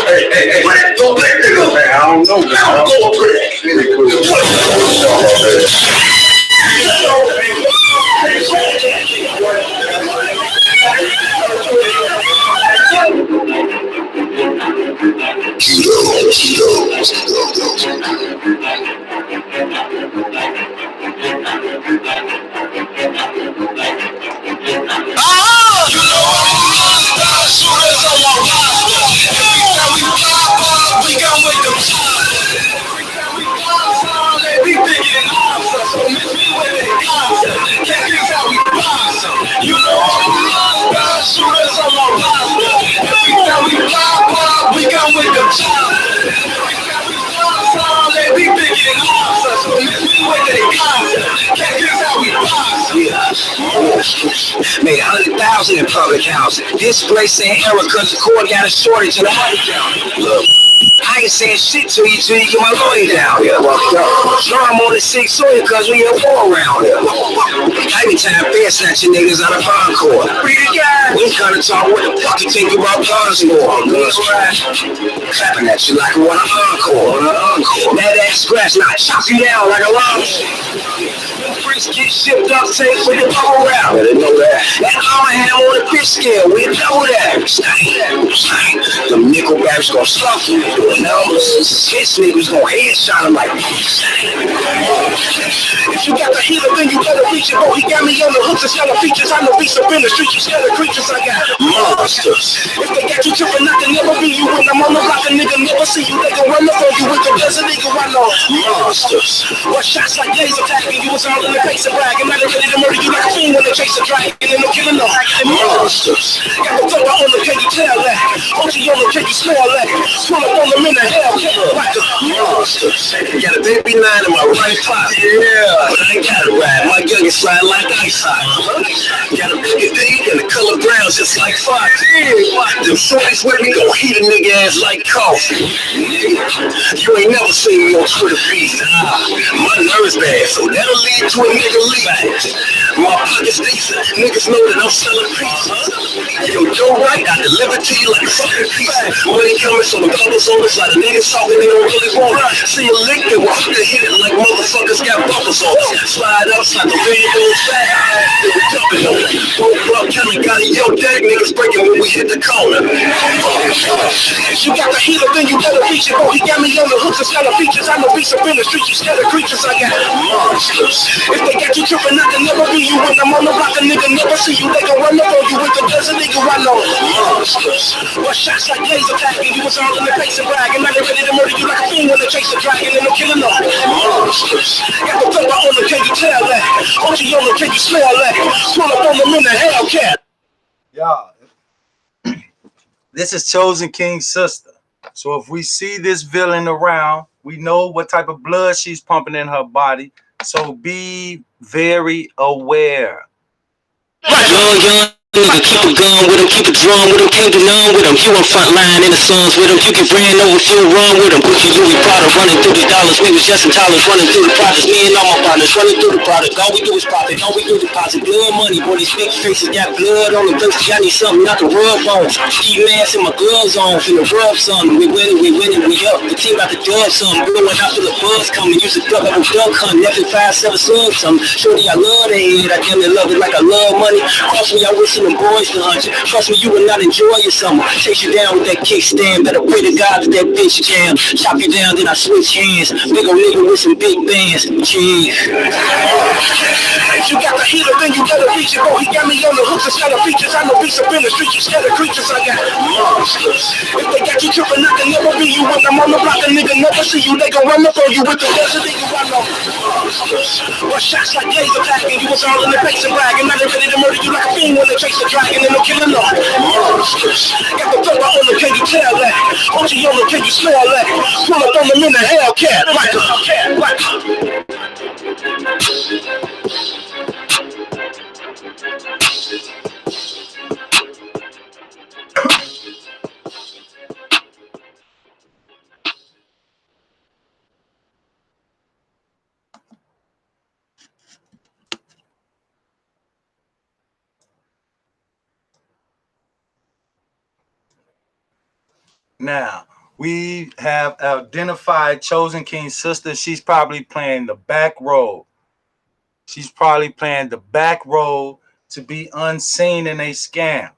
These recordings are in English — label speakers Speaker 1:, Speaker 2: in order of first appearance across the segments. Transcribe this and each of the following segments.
Speaker 1: Hey, don't let me go, man. I don't know, man. I don't go over there.
Speaker 2: Made 100,000 in public housing. Displaced saying error because the court got a shortage of the money down. Look, I ain't saying shit to you till you get my lawyer down here. Sure, I'm on the sick soil because we at war around here. I be time fair snatching niggas out of Encore. We kinda talk what the fuck you think about guns for. Clapping at you like I want an encore. That ass scratch, now chop you down like a llama. Bricks get shipped up, safe with the bubble wrap. Better know that. That armor ham on the fish scale, we double that. Them nickel bags gon' stuff you. His niggas gon' headshot him like. If you got the healer, then you better reach it. Bro, he got me on the hooks and sell the features. I know beats up in the streets, you scare the creatures. I got monsters. If they got you tripping, I can never be you. When I'm on the block, a nigga never see you. They gon' run up on you with the desert nigga. I know monsters. What shots like laser attacking you was all in the face of bragging. Now they ready to murder you like a fiend when they chase a dragon. And no killing them. Monsters. Got the thrower on them, can you tell that? OG on them, can you smell that? Swim up on them in the hell, like a monsters. Got a baby 9 in my right pocket. Yeah, but I ain't got it right. My gun is slide like ice ice. Got a big D and the color brown just like Fox. Them shorties with me gon' heat a nigga ass like coffee. You ain't never seen me on Twitter beats. My nerves bad, so that'll lead to a nigga leaving. My pocket's decent, niggas know that I'm selling pieces. Yo, right, I deliver to you like a fucking pizza. Money coming, so the bubbles on the side. The niggas talking, they don't really want it. See a lick, they walk to hit it like motherfuckers got bubbles on. Slide up, slide the video goes back. They were jumping on it. Both up, Kelly got it, yo, dead niggas breaking when we hit the corner. If you got the healer, then you better reach it. Bro, he got me on the hooks and sell the features. I know beats up in the streets, you scare the creatures. I got monsters. If they got you tripping, I can never be you. When I'm on the block, a nigga never see you. They gon' run up on you with the desert nigga. I know monsters. What shots like laser attacking you was all in the face of bragging. Now they ready to murder you like a fiend when they chase a dragon. And no killing them. Monsters. Got the thrower on them, can you tell that? OG on them, can you smell that? Swim up on them in the Hellcat.
Speaker 3: Y'all, this is Chosen King's sister. So if we see this villain around, we know what type of blood she's pumping in her body. So be very aware.
Speaker 2: Young nigga, keep a gun with him, keep a drum with him, can't do none with him. You on front line in the Suns with him, you get ran over, fuel run with him. Gucci, Louis, Prada, running through the dollars. We was just in Tyler's running through the projects. Me and all my partners running through the product. All we do is profit, all we do is deposit. Blood money, boy, these big faces got blood on them. I need something not to rub on. Ski mask and my gloves on, finna rub something. We winning, we up. The team about to dub something. Blowing out till the buzz coming. Use a duck, I'm a duck hunting. F5, 7 slugs, something. Shorty, I love the head. I damn near love it like I love money. Cross me, I wishing them boys to hunt you. Trust me, you will not enjoy your summer. Chase you down with that kickstand. Better pray to God that that bitch jam. Chop you down, then I switch hands. Big old nigga with some big bands. Jeez. If you got the healer, then you better reach it. Bro, he got me on the hooks and sell the features. I know beats up in the streets, you scare the creatures. I got monsters. If they got you tripping, I can never be you. When I'm on the block, a nigga never see you. They gon' run up on you with the desert nigga. I know monsters. What shots like laser attacking you was all in the face and bragging. Now they ready to murder you like a to chase the dragon and no killing them. Monsters. Got the pepper on them, can you tell that? OG on them, can you smell that? Pull up on them in the Hellcat. Like
Speaker 3: Now, we have identified Chosen King's sister. She's probably playing the back role. She's probably playing the back role to be unseen in a scam.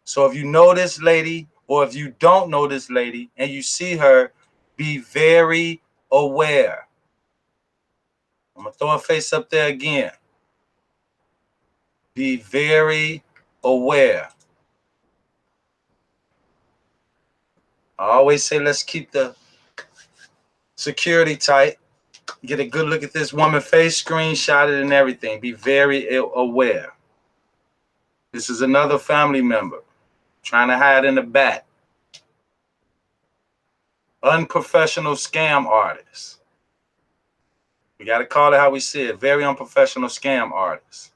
Speaker 3: So if you know this lady, or if you don't know this lady and you see her, be very aware. I'm going to throw her face up there again. Be very aware. I always say, let's keep the security tight. Get a good look at this woman face, screenshot it and everything. Be very aware. This is another family member trying to hide in the back. Unprofessional scam artists. We got to call it how we see it. Very unprofessional scam artists.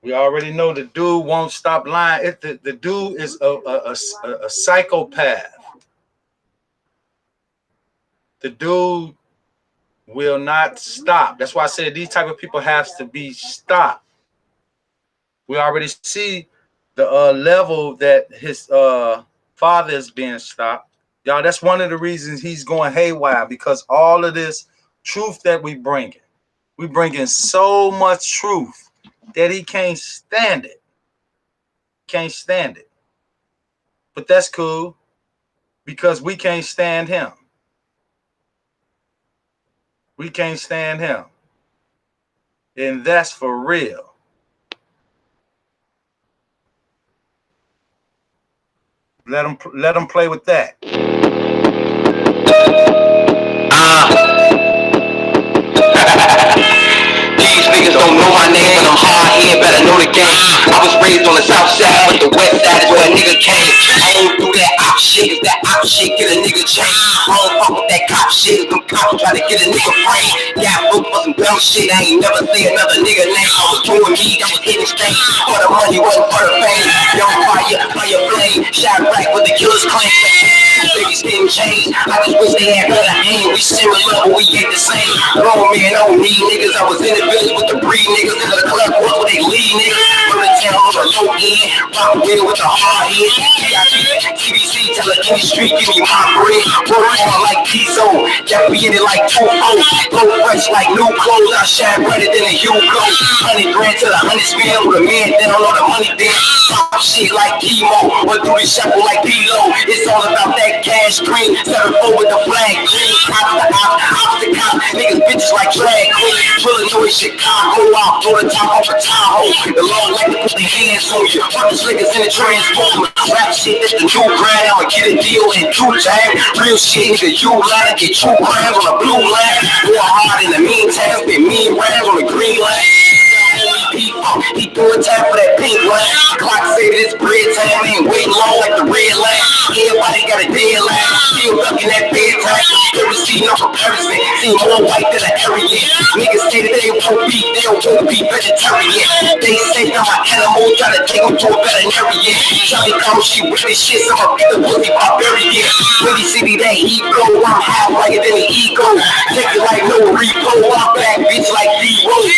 Speaker 3: We already know the dude won't stop lying. The dude is a psychopath. The dude will not stop. That's why I said these type of people have to be stopped. We already see the level that his father is being stopped. Y'all, that's one of the reasons he's going haywire, because all of this truth that we bring in so much truth that he can't stand it. Can't stand it. But that's cool, because we can't stand him. We can't stand him. And that's for real. Let him play with that.
Speaker 4: These niggas don't know my name, but I'm hard here, better know the game. I was raised on the south side, but the west side is where a nigga came. I ain't do that op shit, if that op shit get a nigga chain. I don't fuck with that cop shit, if them cops try to get a nigga frame. Yeah, I broke for some dumb shit, I ain't never say another nigga name. I was doing me, I was getting straight, for the money, wasn't for the fame. Young fire flame, shot right with the killer's claim. Babies didn't change, I just wish they had better aim. We similar, but we ain't the same. Grown man, I don't need niggas, I was in the village with the breed niggas. In the club, what they lead niggas. From the town on the low end, rock with with the hard head. TBC, tell the industry, give me my bread. Work on like Pizzo, got me in it like 2-0. Blow fresh like new clothes, I shine brighter than a Hugo. 100 grand to the 100 spin with a man down on the money then. Pop shit like chemo, or do the shuffle like P-Lo. It's all about that cash green, 7-4 with the flag green. Ops the cop, niggas bitches like drag queen. Drilling noise Chicago, out throw the top off a Tahoe. The law like to put their hands on you. Fuck the niggas in the transformer. Rap shit, that's the new grind. I'ma get a deal in 2 times. Real shit, nigga, you line. Get 2 grams on the blue line. War hard in the meantime. Spit mean rhymes on the green line. He doing time for that pink line. Clock say this bread time ain't waiting long like the red line. Everybody got a deadline. Still ducking that bedtime. Never see no comparison. See more white than an Aryan. Niggas say that they won't be vegetarian. They say I'm an animal, try to take them to a veterinarian. Johnny come, she with this shit, so I'll be the pussy barbarian. Windy City, that heat blow, I'm high like it in the ego. Take it like no repo, I'm back, bitch, like D-Rose.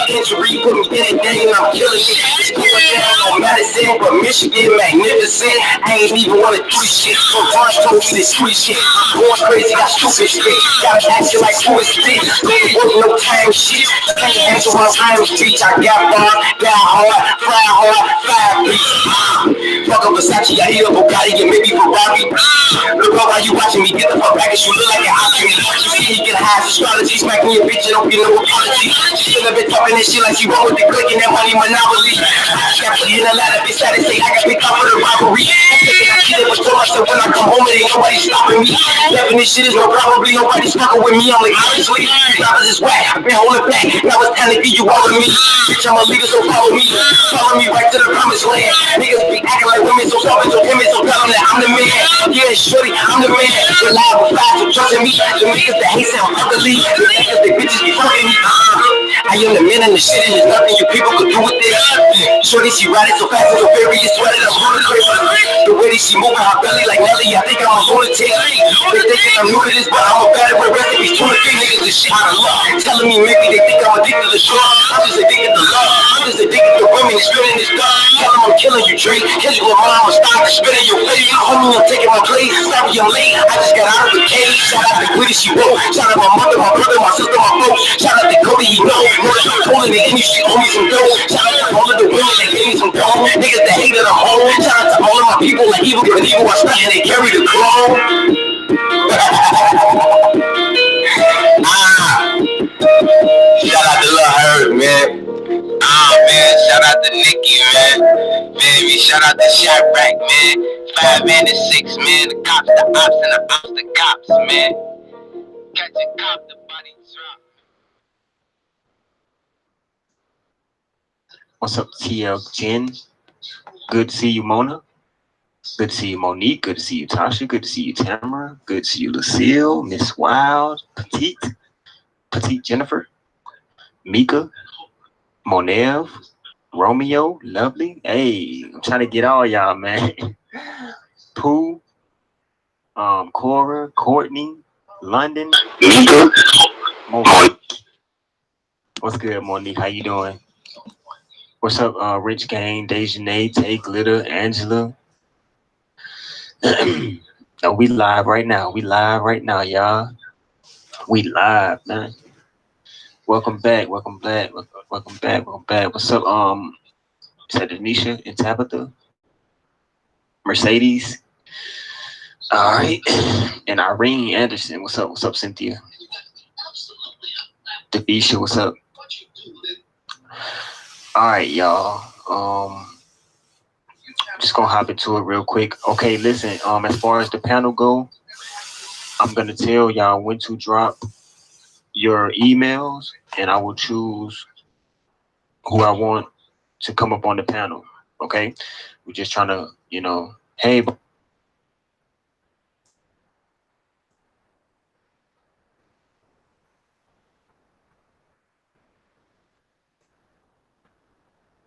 Speaker 4: Injury, put me in a game, I'm killing it. It's going down on Madison, but Michigan, magnificent. I ain't even wanna do this shit. So Ron told me this sweet shit. Going crazy, got stupid shit. Gotta act you like who is this? Don't work no time shit. Can't answer my time streets. I got bar, got hard, fire beats. Fuck up Versace, I hear a Bugatti, and maybe Ferrari. Look up how you watching me, get the fuck back, you look like an option. You see me get high astrology, smack me a bitch, and don't get no apology. Shouldn't have been talking spinning shit like she roll with the click and that money monopoly. She in a lot of bitch try to say I got picked up for the robbery. I kill it, but so much that when I come home it ain't nobody stopping me. Laughing this shit is no probably nobody's fucking with me. I'm like, obviously, rappers is whack. I've been holding back. Now it's time to give you all of me. Bitch, I'm a leader, so follow me. Follow me right to the promised land. Niggas be acting like women, so talking to women, so tell them that I'm the man. Yeah, shorty, I'm the man. Reliable, fast, so trusting me. The niggas that hate sound ugly. The niggas that bitches be fucking me. I am the man in the shit, and there's nothing you people could do with this. Shorty, she riding so fast and so furious, sweating, I'm ludicrous. The way that she moving her belly like Nelly, I think I'm a lunatic. They thinking I'm new to this, but I'm a better with recipes. 2 to 3 niggas this shit out of love. Telling me maybe they think I'm addicted to drugs. I'm just addicted to love. I'm just addicted to women and spinning this gun. Tell them I'm killing you, Drake. Kill you with mom, I'm stop spinning your face. Homie, I'm taking my place. Sorry, I'm late. I just got out of the cage. Shout out to Quitty, she wrote. Shout out my mother, my brother, my sister, my folks. Shout out to Cody, you know. Know that I'm pulling the industry, owe me some dough. Shout out to all of the women that gave me some dough. Niggas that hated the home. Shout out to all of my people like evil, but evil I stunt and they carry the clone. Shout out to Lil Herb, man. Man, shout out to Nikki, man. Baby, shout out to Shadrack, man. 5 and 6, man. The cops, the ops, and the ops, the cops, man. Catch a cop, the body drop.
Speaker 5: What's up, TL Jen? Good to see you, Mona. Good to see you, Monique. Good to see you, Tasha. Good to see you, Tamara. Good to see you, Lucille, Miss Wild, Petite Jennifer, Mika, Monev, Romeo, Lovely. Hey, I'm trying to get all y'all, man. Pooh, Cora, Courtney, London,
Speaker 4: Mika.
Speaker 5: Monique. What's good, Monique? How you doing? What's up, Rich Gang, Dejanay, Tay, Glitter, Angela? Oh, we live right now. We live right now, y'all. We live, man. Welcome back. Welcome back. Welcome back. Welcome back. What's up? Is that Denisha and Tabitha? Mercedes. All right. And Irene Anderson. What's up? What's up, Cynthia? Devisha, what's up? All right, y'all. Just gonna hop into it real quick. Okay, listen. As far as the panel go, I'm gonna tell y'all when to drop your emails, and I will choose who I want to come up on the panel. Okay, we're just trying to, hey.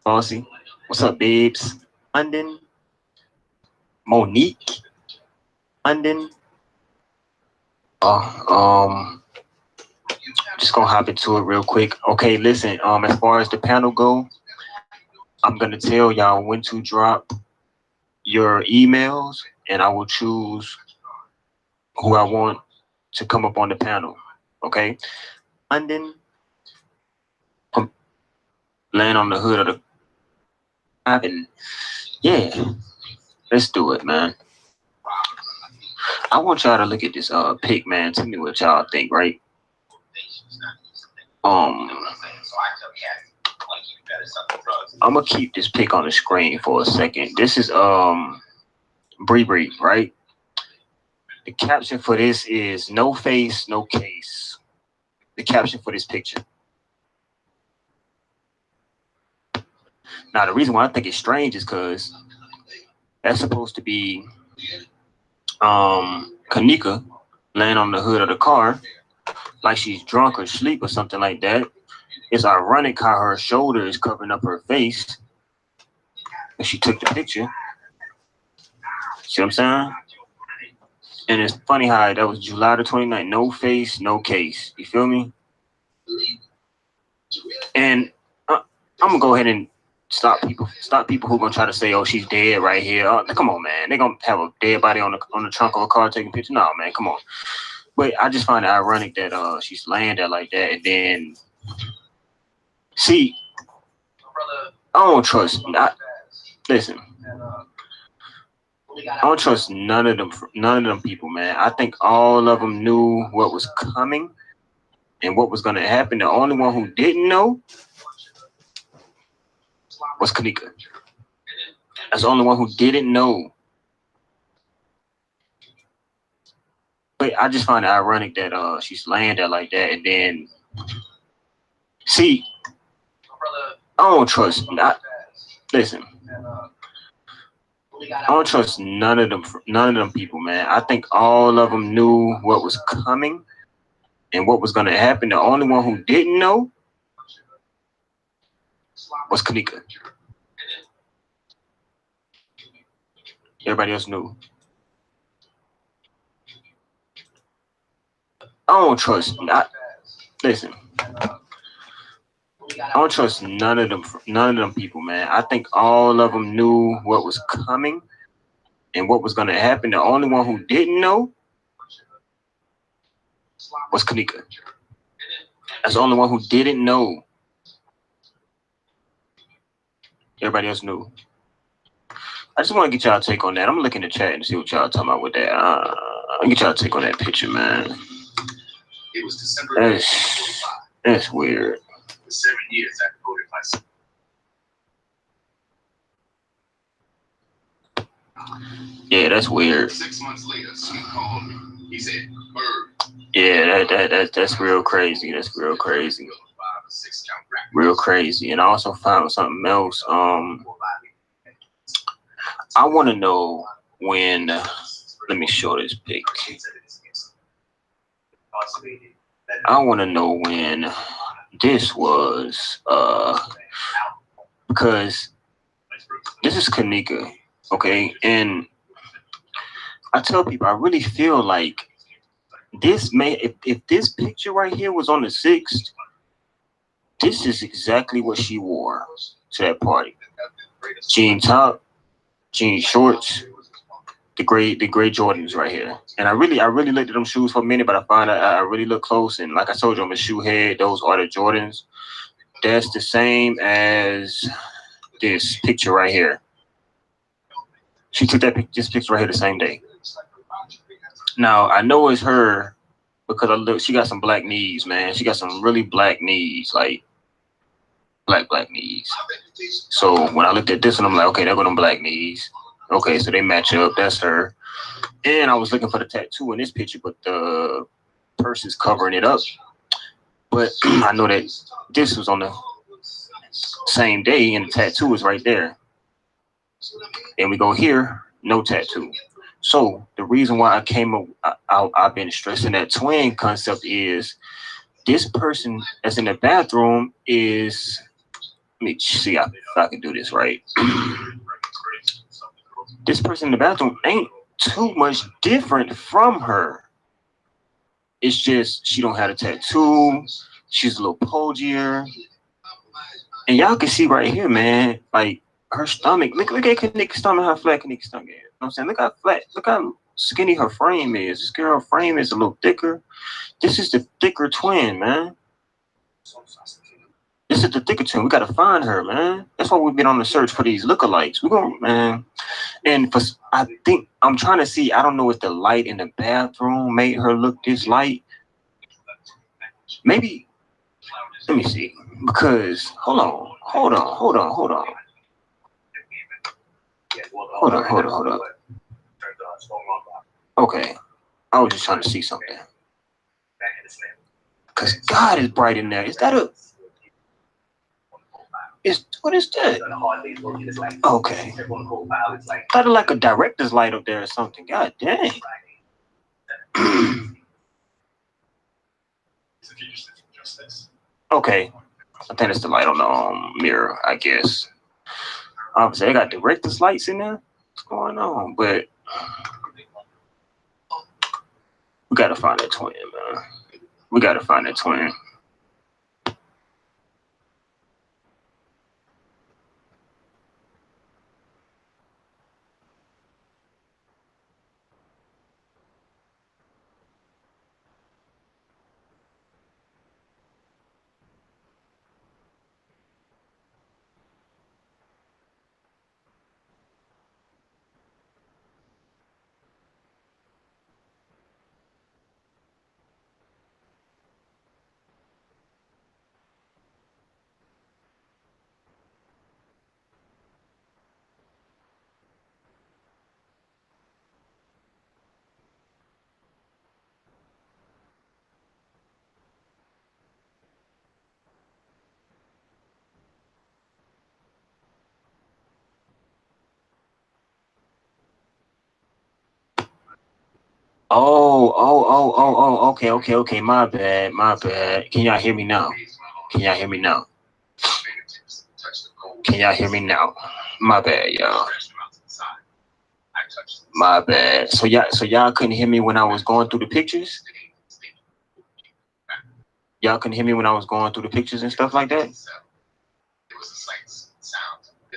Speaker 5: Bossy, what's up, babes? London, Monique, London. Just gonna hop into it real quick. Okay, listen. As far as the panel go, I'm gonna tell y'all when to drop your emails, and I will choose who I want to come up on the panel. Okay, London, land on the hood of the. And yeah, let's do it, man. I want y'all to look at this pic, man. Tell me what y'all think, right? I'm gonna keep this pic on the screen for a second. This is Bree Bree, right? The caption for this is "No face, no case." The caption for this picture. Now, the reason why I think it's strange is because that's supposed to be Kanika laying on the hood of the car like she's drunk or asleep or something like that. It's ironic how her shoulder is covering up her face and she took the picture. See what I'm saying? And it's funny how that was July the 29th. No face, no case. You feel me? And I'm gonna go ahead and stop people who gonna try to say, "Oh, she's dead right here." Come on, man. They're gonna have a dead body on the trunk of a car taking pictures. No, man, come on. But I just find it ironic that she's laying there like that, and then see, I don't trust. Listen, I don't trust none of them people, man. I think all of them knew what was coming and what was gonna happen. The only one who didn't know was Kanika. That's the only one who didn't know. But I just find it ironic that she's laying there like that, and then see, I don't trust. Listen, I don't trust none of them people, man. I think all of them knew what was coming and what was gonna happen. The only one who didn't know was Kanika. Everybody else knew. I don't trust. Listen, I don't trust none of them people, man. I think all of them knew what was coming and what was gonna happen. The only one who didn't know was Kanika. That's the only one who didn't know. Everybody else knew. I just want to get y'all take on that. I'm looking at the chat and see what y'all talking about with that. I'll get y'all take on that picture, man.
Speaker 2: It was December.
Speaker 5: That's weird.
Speaker 2: For 7 years after voted by.
Speaker 5: Yeah, that's weird.
Speaker 2: 6 months later, Snoop called me. He said, "Bird."
Speaker 5: Yeah, that's real crazy. That's real crazy. Real crazy. And I also found something else. I want to know when. Let me show this pic. I want to know when this was. Because this is Kanika, okay, and I tell people I really feel like this may. If this picture right here was on the 6th, this is exactly what she wore to that party. Jean top, jean shorts, the gray Jordans right here. And I really looked at them shoes for a minute, but I found out I really looked close. And like I told you, I'm a shoe head. Those are the Jordans. That's the same as this picture right here. She took this picture right here the same day. Now I know it's her because she got some black knees, man. She got some really black knees, like black knees. So when I looked at this one, I'm like, okay, they're going to black knees. Okay, so they match up. That's her. And I was looking for the tattoo in this picture, but the person's covering it up. But I know that this was on the same day, and the tattoo is right there. And we go here, no tattoo. So the reason why I came up, I've been stressing that twin concept is this person that's in the bathroom is. Let me see if I can do this right. This person in the bathroom ain't too much different from her. It's just she don't have a tattoo. She's a little pogier. And y'all can see right here, man, like her stomach. Look at Kanik's stomach, how flat Kanik's stomach is. You know what I'm saying? Look how flat, look how skinny her frame is. This girl frame is a little thicker. This is the thicker twin, man. This is the thicker twin. We gotta find her, man. That's why we've been on the search for these lookalikes. We're gonna, man. And I think I'm trying to see. I don't know if the light in the bathroom made her look this light. Maybe. Let me see. Because hold on. Okay, I was just trying to see something. Because God is bright in there. Is that a? What is that? Okay. Thought of like a director's light up there or something. God dang. Okay. I think it's the light on the mirror, I guess. Obviously, they got director's lights in there. What's going on? But we gotta find that twin, man. We gotta find that twin. Okay. My bad. Can y'all hear me now? Can y'all hear me now? My bad, y'all. My bad. So y'all couldn't hear me when I was going through the pictures? Y'all couldn't hear me when I was going through the pictures and stuff like that?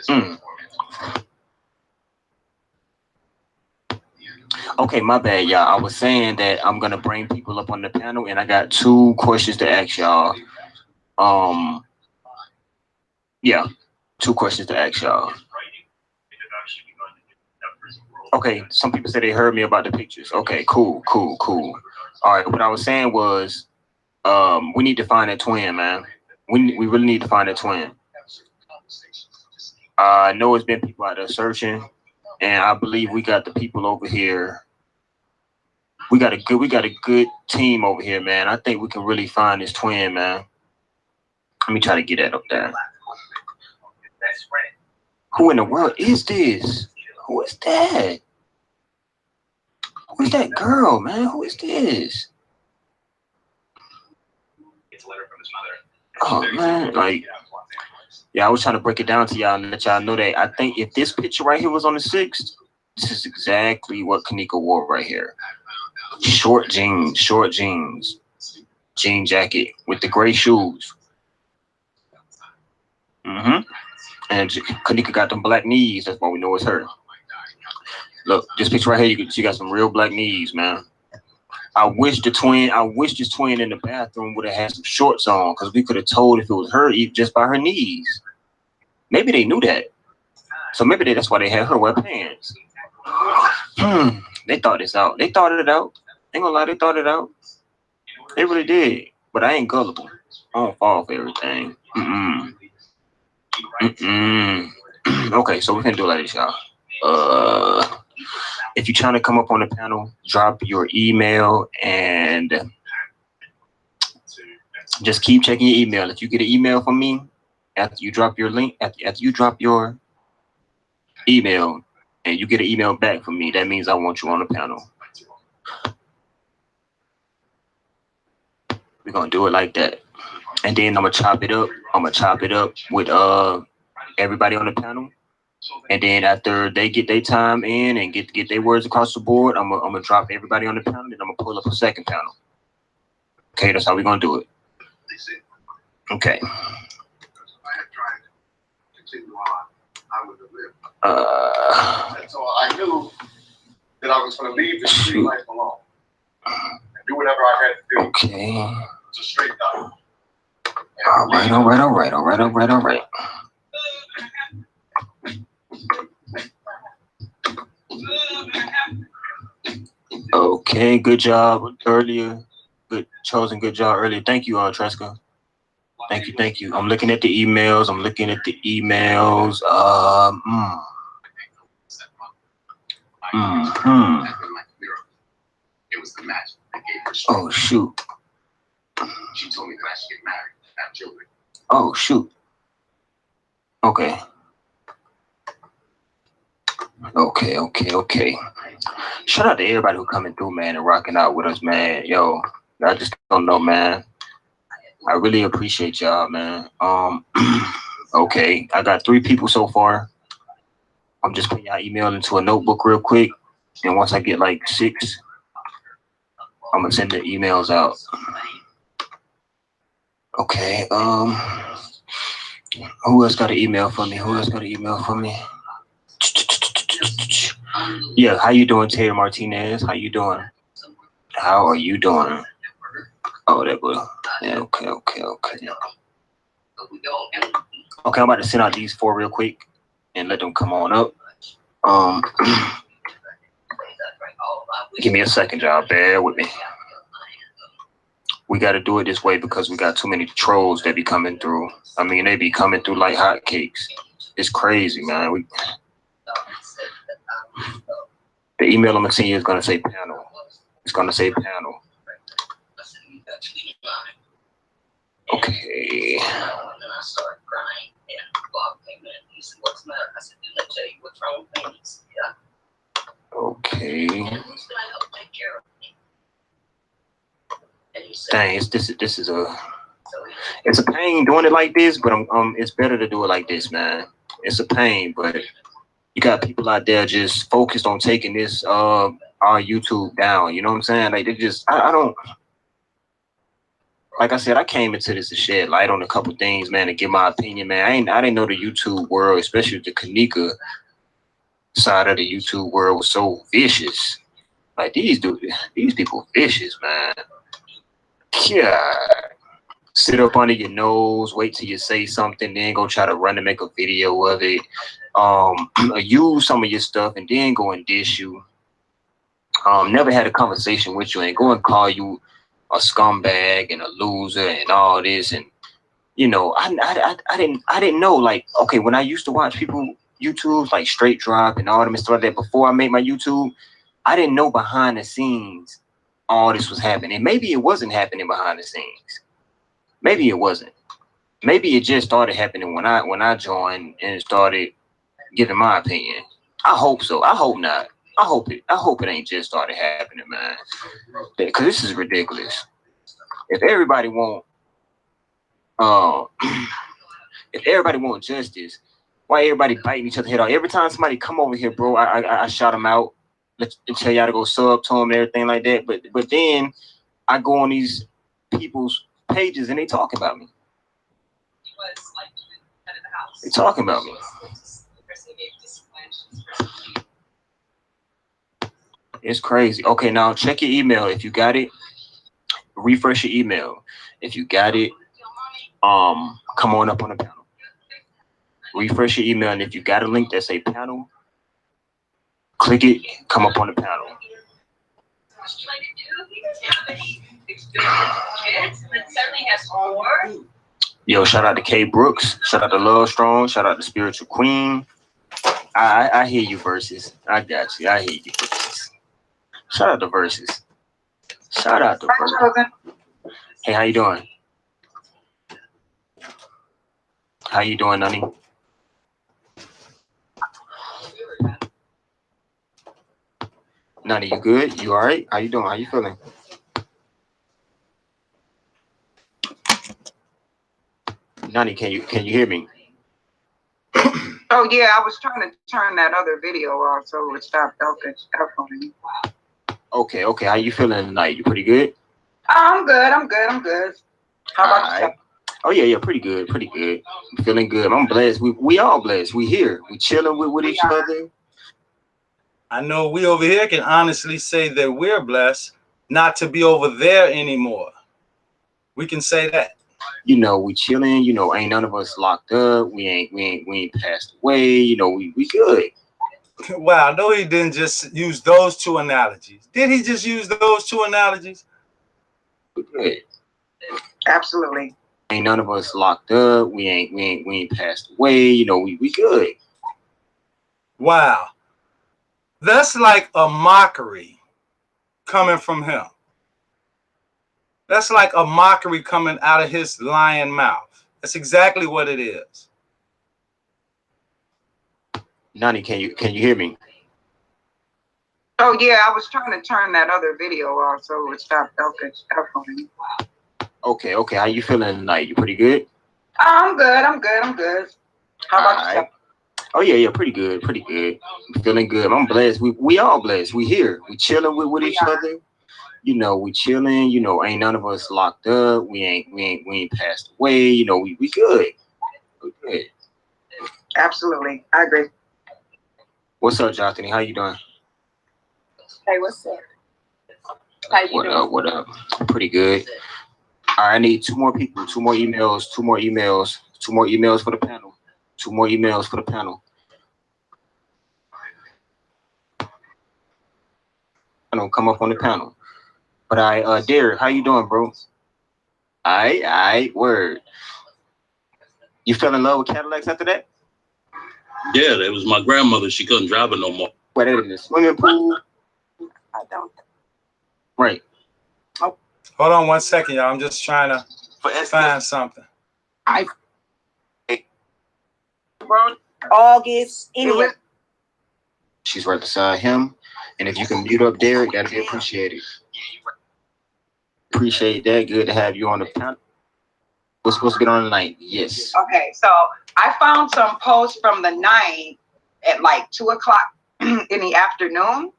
Speaker 5: Mm. Okay, my bad, y'all. I was saying that I'm gonna bring people up on the panel, and I got 2 questions to ask y'all. Yeah, 2 questions to ask y'all. Okay, some people said they heard me about the pictures. Okay, cool. All right, what I was saying was, we need to find a twin, man. We really need to find a twin. I know it's been people out there searching, and I believe we got the people over here. We got a good team over here, man. I think we can really find this twin, man. Let me try to get that up there. Who in the world is this? Who is that? Who is that girl, man? Who is this? Oh man, like, yeah, I was trying to break it down to y'all and let y'all know that I think if this picture right here was on the 6th, this is exactly what Kanika wore right here. Short jeans, jean jacket with the gray shoes. And Kanika got them black knees. That's why we know it's her. Look, this picture right here, she got some real black knees, man. I wish this twin in the bathroom would have had some shorts on, because we could have told if it was her just by her knees. Maybe they knew that. So maybe that's why they had her wear pants. They thought this out. They thought it out. Ain't gonna lie, they thought it out. They really did. But I ain't gullible. I don't fall for everything. Okay, so we can do it like this, y'all. If you're trying to come up on the panel, drop your email and just keep checking your email. If you get an email from me after you drop your link, after you drop your email and you get an email back from me, that means I want you on the panel. We're gonna do it like that. And then I'm gonna chop it up. With everybody on the panel. And then after they get their time in and get their words across the board, I'm gonna drop everybody on the panel, and I'm gonna pull up a second panel. Okay, that's how we're gonna do it. Okay.
Speaker 1: So I knew that I was going to leave the street life alone and do whatever I had to do.
Speaker 5: Okay.
Speaker 1: It's a straight dog.
Speaker 5: All right. Okay, good job earlier. Good job earlier. Thank you, Tresca. Thank you. I'm looking at the emails. Oh shoot.
Speaker 1: She told me that I should get married and have children.
Speaker 5: Oh shoot. Okay. Shout out to everybody who coming through, man, and rocking out with us, man. Yo, I just don't know, man. I really appreciate y'all, man. Okay, I got 3 people so far. I'm just putting y'all email into a notebook real quick, and once I get like 6, I'm gonna send the emails out. Okay, who else got an email for me? Yeah, how you doing, Taylor Martinez? How you doing? How are you doing? Oh, that boy. Yeah, okay. Okay, I'm about to send out these 4 real quick and let them come on up. Give me a second, y'all. Bear with me. We got to do it this way because we got too many trolls that be coming through. I mean, they be coming through like hotcakes. It's crazy, man. The email I'm gonna send you is gonna say panel. It's gonna say panel. Okay. Okay. Dang, this is it's a pain doing it like this, but it's better to do it like this, man. It's a pain, but you got people out there just focused on taking this our YouTube down. You know what I'm saying? Like they just I don't, like I said, I came into this to shed light on a couple things, man, to give my opinion, man. I didn't know the YouTube world, especially the Kanika side of the YouTube world, was so vicious. Like these people vicious, man. Yeah. Sit up under your nose, wait till you say something, then go try to run to make a video of it. Use some of your stuff and then go and dish you. Never had a conversation with you and go and call you a scumbag and a loser and all this. And you know, I didn't know, like, okay, when I used to watch people YouTube like Straight Drop and all them and stuff like that before I made my YouTube, I didn't know behind the scenes all this was happening. Maybe it wasn't happening behind the scenes. Maybe it wasn't. Maybe it just started happening when I joined and started giving my opinion. I hope so. I hope not. I hope it ain't just started happening, man. Because this is ridiculous. If everybody want justice, why everybody biting each other head off? Every time somebody come over here, bro, I shout them out. Let's tell y'all to go sub to them and everything like that. But then I go on these people's pages and they talking about me. They talking about me. It's crazy. Okay, now check your email. If you got it, refresh your email. If you got it, come on up on the panel. Refresh your email, and if you got a link that say panel, click it, come up on the panel. Yo, shout out to K Brooks, shout out to Love Strong, shout out to Spiritual Queen. I hear you, Versus. I got you. I hear you, Versus. Shout out to Versus. Shout out to Versus. Hey, how you doing? How you doing, Nani? Nani, you good? You all right? How you doing? How you feeling? Nani, can you hear me?
Speaker 6: Oh yeah, I was trying to turn that other video off so it stopped for me.
Speaker 5: Okay. How you feeling tonight? You pretty good?
Speaker 6: I'm good. How about yourself?
Speaker 5: Oh yeah, pretty good. I'm feeling good. I'm blessed. We all blessed. We here. We chilling with each other.
Speaker 3: I know we over here can honestly say that we're blessed not to be over there anymore. We can say that.
Speaker 5: You know, we chilling. You know, ain't none of us locked up. We ain't passed away. You know, we good.
Speaker 3: Wow, no, he didn't just use those two analogies. Did he just use those two analogies?
Speaker 5: We good.
Speaker 6: Absolutely.
Speaker 5: Ain't none of us locked up. We ain't passed away. You know, we good.
Speaker 3: Wow. That's like a mockery coming from him. That's like a mockery coming out of his lying mouth. That's exactly what it is.
Speaker 5: Nani, can you hear me?
Speaker 6: Oh yeah, I was trying to turn that other video off so it stopped for me.
Speaker 5: Okay. How you feeling tonight? You pretty good?
Speaker 6: I'm good. How about yourself?
Speaker 5: Oh yeah, pretty good. I'm feeling good. I'm blessed. We all blessed. We here. We chilling with each other. You know, we chilling. You know, ain't none of us locked up. We ain't passed away. You know, we good. We good.
Speaker 6: Absolutely, I agree.
Speaker 5: What's up, Jonathan? How you doing?
Speaker 7: Hey, what's up? How you doing?
Speaker 5: What up? Pretty good. All right, I need two more people, two more emails for the panel. Come up on the panel. But Derek, how you doing, bro? I word. You fell in love with Cadillacs after that?
Speaker 8: Yeah, that was my grandmother. She couldn't drive it no more.
Speaker 5: What, in the swimming pool?
Speaker 6: I don't.
Speaker 5: Right.
Speaker 3: Oh. Hold on 1 second, y'all. I'm just trying to find something.
Speaker 7: August, anyway.
Speaker 5: She's right beside him. And if you can mute up Derek, that'd be appreciated. Appreciate that. Good to have you on the panel. We're supposed to get on tonight. Yes.
Speaker 6: Okay, so I found some posts from the 9th at like 2 o'clock in the afternoon,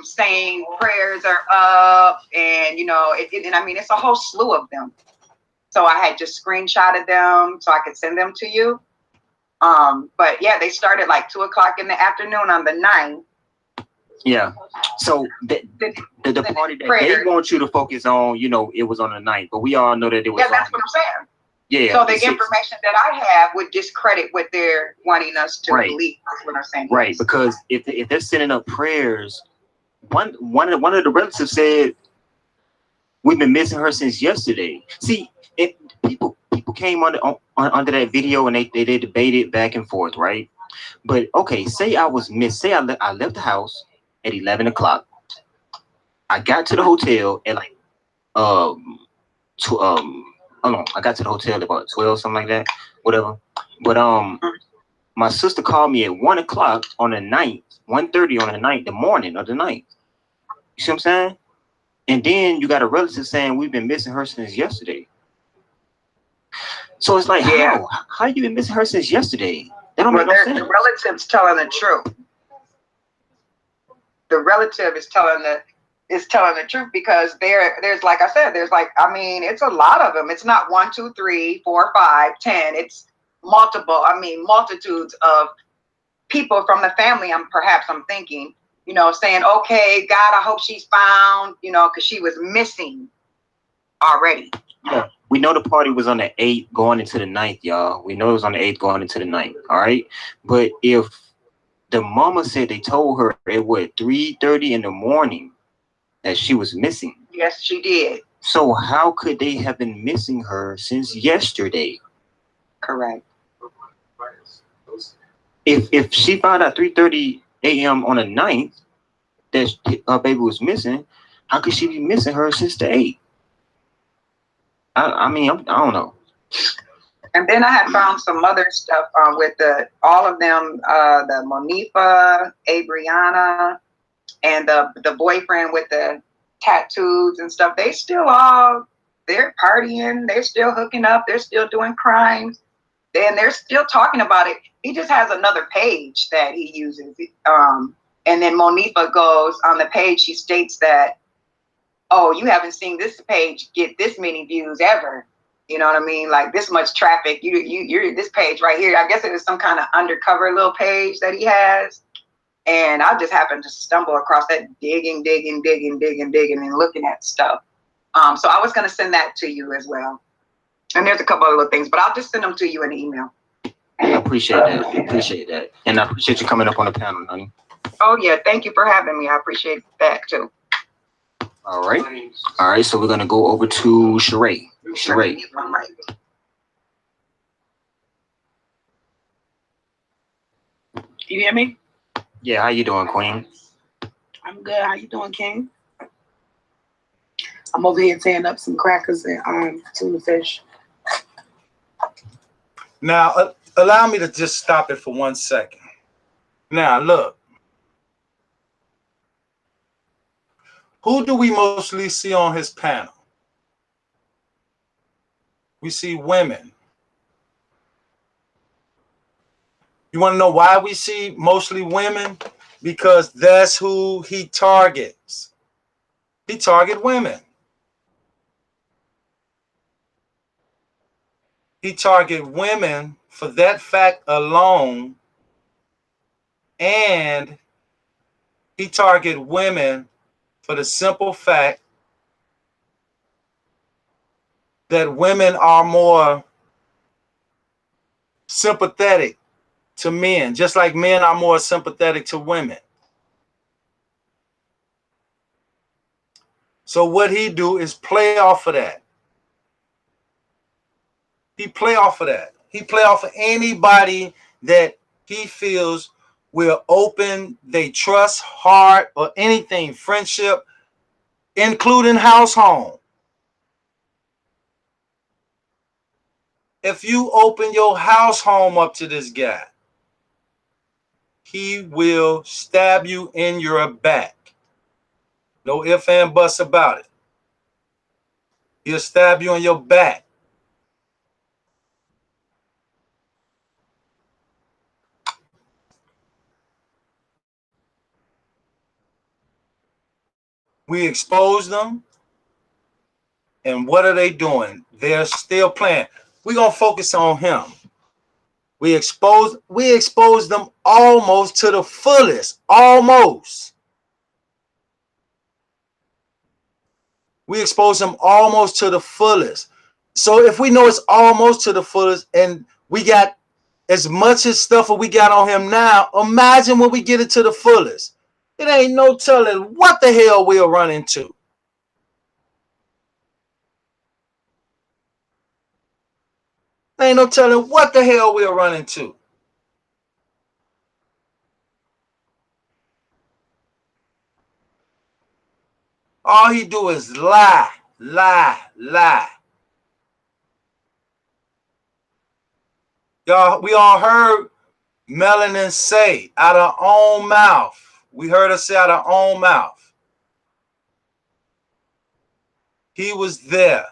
Speaker 6: saying prayers are up, and you know, and I mean, it's a whole slew of them. So I had just screenshotted them so I could send them to you. But yeah, they started like 2 o'clock in the afternoon on the 9th.
Speaker 5: Yeah. So the party that they want you to focus on, you know, it was on the 9th, but we all know that it was.
Speaker 6: Yeah, that's what I'm saying.
Speaker 5: Yeah.
Speaker 6: So the information that I have would discredit what they're wanting us to believe. That's what I'm saying.
Speaker 5: Right, because if they're sending up prayers, one of the relatives said we've been missing her since yesterday. See, people came under that video and they debated back and forth, right? But okay, say I was missed. Say I left the house at 11 o'clock. I got to the hotel at like I got to the hotel at about 12, something like that, whatever. But my sister called me at 1 o'clock on the 9th, 1:30 on the 9th, the morning of the 9th. You see what I'm saying? And then you got a relative saying we've been missing her since yesterday. So it's like, how you been missing her since yesterday? That don't make no sense.
Speaker 6: The relative's telling the truth. The relative is telling the truth, because there's like I said, there's like, I mean, it's a lot of them. It's not 1, 2, 3, 4, 5, 10. It's multitudes of people from the family. I'm thinking, you know, saying, okay, God, I hope she's found, you know, because she was missing already.
Speaker 5: Yeah. We know the party was on the 8th going into the 9th, y'all. We know it was on the 8th going into the 9th. All right. But if the mama said they told her at 3:30 in the morning that she was missing.
Speaker 6: Yes, she did.
Speaker 5: So how could they have been missing her since yesterday?
Speaker 6: Correct.
Speaker 5: If she found out 3:30 a.m. on the 9th that her baby was missing, how could she be missing her since the 8th? I mean, I don't know.
Speaker 6: And then I had found some other stuff with all of them, the Monifa, Abriana, and the boyfriend with the tattoos and stuff. They still they're partying, they're still hooking up, they're still doing crimes, and they're still talking about it. He just has another page that he uses. And then Monifa goes on the page, she states that, oh, you haven't seen this page get this many views ever. You know what I mean? Like this much traffic. You're this page right here. I guess it was some kind of undercover little page that he has. And I just happened to stumble across that, digging and looking at stuff. So I was going to send that to you as well. And there's a couple other little things, but I'll just send them to you in the email.
Speaker 5: I appreciate that. And I appreciate you coming up on the panel, honey.
Speaker 6: Oh, yeah. Thank you for having me. I appreciate that, too.
Speaker 5: All right. So we're going to go over to Sheree. Sheree.
Speaker 9: You hear me?
Speaker 5: Yeah, how you doing, Queen?
Speaker 9: I'm good. How you doing, King? I'm over here tearing up some crackers and tuna fish.
Speaker 3: Now, allow me to just stop it for 1 second. Now, look. Who do we mostly see on his panel? We see women. You want to know why we see mostly women? Because that's who he targets. He targets women. He targets women for that fact alone, and he targets women for the simple fact that women are more sympathetic to men, just like men are more sympathetic to women. So what he do is play off of that. He play off of that. He play off of anybody that he feels will open their trust, heart, or anything, friendship, including house home. If you open your house home up to this guy, he will stab you in your back. No ifs and buts about it. He'll stab you in your back. We expose them. And what are they doing? They're still playing. We're going to focus on him. We expose them almost to the fullest. Almost. We expose them almost to the fullest. So if we know it's almost to the fullest and we got as much as stuff that we got on him now, imagine when we get it to the fullest. It ain't no telling what the hell we'll run into. Ain't no telling what the hell we'll run into. All he do is lie, lie, lie. Y'all, we all heard Melanin say out of her own mouth. We heard her say out of her own mouth. He was there.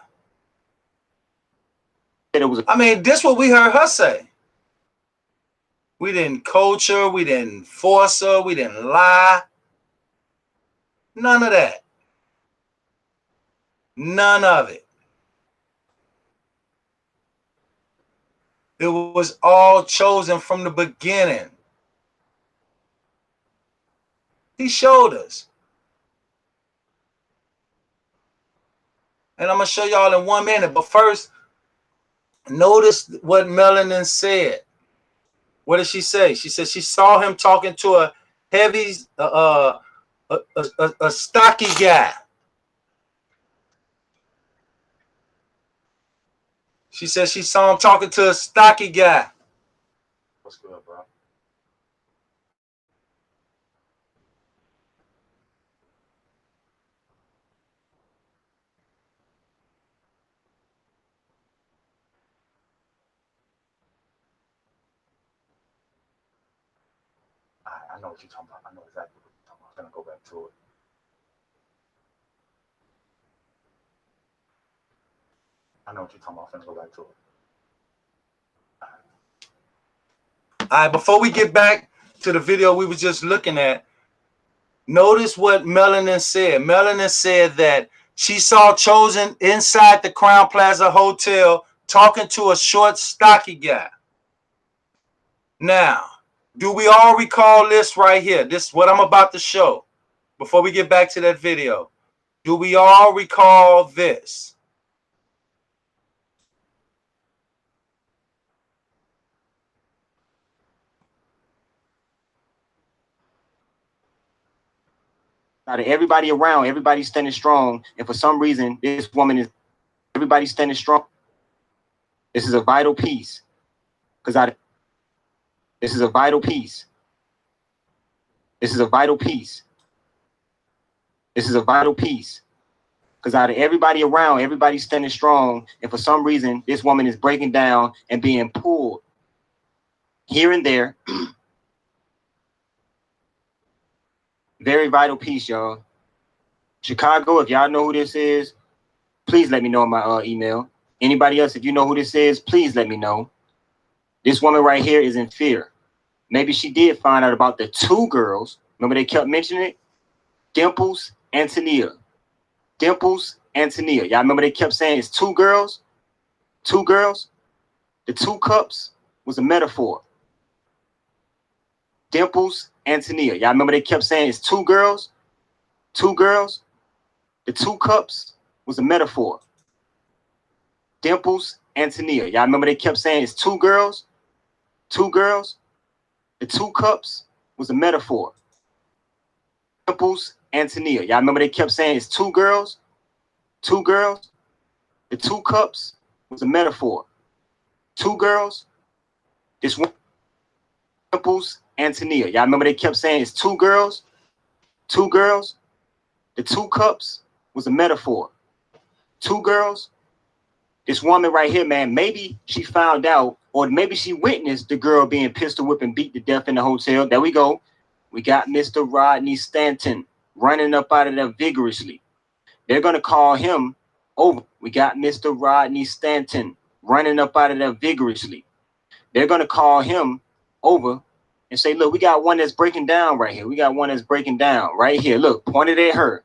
Speaker 3: I mean, this is what we heard her say. We didn't coach her. We didn't force her. We didn't lie. None of that. None of it. It was all chosen from the beginning. He showed us. And I'm going to show y'all in 1 minute. But first, notice what Melanin said. What did she say? She said she saw him talking to a heavy, a stocky guy. She said she saw him talking to a stocky guy. What's good, bro? I know what you're talking about. I know exactly what you're talking about. I'm gonna go back to it. I know what you're talking about. I'm gonna go back to it. All right, before we get back to the video we were just looking at, notice what Melanin said. Melanin said that she saw Chosen inside the Crown Plaza Hotel talking to a short, stocky guy. Now, do we all recall this right here? This is what I'm about to show before we get back to that video. Do we all recall this?
Speaker 5: Out of everybody around, everybody's standing strong, and for some reason, this woman is everybody standing strong. This is a vital piece, this is a vital piece. This is a vital piece. This is a vital piece. Because out of everybody around, everybody's standing strong, and for some reason, this woman is breaking down and being pulled here and there. Very vital piece, y'all. Chicago, if y'all know who this is, please let me know in my email. Anybody else, if you know who this is, please let me know. This woman right here is in fear. Maybe she did find out about the two girls. Remember they kept mentioning it? Dimples and Tania. Dimples and Tania. Y'all remember they kept saying it's two girls? Two girls? The 2 cups was a metaphor. Dimples and Tania. Y'all remember they kept saying it's 2 girls? 2 girls? The 2 cups was a metaphor. Dimples and Tania. Y'all remember they kept saying it's 2 girls? 2 girls? The 2 cups was a metaphor. Dimples and Tania. Y'all remember they kept saying it's 2 girls? 2 girls? The 2 cups was a metaphor. 2 girls? This one. Dimples and Tania. Y'all remember they kept saying it's 2 girls? 2 girls? The 2 cups was a metaphor. 2 girls? This woman right here, man, maybe she found out, or maybe she witnessed the girl being pistol whipped and beat to death in the hotel. There we go. We got Mr. Rodney Stanton running up out of there vigorously. They're going to call him over. We got Mr. Rodney Stanton running up out of there vigorously. They're going to call him over and say, look, we got one that's breaking down right here. We got one that's breaking down right here. Look, pointed at her.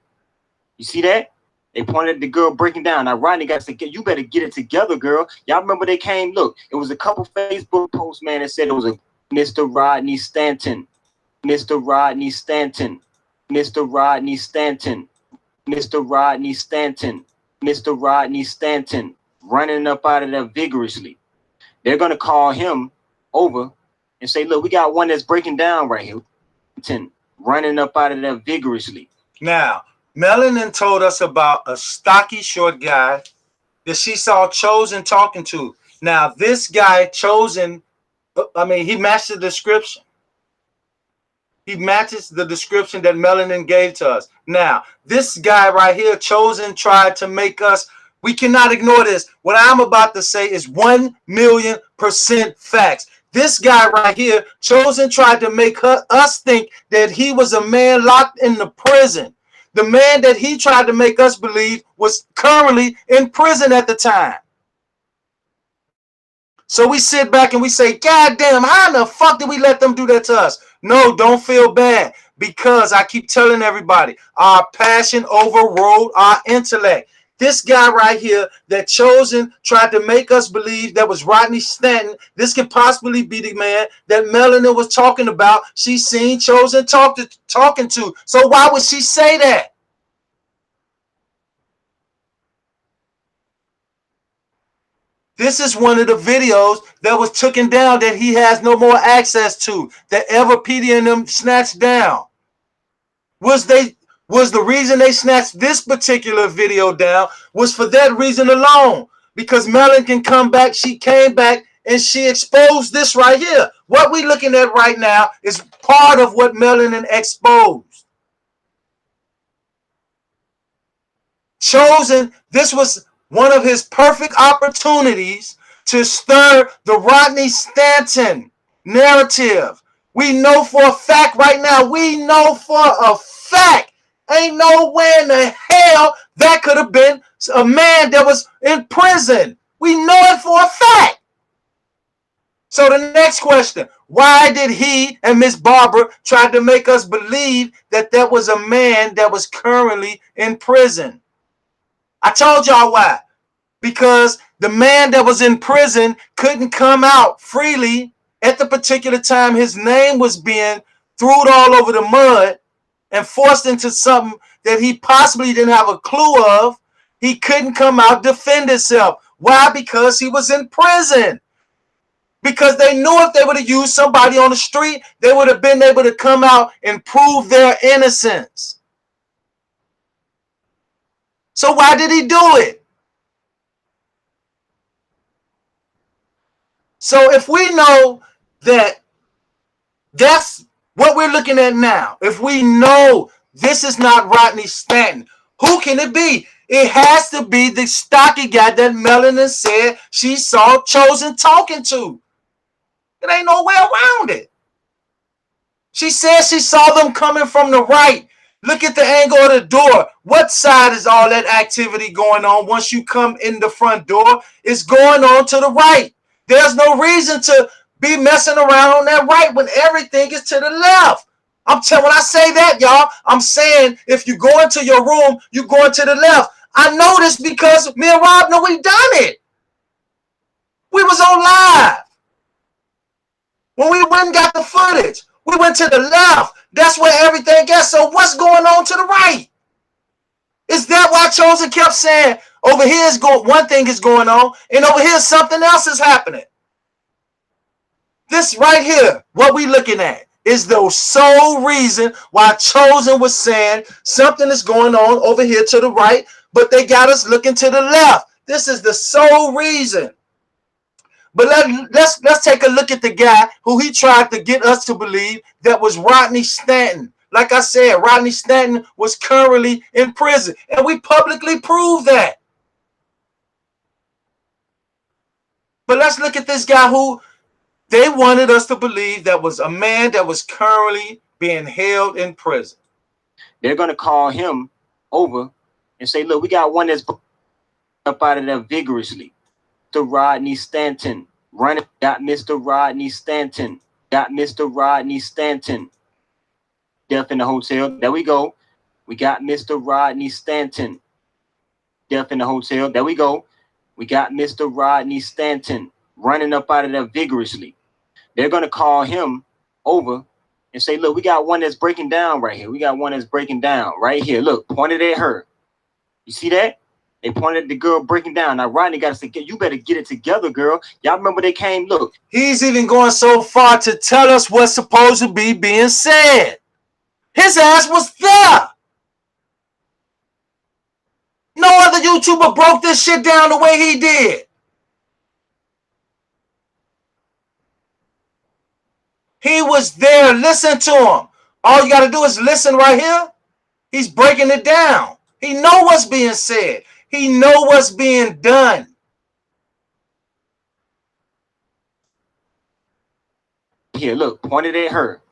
Speaker 5: You see that? They pointed at the girl breaking down. Now, Rodney got to get, you better get it together, girl. Y'all remember they came, look, it was a couple Facebook posts, man, that said it was a Mr. Rodney Stanton, Mr. Rodney Stanton, Mr. Rodney Stanton, Mr. Rodney Stanton, Mr. Rodney Stanton, running up out of there vigorously. They're going to call him over and say, look, we got one that's breaking down right here, running up out of there vigorously.
Speaker 3: Now, Melanin told us about a stocky short guy that she saw Chosen talking to. Now, this guy, Chosen, I mean, he matched the description. He matches the description that Melanin gave to us. Now, this guy right here, Chosen, tried to make us, we cannot ignore this. What I'm about to say is 1,000,000% facts. This guy right here, Chosen, tried to make us think that he was a man locked in the prison. The man that he tried to make us believe was currently in prison at the time. So we sit back and we say, God damn, how in the fuck did we let them do that to us? No, don't feel bad, because I keep telling everybody, our passion overrode our intellect. This guy right here that Chosen tried to make us believe that was Rodney Stanton, this could possibly be the man that Melanin was talking about. She seen Chosen talking to. So why would she say that? This is one of the videos that was taken down that he has no more access to, that Everpedia and them snatched down. Was the reason they snatched this particular video down was for that reason alone. Because Melon can come back, she came back, and she exposed this right here. What we looking at right now is part of what Melanin exposed. Chosen, this was one of his perfect opportunities to stir the Rodney Stanton narrative. We know for a fact right now, we know for a fact, ain't nowhere in the hell that could have been a man that was in prison. We know it for a fact. So the next question, why did he and Miss Barbara try to make us believe that that was a man that was currently in prison? I told y'all why. Because the man that was in prison couldn't come out freely at the particular time. His name was being thrown all over the mud and forced into something that he possibly didn't have a clue of. He couldn't come out, defend himself. Why? Because he was in prison. Because they knew if they would have used somebody on the street, they would have been able to come out and prove their innocence. So why did he do it? So if we know that that's what we're looking at now, if we know this is not Rodney Stanton, who can it be? It has to be the stocky guy that Melanin said she saw Chosen talking to. There ain't no way around it. She said she saw them coming from the right. Look at the angle of the door. What side is all that activity going on? Once you come in the front door, it's going on to the right. There's no reason to be messing around on that right when everything is to the left. I'm telling, when I say that, y'all, I'm saying if you go into your room, you going to the left. I know this because me and Rob know we done it. We was on live. When we went and got the footage, we went to the left. That's where everything gets. So what's going on to the right? Is that why Chosen kept saying over here is one thing is going on and over here something else is happening? This right here, what we looking at, is the sole reason why Chosen was saying something is going on over here to the right, but they got us looking to the left. This is the sole reason. But let's take a look at the guy who he tried to get us to believe that was Rodney Stanton. Like I said, Rodney Stanton was currently in prison, and we publicly proved that. But let's look at this guy who they wanted us to believe that was a man that was currently being held in prison.
Speaker 5: They're going to call him over and say, look, we got one that's up out of there vigorously. Mr. Rodney Stanton. Running. Got Mr. Rodney Stanton. Got Mr. Rodney Stanton. Death in the hotel. There we go. We got Mr. Rodney Stanton. Death in the hotel. There we go. We got Mr. Rodney Stanton running up out of there vigorously. They're going to call him over and say, look, we got one that's breaking down right here. We got one that's breaking down right here. Look, pointed at her. You see that? They pointed at the girl breaking down. Now, Rodney got to say, you better get it together, girl. Y'all remember they came, look.
Speaker 3: He's even going so far to tell us what's supposed to be being said. His ass was there. No other YouTuber broke this shit down the way he did. He was there. Listen to him. All you got to do is listen right here. He's breaking it down. He know what's being said. He know what's being done.
Speaker 5: Here, look, pointed at her.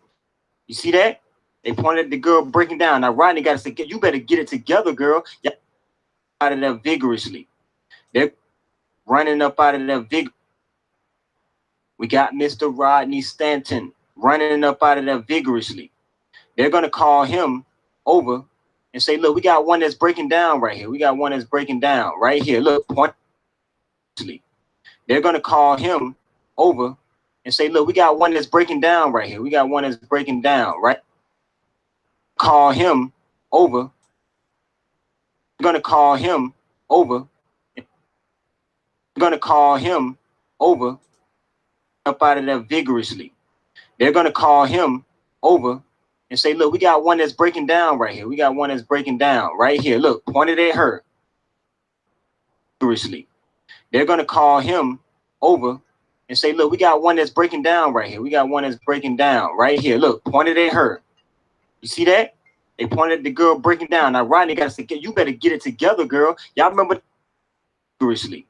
Speaker 5: You see that? They pointed at the girl breaking down. Now, Rodney got to say, you better get it together, girl. Y'all out of there vigorously. They're running up out of there vigorously. We got Mr. Rodney Stanton running up out of there vigorously. They're going to call him over and say, look, we got one that's breaking down right here. We got one that's breaking down right here. Look, point. They're going to call him over and say, look, we got one that's breaking down right here. We got one that's breaking down, right? Call him over. They're going to call him over. They're going to call him over up out of there vigorously. They're going to call him over and say, look, we got one that's breaking down right here. We got one that's breaking down right here. Look, pointed at her. Vigorously. They're going to call him over and say, look, we got one that's breaking down right here. We got one that's breaking down right here. Look, pointed at her. You see that? They pointed at the girl breaking down. Now, Rodney got to say, you better get it together, girl. Y'all remember? Vigorously.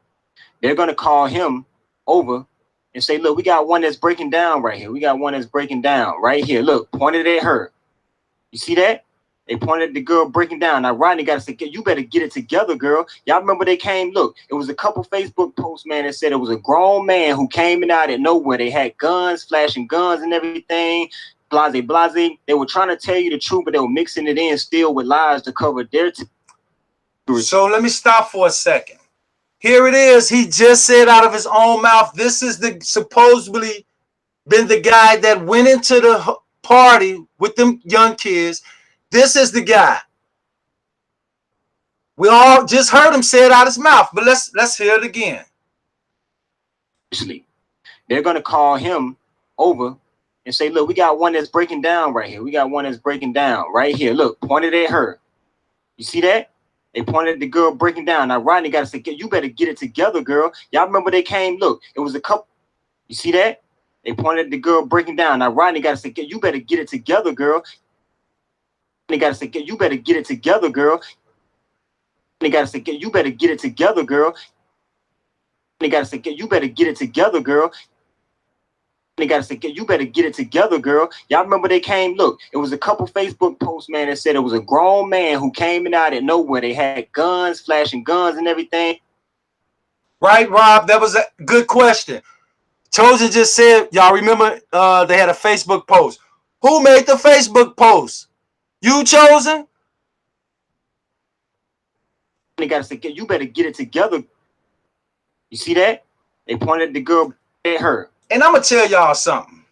Speaker 5: They're going to call him over and say, look, we got one that's breaking down right here. We got one that's breaking down right here. Look, pointed at her. You see that? They pointed at the girl breaking down. Now, Rodney got to say, you better get it together, girl. Y'all remember they came? Look, it was a couple Facebook posts, man, that said it was a grown man who came in out of nowhere. They had guns, flashing guns and everything. Blase, blase. They were trying to tell you the truth, but they were mixing it in still with lies to cover their.
Speaker 3: So let me stop for a second. Here it is. He just said out of his own mouth, this is the supposedly been the guy that went into the party with them young kids. This is the guy. We all just heard him say it out of his mouth, but let's hear it again.
Speaker 5: They're going to call him over and say, look, we got one that's breaking down right here. We got one that's breaking down right here. Look, pointed at her. You see that? They pointed at the girl breaking down. Now, Rodney got to say, you better get it together, girl. Y'all remember they came? Look, it was a couple. You see that? They pointed at the girl breaking down. Now, Rodney got to say, you better get it together, girl. They got to say, you better get it together, girl. They got to say, you better get it together, girl. They got to say, you better get it together, girl. They got to say, you better get it together, girl. Y'all remember they came? Look, it was a couple Facebook posts, man, that said it was a grown man who came in out of nowhere. They had guns, flashing guns and everything.
Speaker 3: Right, Rob? That was a good question. Chosen just said, y'all remember they had a Facebook post. Who made the Facebook post? You, Chosen?
Speaker 5: They got to say, you better get it together. You see that? They pointed at the girl at her.
Speaker 3: And I'm going to tell y'all something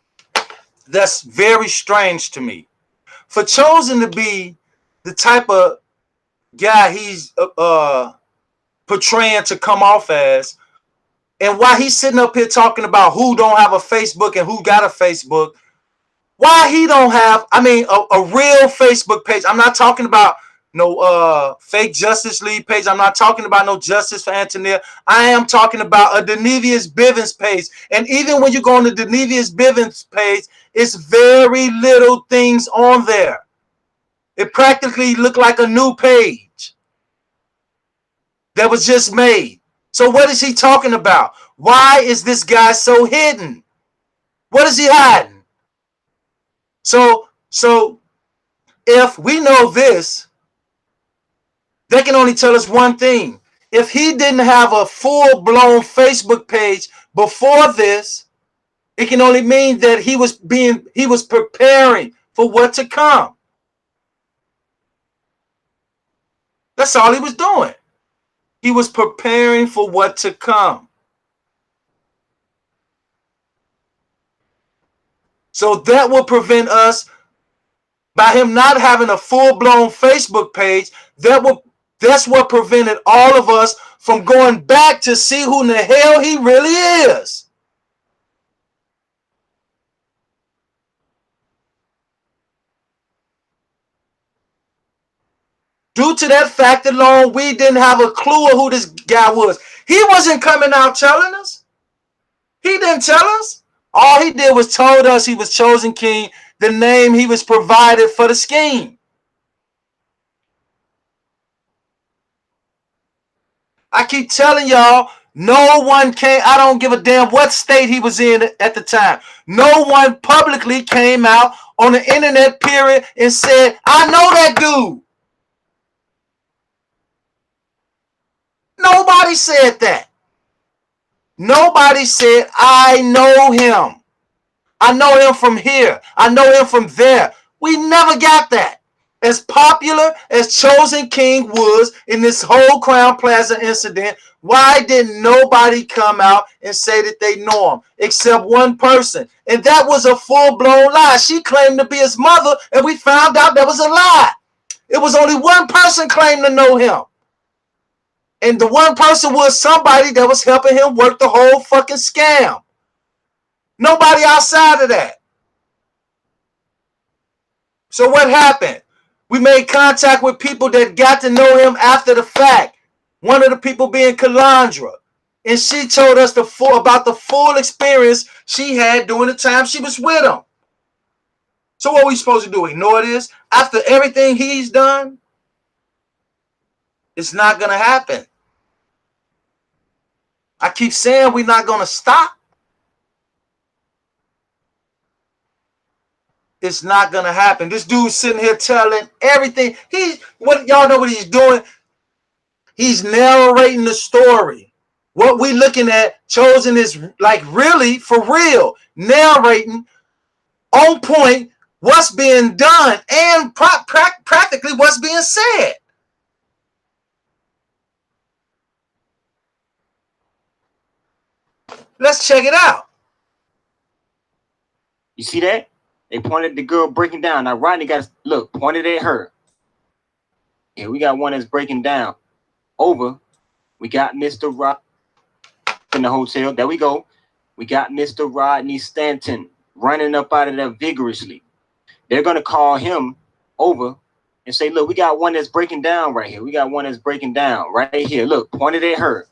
Speaker 3: that's very strange to me. For Chosen to be the type of guy he's portraying to come off as, and why he's sitting up here talking about who don't have a Facebook and who got a Facebook, why he don't have, I mean, a real Facebook page. I'm not talking about no fake Justice League page. I'm not talking about no Justice for Antonia. I am talking about a Denevius Bivens page. And even when you go on the Denevius Bivens page, it's very little things on there. It practically looked like a new page that was just made. So what is he talking about? Why is this guy so hidden? What is he hiding? So if we know this, they can only tell us one thing. if he didn't have a full-blown Facebook page before this, it can only mean that he was preparing for what to come. That's all he was doing. He was preparing for what to come. So that will prevent us, by him not having a full-blown Facebook page, that's what prevented all of us from going back to see who in the hell he really is. Due to that fact alone, we didn't have a clue of who this guy was. He wasn't coming out telling us. He didn't tell us. All he did was told us he was chosen king, the name he was provided for the scheme. I keep telling y'all, no one came. I don't give a damn what state he was in at the time. No one publicly came out on the internet, period, and said, I know that dude. Nobody said that. Nobody said, I know him. I know him from here. I know him from there. We never got that. As popular as Chosen King was in this whole Crown Plaza incident, why didn't nobody come out and say that they know him except one person? And that was a full-blown lie. She claimed to be his mother, and we found out that was a lie. It was only one person claimed to know him. And the one person was somebody that was helping him work the whole fucking scam. Nobody outside of that. So what happened? We made contact with people that got to know him after the fact. One of the people being Kalandra. And she told us about the full experience she had during the time she was with him. So what are we supposed to do? Ignore this? After everything he's done? It's not going to happen. I keep saying we're not going to stop. It's not going to happen. This dude's sitting here telling everything. Y'all know what he's doing? He's narrating the story. What we looking at, Chosen, is like really, for real, narrating on point what's being done and practically what's being said. Let's check it out.
Speaker 5: You see that? They pointed at the girl breaking down. Now Rodney got look pointed at her. Yeah, we got one that's breaking down. Over. We got Mr. Rod in the hotel. There we go. We got Mr. Rodney Stanton running up out of there vigorously. They're gonna call him over and say, look, we got one that's breaking down right here. We got one that's breaking down right here. Look, pointed at her.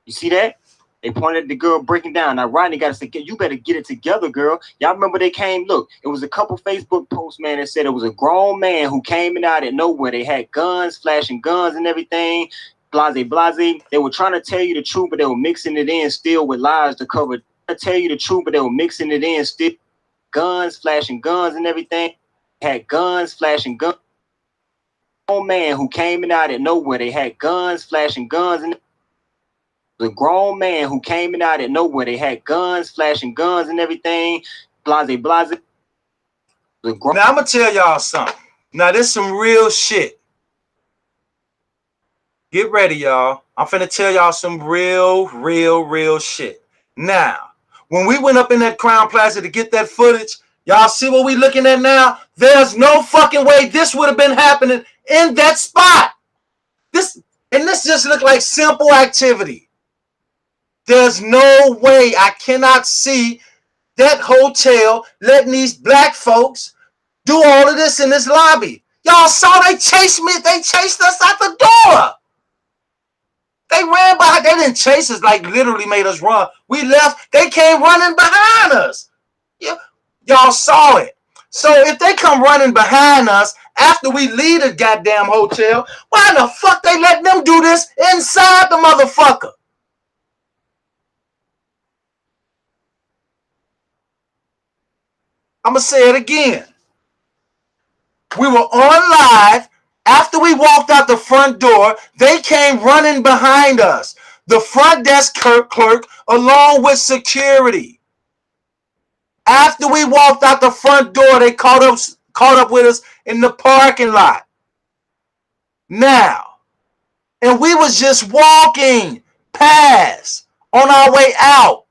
Speaker 5: You see that? They pointed at the girl breaking down. Now Rodney got to say, you better get it together, girl. Y'all remember they came, look, it was a couple Facebook posts, man, that said it was a grown man who came in out of nowhere. They had guns, flashing guns and everything. Blase. They were trying to tell you the truth, but they were mixing it in still with lies to cover. To tell you the truth, but they were mixing it in still. Guns, flashing guns and everything. Had guns, flashing guns. Grown man who came in out of nowhere. They had guns, flashing guns and the grown man who came in out of nowhere. They had guns, flashing guns and everything. Blase.
Speaker 3: Now I'm gonna tell y'all something. Now this some real shit. Get ready, y'all. I'm finna tell y'all some real shit. Now, when we went up in that Crown Plaza to get that footage, y'all see what we looking at now? There's no fucking way this would have been happening in that spot. This just looked like simple activity. There's no way. I cannot see that hotel letting these black folks do all of this in this lobby. Y'all saw they chased me. They chased us out the door. They ran by. They didn't chase us, like literally made us run. We left. They came running behind us. Yeah, y'all saw it. So if they come running behind us after we leave the goddamn hotel, why the fuck they let them do this inside the motherfucker? I'm going to say it again. We were on live After we walked out the front door, they came running behind us. The front desk clerk along with security. After we walked out the front door, they caught up with us in the parking lot. Now, and we was just walking past on our way out.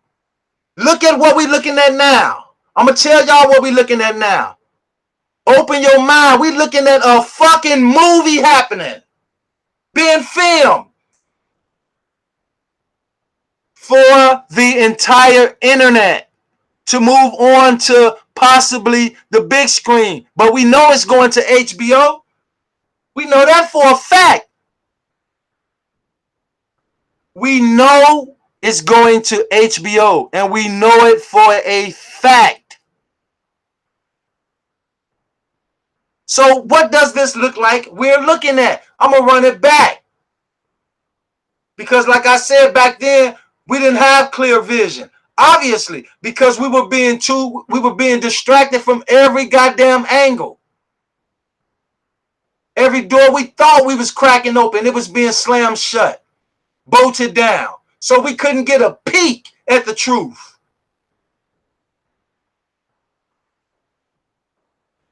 Speaker 3: Look at what we looking at now. I'm going to tell y'all what we looking at now. Open your mind. We looking at a fucking movie happening. Being filmed. For the entire internet. To move on to possibly the big screen. But we know it's going to HBO. We know that for a fact. We know it's going to HBO. And we know it for a fact. So what does this look like we're looking at? I'm going to run it back. Because like I said back then, we didn't have clear vision. Obviously, because we were being distracted from every goddamn angle. Every door we thought we was cracking open, it was being slammed shut, bolted down. So we couldn't get a peek at the truth.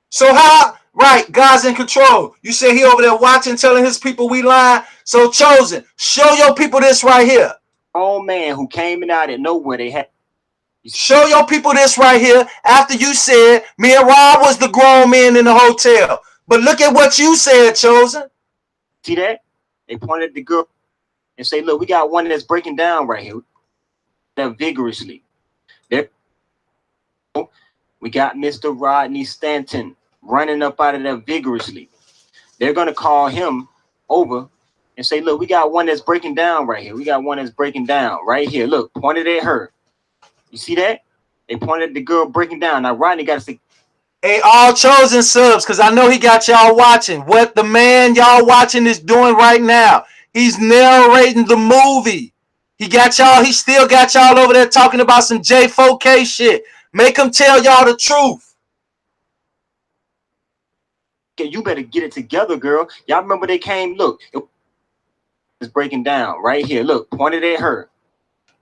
Speaker 3: So how, right, God's in control. You say he over there watching, telling his people we lying. So Chosen, show your people this right here.
Speaker 5: Old man who came in out of nowhere, they had.
Speaker 3: Show your people this right here after you said me and Rob was the grown men in the hotel. But look at what you said, Chosen.
Speaker 5: See that? They pointed at the girl and say, look, we got one that's breaking down right here. Them vigorously. There. We got Mr. Rodney Stanton running up out of there vigorously. They're going to call him over and say, look, we got one that's breaking down right here. We got one that's breaking down right here. Look, pointed at her. You see that? They pointed at the girl breaking down. Now, Rodney got to say,
Speaker 3: hey, all Chosen subs, because I know he got y'all watching. What the man y'all watching is doing right now. He's narrating the movie. He still got y'all over there talking about some J4K shit. Make him tell y'all the truth.
Speaker 5: you better get it together, girl. Y'all remember they came, look, it's breaking down right here. Look, pointed at her.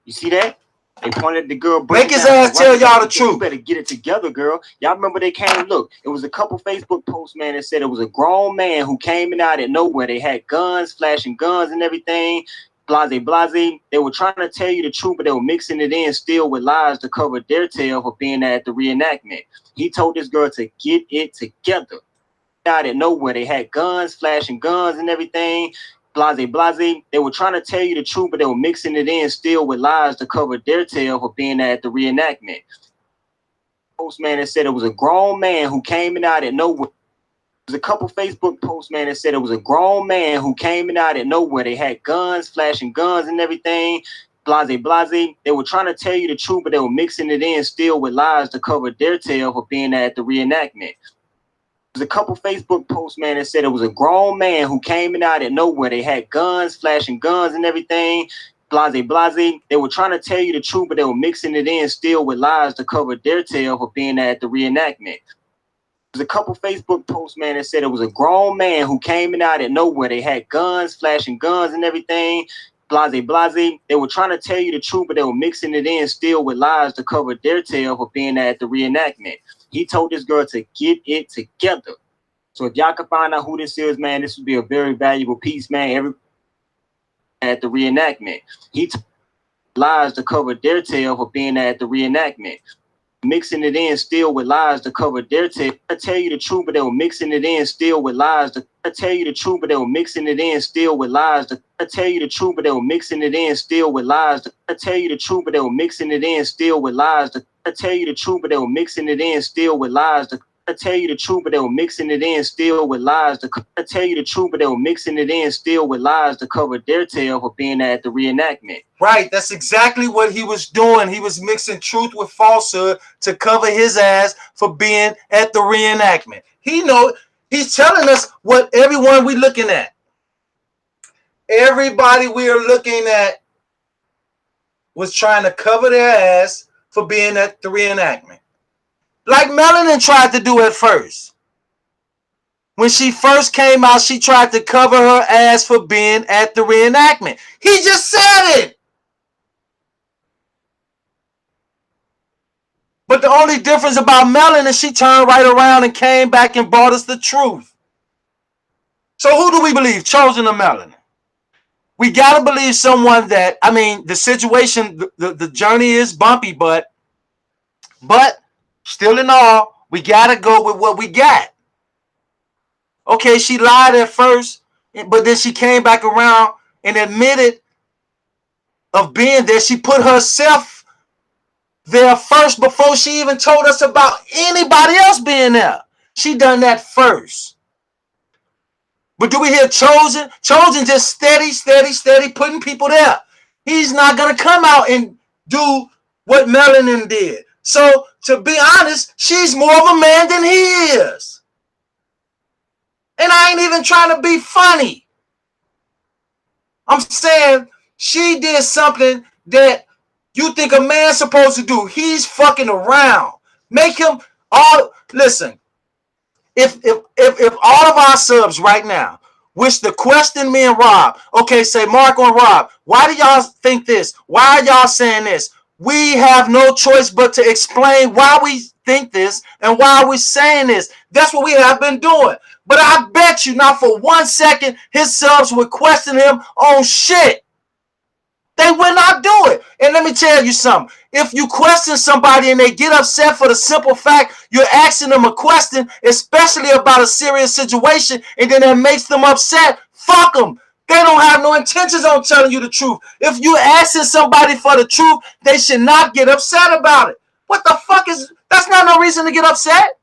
Speaker 5: You see that? They pointed at the girl.
Speaker 3: Make his ass tell y'all the truth.
Speaker 5: You better get it together, girl. Y'all remember they came, look, it was a couple Facebook posts, man, that said it was a grown man who came in out of nowhere. They had guns, flashing guns and everything. Blase. They were trying to tell you the truth, but they were mixing it in still with lies to cover their tail for being at the reenactment. He told this girl to get it together. Out of nowhere, they had guns, flashing guns and everything. Blase. They were trying to tell you the truth, but they were mixing it in still with lies to cover their tail for being at the reenactment. Postman that said it was a grown man who came in out of nowhere. There's a couple Facebook posts, man, that said it was a grown man who came in out of nowhere. They had guns, flashing guns and everything. Blase. They were trying to tell you the truth, but they were mixing it in still with lies to cover their tail for being at the reenactment. There's a couple Facebook posts, man, that said it was a grown man who came in out of nowhere. They had guns, flashing guns and everything. Blase. They were trying to tell you the truth, but they were mixing it in still with lies to cover their tail for being at the reenactment. There's a couple Facebook posts, man, that said it was a grown man who came in out of nowhere. They had guns, flashing guns and everything. Blase. They were trying to tell you the truth, but they were mixing it in still with lies to cover their tail for being at the reenactment. He told this girl to get it together. So if y'all can find out who this is, man, this would be a very valuable piece, man. At the reenactment. He lies to cover their tail for being at the reenactment. Mixing it in still with lies to cover their tail. I tell you the truth, but they were mixing it in still with lies. I tell you the truth, but they were mixing it in still with lies. I tell you the truth, but they were mixing it in still with lies. I tell you the truth, but they were mixing it in still with lies. I tell you the truth, but they were mixing it in still with lies. I tell you the truth, but they were mixing it in still with lies. I tell you the truth, but they were mixing it in still with lies to cover their tail for being at the reenactment.
Speaker 3: Right, that's exactly what he was doing. He was mixing truth with falsehood to cover his ass for being at the reenactment. He's telling us what everyone we looking at. Everybody we are looking at was trying to cover their ass for being at the reenactment. Like Melanin tried to do at first. When she first came out, she tried to cover her ass for being at the reenactment. He just said it. But the only difference about Melon is she turned right around and came back and brought us the truth. So who do we believe, Chosen or Melon? We got to believe someone that, I mean, the situation, the journey is bumpy, but still in all, we got to go with what we got. Okay, she lied at first, but then she came back around and admitted of being there. She put herself there first before she even told us about anybody else being there. She done that first. But do we hear Chosen? Chosen just steady putting people there. He's not going to come out and do what Melanin did. So, to be honest, she's more of a man than he is. And I ain't even trying to be funny. I'm saying she did something that you think a man's supposed to do. He's fucking around. Make him all... Listen, if all of our subs right now wish to question me and Rob, okay, say Mark or Rob, why do y'all think this? Why are y'all saying this? We have no choice but to explain why we think this and why we're saying this. That's what we have been doing. But I bet you not for 1 second his subs would question him on shit. They will not do it. And let me tell you something. If you question somebody and they get upset for the simple fact you're asking them a question, especially about a serious situation, and then that makes them upset, fuck them. They don't have no intentions on telling you the truth. If you're asking somebody for the truth, they should not get upset about it. What the fuck is... That's not no reason to get upset.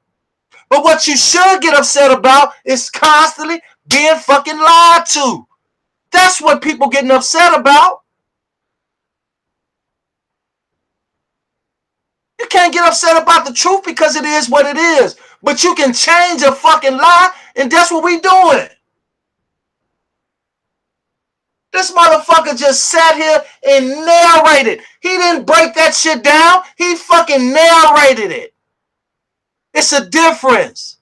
Speaker 3: But what you should get upset about is constantly being fucking lied to. That's what people getting upset about. You can't get upset about the truth because it is what it is. But you can change a fucking lie, and that's what we doing. This motherfucker just sat here and narrated. He didn't break that shit down. He fucking narrated it. It's a difference.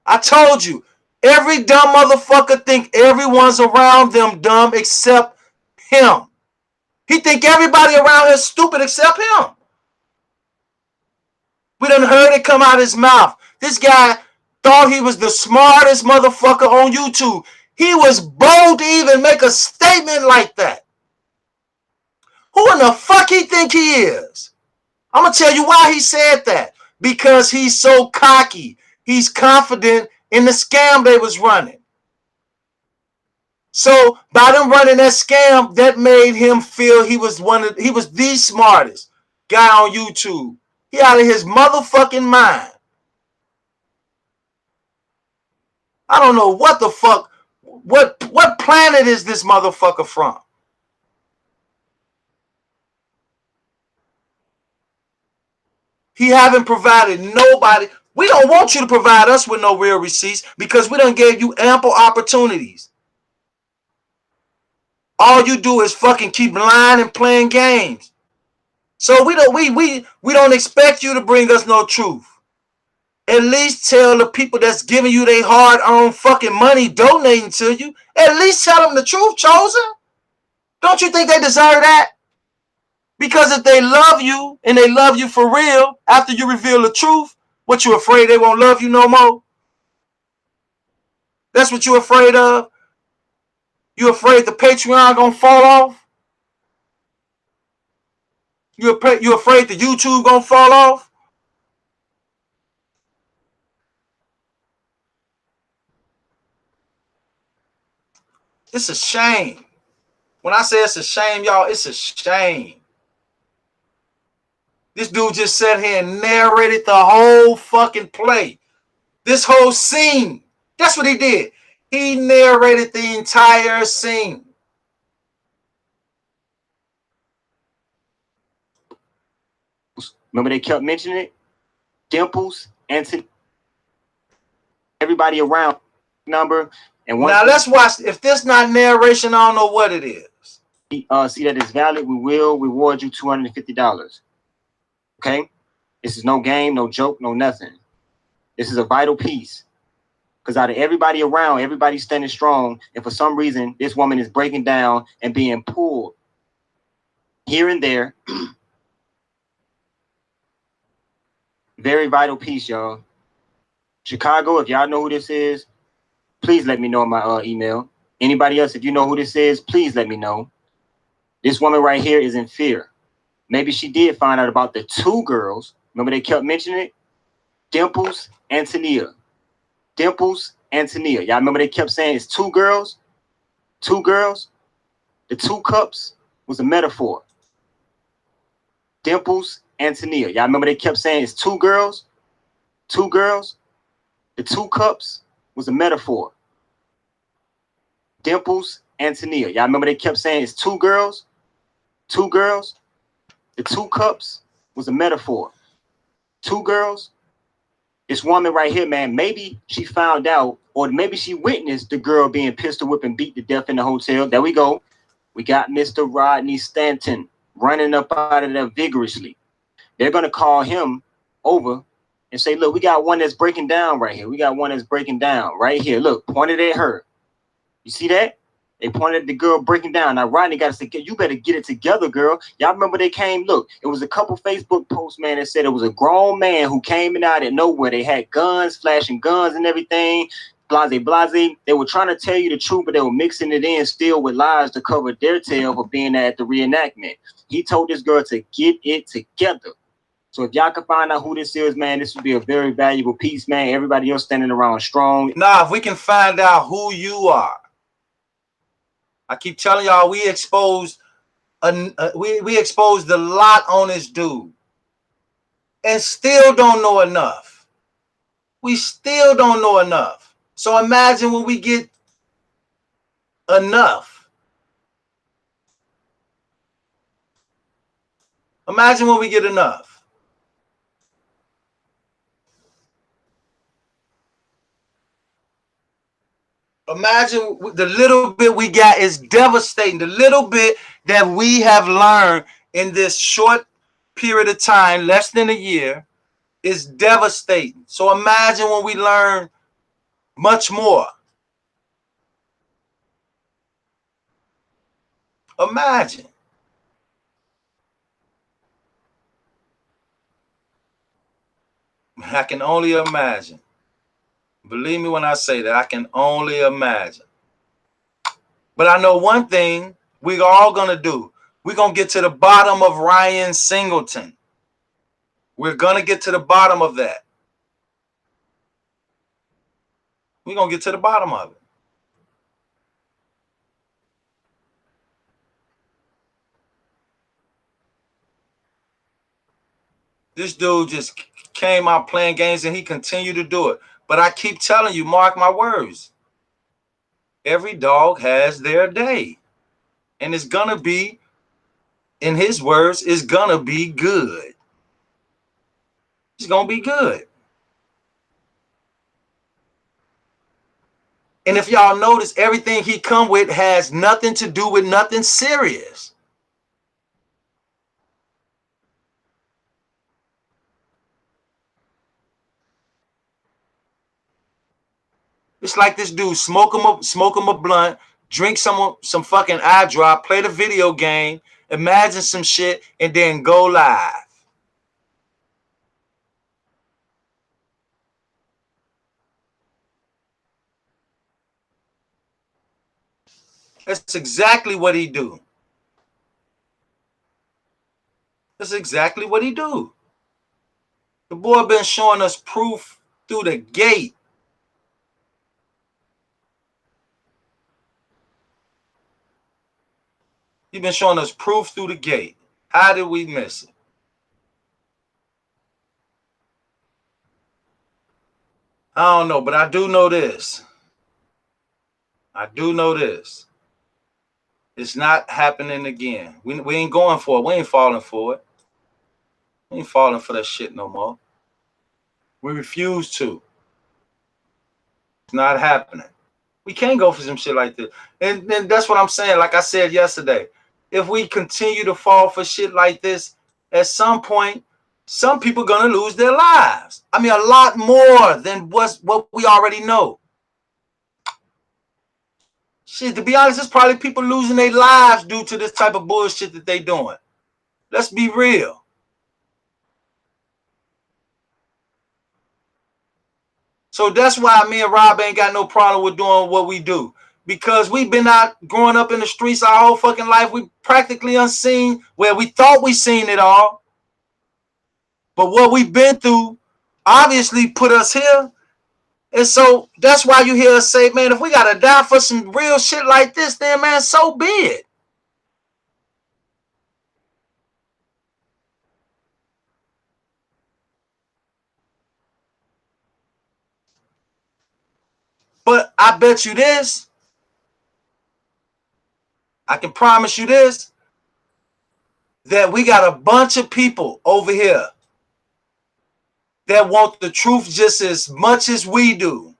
Speaker 3: I told you, every dumb motherfucker think everyone's around them dumb except him. He think everybody around here is stupid except him. We done heard it come out of his mouth. This guy thought he was the smartest motherfucker on YouTube. He was bold to even make a statement like that. Who in the fuck he think he is? I'm going to tell you why he said that. Because he's so cocky. He's confident in the scam they was running. So by them running that scam, that made him feel he was the smartest guy on YouTube. He out of his motherfucking mind. I don't know what the fuck, what planet is this motherfucker from? He haven't provided nobody. We don't want you to provide us with no real receipts because we done gave you ample opportunities. All you do is fucking keep lying and playing games. So we don't expect you to bring us no truth. At least tell the people that's giving you their hard-earned fucking money donating to you. At least tell them the truth, Chosen. Don't you think they deserve that? Because if they love you and they love you for real after you reveal the truth, what you afraid they won't love you no more? That's what you afraid of? You afraid the Patreon gonna fall off? You afraid the YouTube gonna fall off? It's a shame. When I say it's a shame, y'all, it's a shame. This dude just sat here and narrated the whole fucking play. This whole scene. That's what he did. He narrated the entire scene.
Speaker 5: Remember they kept mentioning it? Dimples, Anthony, everybody around number. And
Speaker 3: now let's watch. If this not narration, I don't know what it is.
Speaker 5: See that it's valid, we will reward you $250. Okay? This is no game, no joke, no nothing. This is a vital piece. Because out of everybody around, everybody's standing strong. And for some reason, this woman is breaking down and being pulled here and there. Very vital piece, y'all. Chicago, if y'all know who this is, please let me know in my email. Anybody else, if you know who this is, please let me know. This woman right here is in fear. Maybe she did find out about the 2 girls. Remember they kept mentioning it? Dimples and Tania. Dimples and Tania. Y'all remember they kept saying it's 2 girls? 2 girls? The 2 cups was a metaphor. Dimples and Tania. Y'all remember they kept saying it's 2 girls? 2 girls? The 2 cups was a metaphor. Dimples and Tania. Y'all remember they kept saying it's 2 girls? 2 girls? The 2 cups was a metaphor. 2 girls? This woman right here, man, maybe she found out, or maybe she witnessed the girl being pistol whipped and beat to death in the hotel. There we go. We got Mr. Rodney Stanton running up out of there vigorously. They're going to call him over and say, look, we got one that's breaking down right here. We got one that's breaking down right here. Look, pointed at her. You see that? They pointed at the girl breaking down. Now, Rodney got to say, you better get it together, girl. Y'all remember they came? Look, it was a couple Facebook posts, man, that said it was a grown man who came in out of nowhere. They had guns, flashing guns and everything. Blase. They were trying to tell you the truth, but they were mixing it in still with lies to cover their tail for being at the reenactment. He told this girl to get it together. So if y'all can find out who this is, man, this would be a very valuable piece, man. Everybody else standing around strong.
Speaker 3: Nah, if we can find out who you are. I keep telling y'all, we exposed we exposed a lot on this dude, and still don't know enough. We still don't know enough. So imagine when we get enough. Imagine when we get enough. Imagine the little bit we got is devastating. The little bit that we have learned in this short period of time, less than a year, is devastating. So imagine when we learn much more. Imagine. I can only imagine. Believe me when I say that, I can only imagine. But I know one thing we're all going to do. We're going to get to the bottom of Ryan Singleton. We're going to get to the bottom of that. We're going to get to the bottom of it. This dude just came out playing games and he continued to do it. But I keep telling you, mark my words. Every dog has their day. And it's going to be, in his words, it's going to be good. It's going to be good. And if y'all notice, everything he come with has nothing to do with nothing serious. It's like this dude smoke him a blunt, drink some fucking eye drop, play the video game, imagine some shit, and then go live. That's exactly what he do. That's exactly what he do. The boy been showing us proof through the gate. He's been showing us proof through the gate. How did we miss it? I don't know, but I do know this. I do know this. It's not happening again. We ain't going for it. We ain't falling for it. We ain't falling for that shit no more. We refuse to. It's not happening. We can't go for some shit like this. And that's what I'm saying. Like I said yesterday, if we continue to fall for shit like this, at some point, some people gonna lose their lives. I mean, a lot more than what we already know. Shit, to be honest, it's probably people losing their lives due to this type of bullshit that they doing. Let's be real. So that's why me and Rob ain't got no problem with doing what we do. Because we've been out growing up in the streets our whole fucking life. We practically unseen where we thought we seen it all. But what we've been through obviously put us here. And so that's why you hear us say, man, if we got to die for some real shit like this, then, man, so be it. But I bet you this. I can promise you this. That we got a bunch of people over here that want the truth just as much as we do.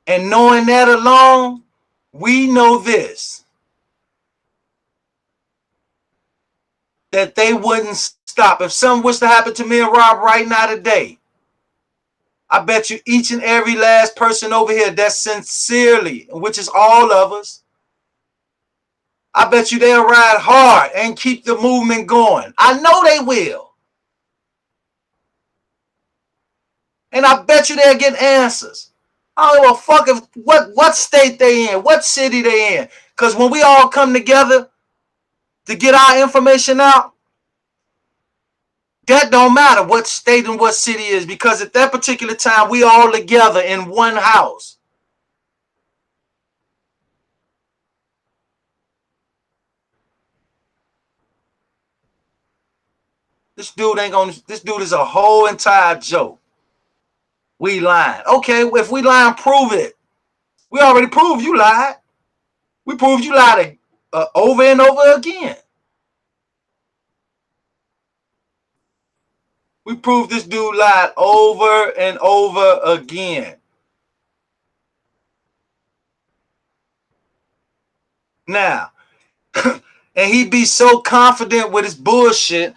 Speaker 3: And knowing that alone, we know this. That they wouldn't stop. If something was to happen to me and Rob right now today, I bet you each and every last person over here that sincerely, which is all of us, I bet you they'll ride hard and keep the movement going. I know they will. And I bet you they'll get answers. I don't give a fuck if what state they in, what city they in. Because when we all come together to get our information out, that don't matter what state and what city is, because at that particular time, we all together in one house. This dude is a whole entire joke. We lying. Okay, if we lying, prove it. We already proved you lied. We proved you lied over and over again. We proved this dude lied over and over again. Now, and he be so confident with his bullshit.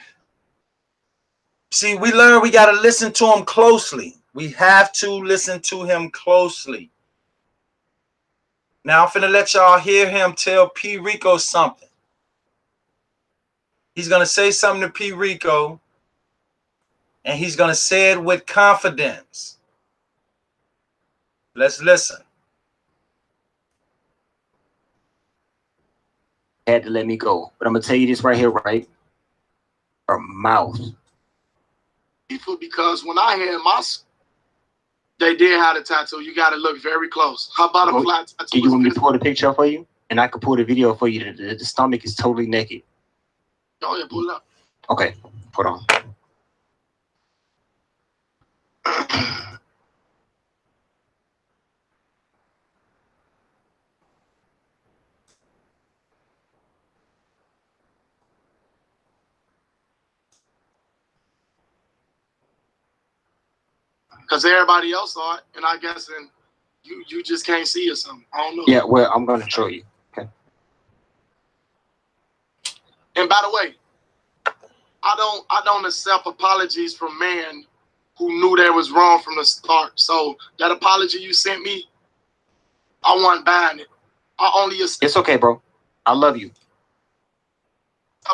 Speaker 3: See, we learn we got to listen to him closely. We have to listen to him closely. Now, I'm finna let y'all hear him tell P. Rico something. He's going to say something to P. Rico, and he's going to say it with confidence. Let's listen.
Speaker 5: Had to let me go. But I'm going to tell you this right here, right? Her mouth.
Speaker 1: Because when I had they did have a tattoo. You got to look very close. How about a flat tattoo?
Speaker 5: Do you want me to pull the picture for you? And I can pull the video for you. The stomach is totally naked.
Speaker 1: Oh, yeah, pull it up.
Speaker 5: Okay, hold on.
Speaker 1: Because everybody else saw it, and I guess you just can't see or something. I don't know.
Speaker 5: Yeah, well, I'm going to show you. Okay.
Speaker 1: And by the way, I don't accept apologies from men who knew they was wrong from the start. So that apology you sent me, I wasn't buying it. I only accept
Speaker 5: It's okay, bro. I love you.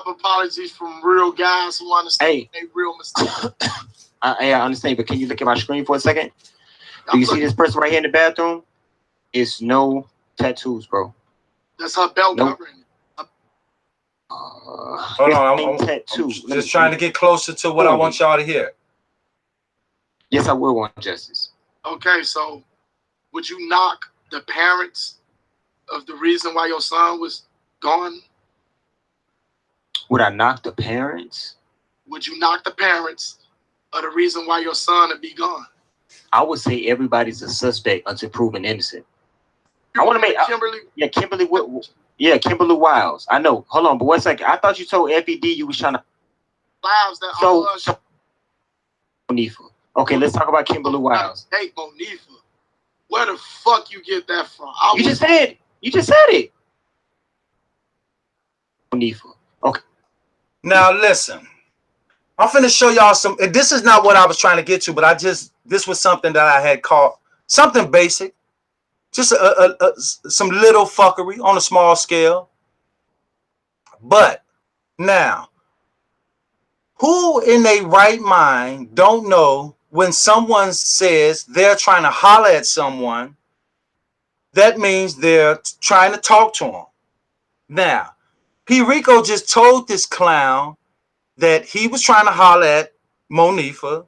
Speaker 1: apologies from real guys who understand they real mistakes.
Speaker 5: I understand, but can you look at my screen for a second? Do you see this person right here in the bathroom? It's no tattoos, bro.
Speaker 1: That's her belt covering.
Speaker 3: Hold on, I'm just trying to get closer to what I want y'all to hear.
Speaker 5: Yes, I will want justice.
Speaker 1: Okay, so would you knock the parents of the reason why your son was gone?
Speaker 5: Would I knock the parents?
Speaker 1: Would you knock the parents of the reason why your son would be gone?
Speaker 5: I would say everybody's a suspect until proven innocent. I want to make
Speaker 1: Kimberly.
Speaker 5: Kimberly Wiles. I know. Hold on, but 1 second. I thought you told FED you was trying to.
Speaker 1: Wiles that
Speaker 5: So Monifa. Okay, let's talk about Kimberly Wiles.
Speaker 1: Hey, Monifa. Where the fuck you get that from?
Speaker 5: You just said it. Monifa. Okay.
Speaker 3: Now listen. I'm finna show y'all some. And this is not what I was trying to get to, but this was something that I had caught. Something basic. Just some little fuckery on a small scale. But now, who in their right mind don't know when someone says they're trying to holler at someone, that means they're trying to talk to them. Now, P. Rico just told this clown that he was trying to holler at Monifa.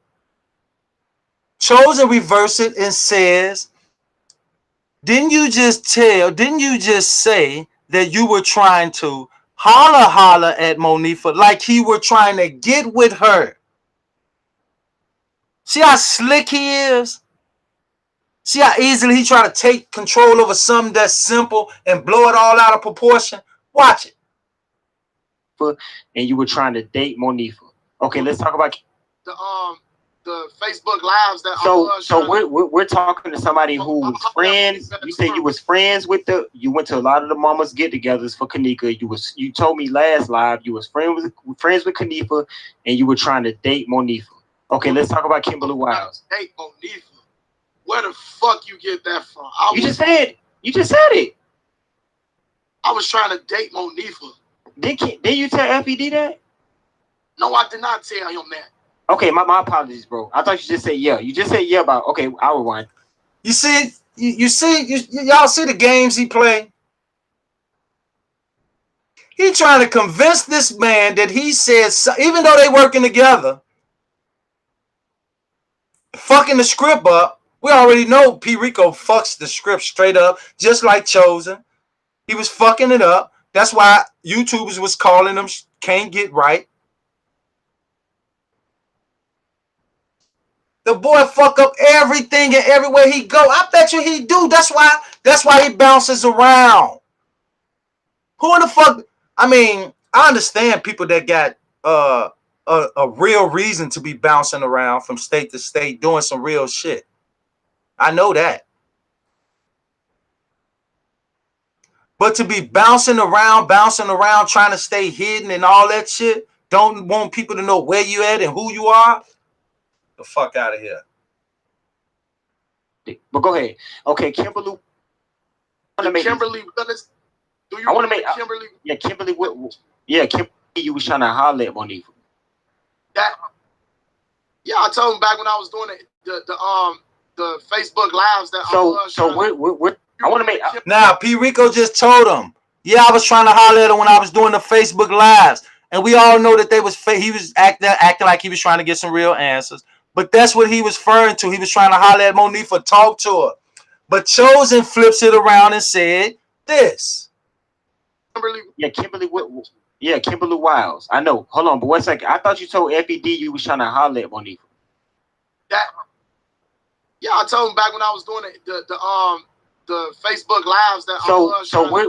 Speaker 3: Chosen reverse it and says, didn't you just say that you were trying to holler at Monifa like he were trying to get with her? See how slick he is? See how easily he try to take control over something that's simple and blow it all out of proportion? Watch it.
Speaker 5: And you were trying to date Monifa. Okay, let's talk about
Speaker 1: the Facebook lives that
Speaker 5: we're talking to somebody who was friends. You said you was friends with you went to a lot of the mamas get-togethers for Kanika. You told me last live you was friends with Kanika and you were trying to date Monifa. Okay, let's talk about Kimberly Wiles.
Speaker 1: Date Monifa. Where the fuck you get that from?
Speaker 5: You just said it.
Speaker 1: I was trying to date Monifa.
Speaker 5: Did you tell FED that?
Speaker 1: No, I did not tell him that.
Speaker 5: Okay, my apologies, bro. I thought you just said yeah. You just said yeah about okay. I'll rewind.
Speaker 3: You see, y'all see the games he play. He trying to convince this man that he says, even though they working together, fucking the script up. We already know P. Rico fucks the script straight up, just like Chosen. He was fucking it up. That's why YouTubers was calling him can't get right. The boy fuck up everything and everywhere he go. I bet you he do. That's why he bounces around. Who in the fuck? I mean, I understand people that got a real reason to be bouncing around from state to state doing some real shit. I know that. But to be bouncing around, trying to stay hidden and all that shit, don't want people to know where you at and who you are, the fuck out of here.
Speaker 5: But go ahead. Okay, Kimberly.
Speaker 1: Kimberly Willis. Do you want to make Kimberly?
Speaker 5: Yeah, Kimberly. Yeah, Kimberly. You was trying to holler at Monifa.
Speaker 1: That. Yeah, I told him back when I was doing the Facebook lives that.
Speaker 5: We're I want to make.
Speaker 3: Now, P. Rico just told him. Yeah, I was trying to holler at him when I was doing the Facebook lives, and we all know that he was acting like he was trying to get some real answers. But that's what he was referring to. He was trying to holler at Monifa, talk to her. But Chosen flips it around and said this.
Speaker 5: Kimberly. Yeah, Kimberly Wiles. I know. Hold on, but 1 second. I thought you told FED you was trying to holler at Monifa.
Speaker 1: Yeah, I told him back when I was doing the Facebook lives that.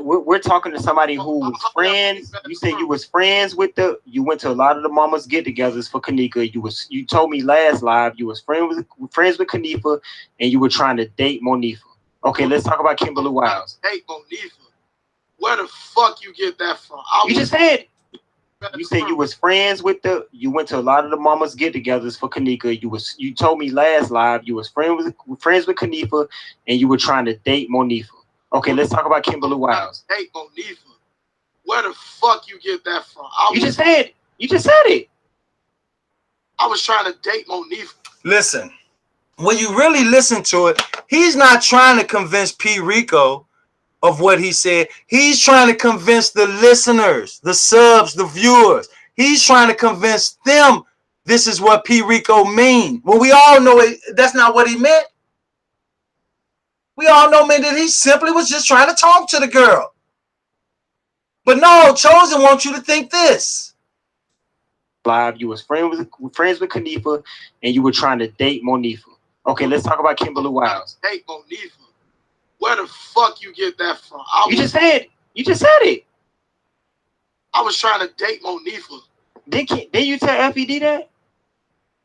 Speaker 5: We're talking to somebody who was friends. You said you was friends with you went to a lot of the mamas get-togethers for Kanika. You told me last live you was friends with Kanika and you were trying to date Monifa. Okay, let's talk about Kimberly Wiles.
Speaker 1: Date Monifa. Where the fuck you get that from?
Speaker 5: You just said. You said you was friends with you went to a lot of the mamas get-togethers for Kanika. You told me last live you was friends with Kanika and you were trying to date Monifa. Okay, let's talk about Kimberly Wiles.
Speaker 1: Date Monifa. Where the fuck you get that from?
Speaker 5: You just said it.
Speaker 1: I was trying to date Monifa.
Speaker 3: Listen, when you really listen to it, he's not trying to convince P. Rico of what he said. He's trying to convince the listeners, the subs, the viewers. He's trying to convince them this is what P. Rico mean. Well, we all know that's not what he meant. We all know, man, that he simply was just trying to talk to the girl. But no, Chosen wants you to think this.
Speaker 5: Live, you was friends with Kanika and you were trying to date Monifa. Okay, let's talk about Kimberly Wiles.
Speaker 1: Date Monifa. Where the fuck you get that from?
Speaker 5: You just said it.
Speaker 1: I was trying to date Monifa.
Speaker 5: Did you tell FED that?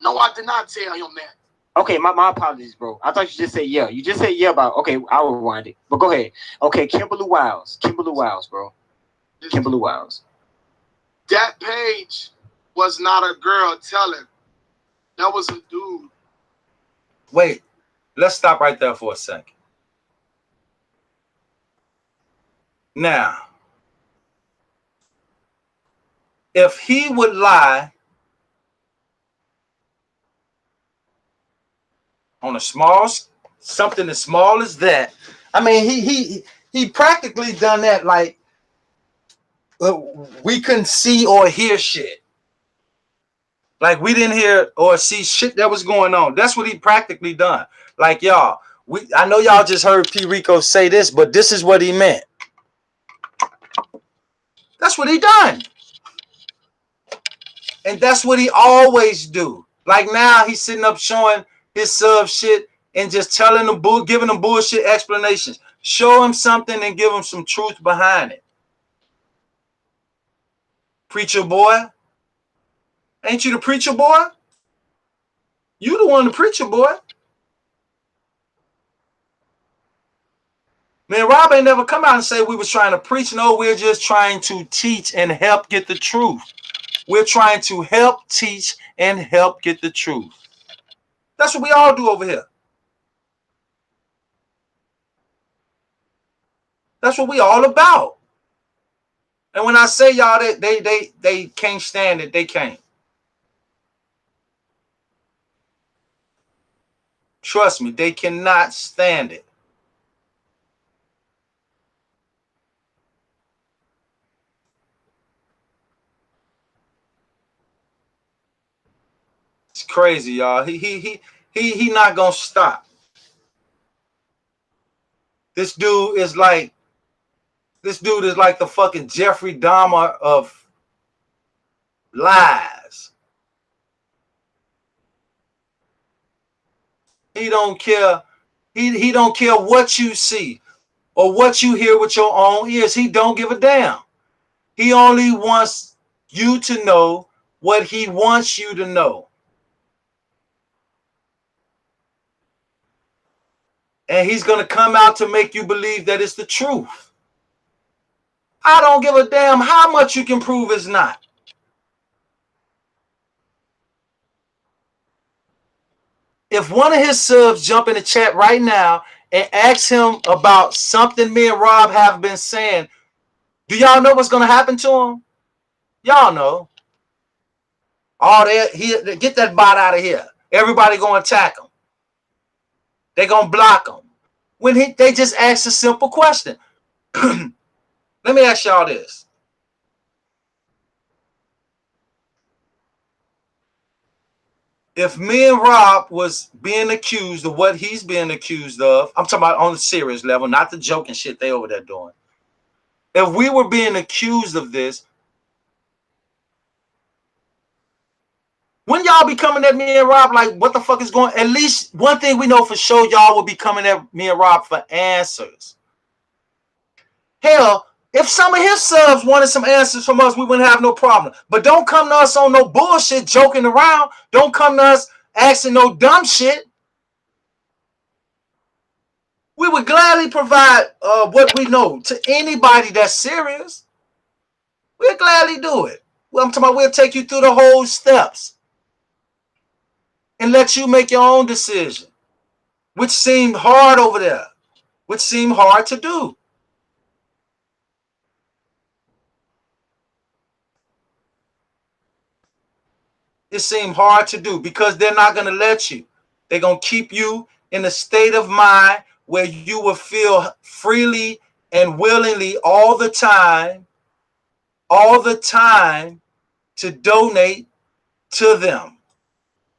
Speaker 1: No, I did not tell him that.
Speaker 5: Okay, my apologies, bro. I thought you just said yeah. You just said yeah about. Okay, I'll rewind it. But go ahead. Okay, Kimberly Wiles, bro. Kimberly Wiles.
Speaker 1: That page was not a girl telling. That was a dude.
Speaker 3: Wait, let's stop right there for a second. Now, if he would lie on a small, something as small as that, I mean, he practically done that like we couldn't see or hear shit. Like we didn't hear or see shit that was going on. That's what he practically done. Like y'all, I know y'all just heard P. Rico say this, but this is what he meant. That's what he done. And that's what he always do. Like now he's sitting up showing his sub shit and just telling them giving them bullshit explanations. Show him something and give him some truth behind it. Preacher boy. Ain't you the preacher boy? You the one, the preacher boy. Man, Rob ain't never come out and say we was trying to preach. No, we're just trying to teach and help get the truth. We're trying to help teach and help get the truth. That's what we all do over here. That's what we all about. And when I say y'all that they can't stand it, they can't. Trust me, they cannot stand it. It's crazy, y'all. He not gonna stop. This dude is like the fucking Jeffrey Dahmer of lies. He don't care. He don't care what you see or what you hear with your own ears. He don't give a damn. He only wants you to know what he wants you to know. And he's going to come out to make you believe that it's the truth. I don't give a damn how much you can prove it's not. If one of his subs jump in the chat right now and ask him about something me and Rob have been saying, do y'all know what's going to happen to him? Y'all know. Get that bot out of here. Everybody going to attack him. They're going to block him. When they just ask a simple question. Let me ask y'all this. If me and Rob was being accused of what he's being accused of, I'm talking about on the serious level, not the joking shit they over there doing. If we were being accused of this, when y'all be coming at me and Rob like, what the fuck is going on? At least one thing we know for sure, y'all will be coming at me and Rob for answers. Hell, if some of his subs wanted some answers from us, we wouldn't have no problem. But don't come to us on no bullshit joking around. Don't come to us asking no dumb shit. We would gladly provide what we know to anybody that's serious. We'll gladly do it. Well, I'm talking about we'll take you through the whole steps and let you make your own decision, which seemed hard over there, which seemed hard to do. It seemed hard to do because they're not going to let you. They're going to keep you in a state of mind where you will feel freely and willingly all the time to donate to them.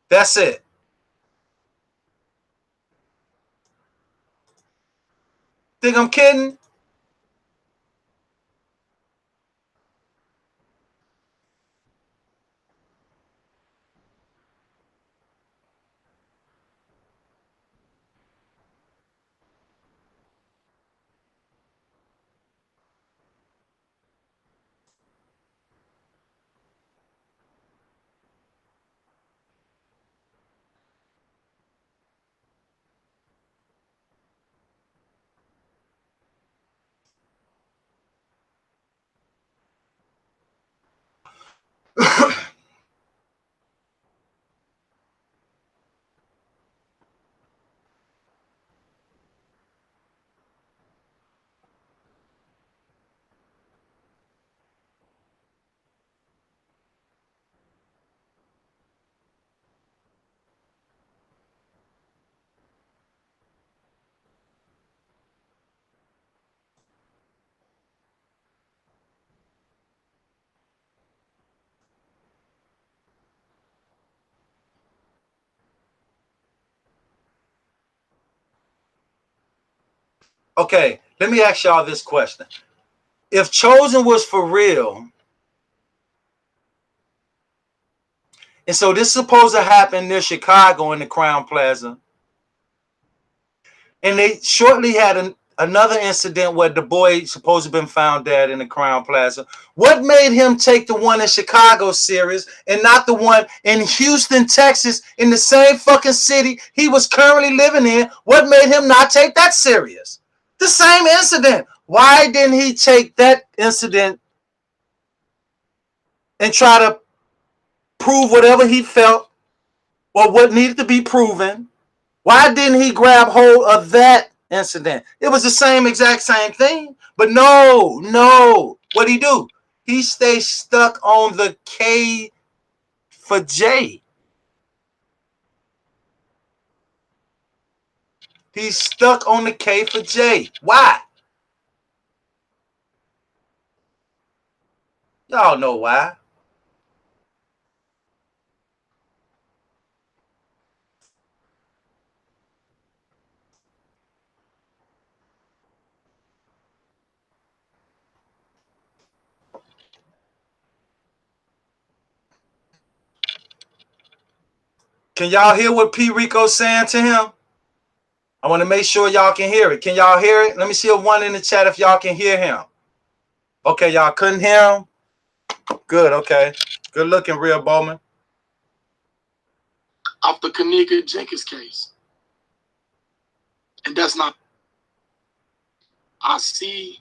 Speaker 3: That's it. Think I'm kidding? Okay, let me ask y'all this question. If Chosen was for real, and so this is supposed to happen near Chicago in the Crown Plaza, and they shortly had another incident where the boy supposed to have been found dead in the Crown Plaza. What made him take the one in Chicago serious and not the one in Houston, Texas, in the same fucking city he was currently living in? What made him not take that serious? The same incident. Why didn't he take that incident and try to prove whatever he felt or what needed to be proven? Why didn't he grab hold of that incident? It was the exact same thing. But no. What'd he do? He stayed stuck on the K for J. He's stuck on the K for J. Why? Y'all know why. Can y'all hear what P. Rico's saying to him? I want to make sure y'all can hear it. Can y'all hear it? Let me see a one in the chat if y'all can hear him. Okay, y'all couldn't hear him? Good, okay. Good looking, Real Bowman.
Speaker 1: Off the Kanika Jenkins case. And that's not, I see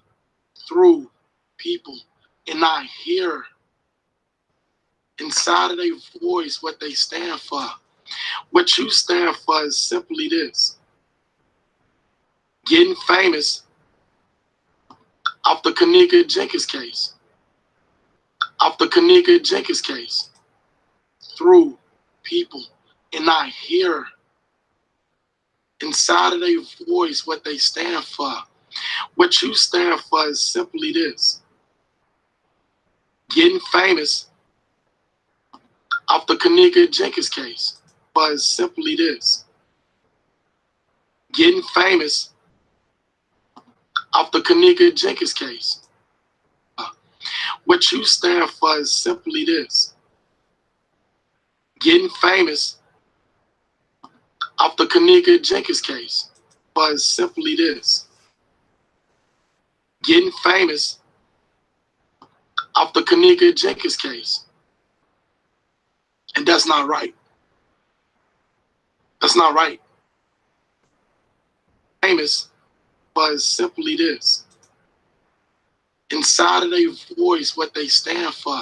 Speaker 1: through people and I hear inside of their voice what they stand for. What you stand for is simply this: getting famous off the Kanika Jenkins case. Off the Kanika Jenkins case. Through people. And I hear inside of their voice what they stand for. What you stand for is simply this: getting famous off the Kanika Jenkins case. But it's simply this: getting famous off the Kanika Jenkins case. What you stand for is simply this: getting famous off the Kanika Jenkins case. But it's simply this: getting famous off the Kanika Jenkins case. And that's not right. That's not right. Famous, but it's simply this: inside of their voice what they stand for.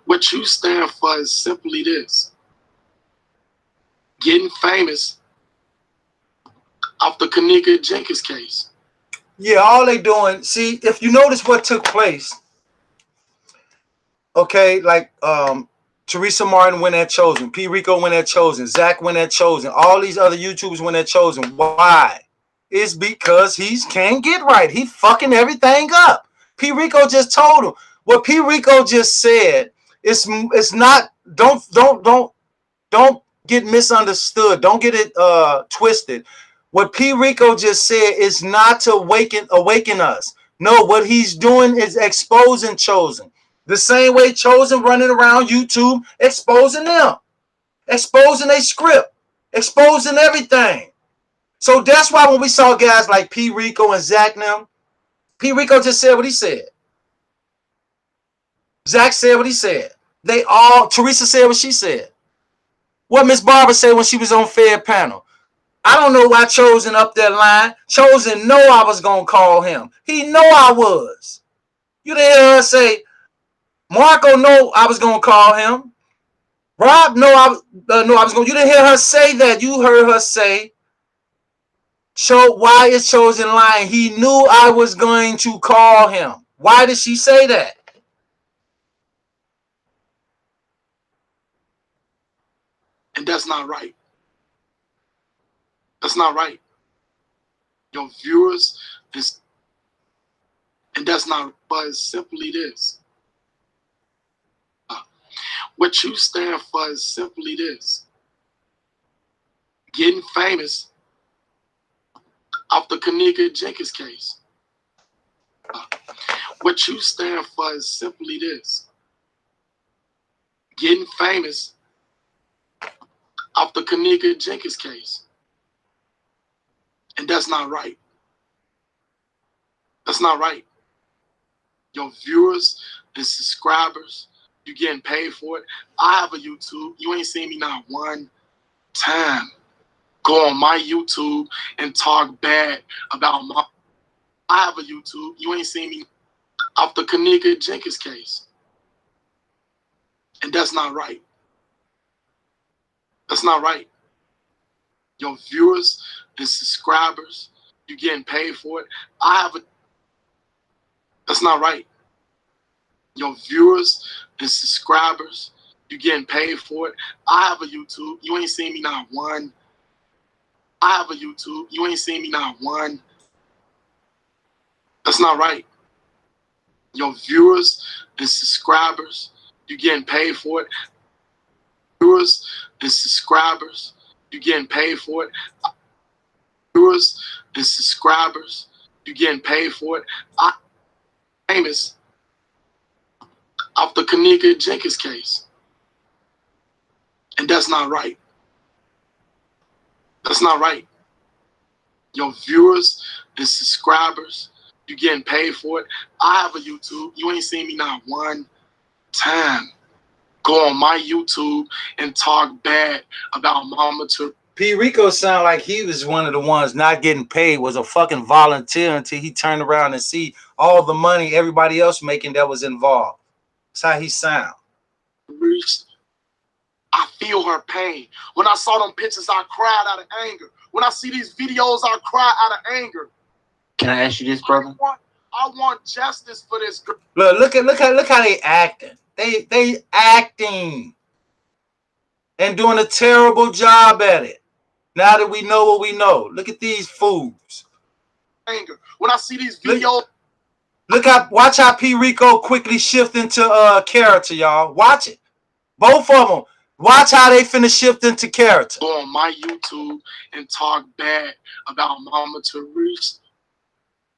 Speaker 1: What you stand for is simply this: getting famous off the Kanika Jenkins case.
Speaker 3: Yeah, all they doing, see, if you notice what took place, okay, like Teresa Martin went at Chosen, P. Rico went at Chosen, Zach went at Chosen, all these other YouTubers went at Chosen. Why? It's because he can't get right. He fucking everything up. P. Rico just told him. What P. Rico just said, it's not, don't get misunderstood. Don't get it twisted. What P. Rico just said is not to awaken us. No, what he's doing is exposing Chosen. The same way Chosen running around YouTube exposing them, exposing their script, exposing everything. So that's why when we saw guys like P. Rico and Zach now, P. Rico just said what he said. Zach said what he said. Teresa said what she said. What Miss Barbara said when she was on Fair Panel. I don't know why Chosen up that line. Chosen know I was going to call him. He know I was. You didn't hear her say, Marco know I was going to call him. Rob know I was going to. You didn't hear her say that. You heard her say, why is Chosen lying? He knew I was going to call him. Why did she say that?
Speaker 1: And that's not right. That's not right. Your viewers, and that's not, but it's simply this. What you stand for is simply this: getting famous off the Kanika Jenkins case. What you stand for is simply this: getting famous off the Kanika Jenkins case. And that's not right. That's not right. Your viewers and subscribers, you getting paid for it. I have a YouTube. You ain't seen me not one time go on my YouTube and talk bad about my. I have a YouTube. You ain't seen me off the Kanika Jenkins case. And that's not right. That's not right. Your viewers and subscribers, you getting paid for it. I have a. That's not right. Your viewers and subscribers, you getting paid for it. I have a YouTube. You ain't seen me not one. I have a YouTube. You ain't seen me not one. That's not right. Your viewers and subscribers, you getting paid for it. Viewers and subscribers, you getting paid for it. Viewers and subscribers, you getting paid for it. I famous off the Kanika Jenkins case. And that's not right. That's not right. Your viewers and subscribers, you getting paid for it. I have a YouTube. You ain't seen me not one time go on my YouTube and talk bad about Mama to.
Speaker 3: P. Rico sound like he was one of the ones not getting paid, was a fucking volunteer until he turned around and see all the money everybody else making that was involved. That's how he sound.
Speaker 1: I feel her pain. When I saw them pictures, I cried out of anger. When I see these videos, I cry out of anger.
Speaker 5: Can I ask you this, brother?
Speaker 1: I want justice for this girl.
Speaker 3: Look how they acting. They acting and doing a terrible job at it. Now that we know what we know, look at these fools.
Speaker 1: Anger. When I see these videos,
Speaker 3: watch how P. Rico quickly shift into character, y'all. Watch it. Both of them. Watch how they finna shift into character.
Speaker 1: Go on my YouTube and talk bad about Mama Teresa.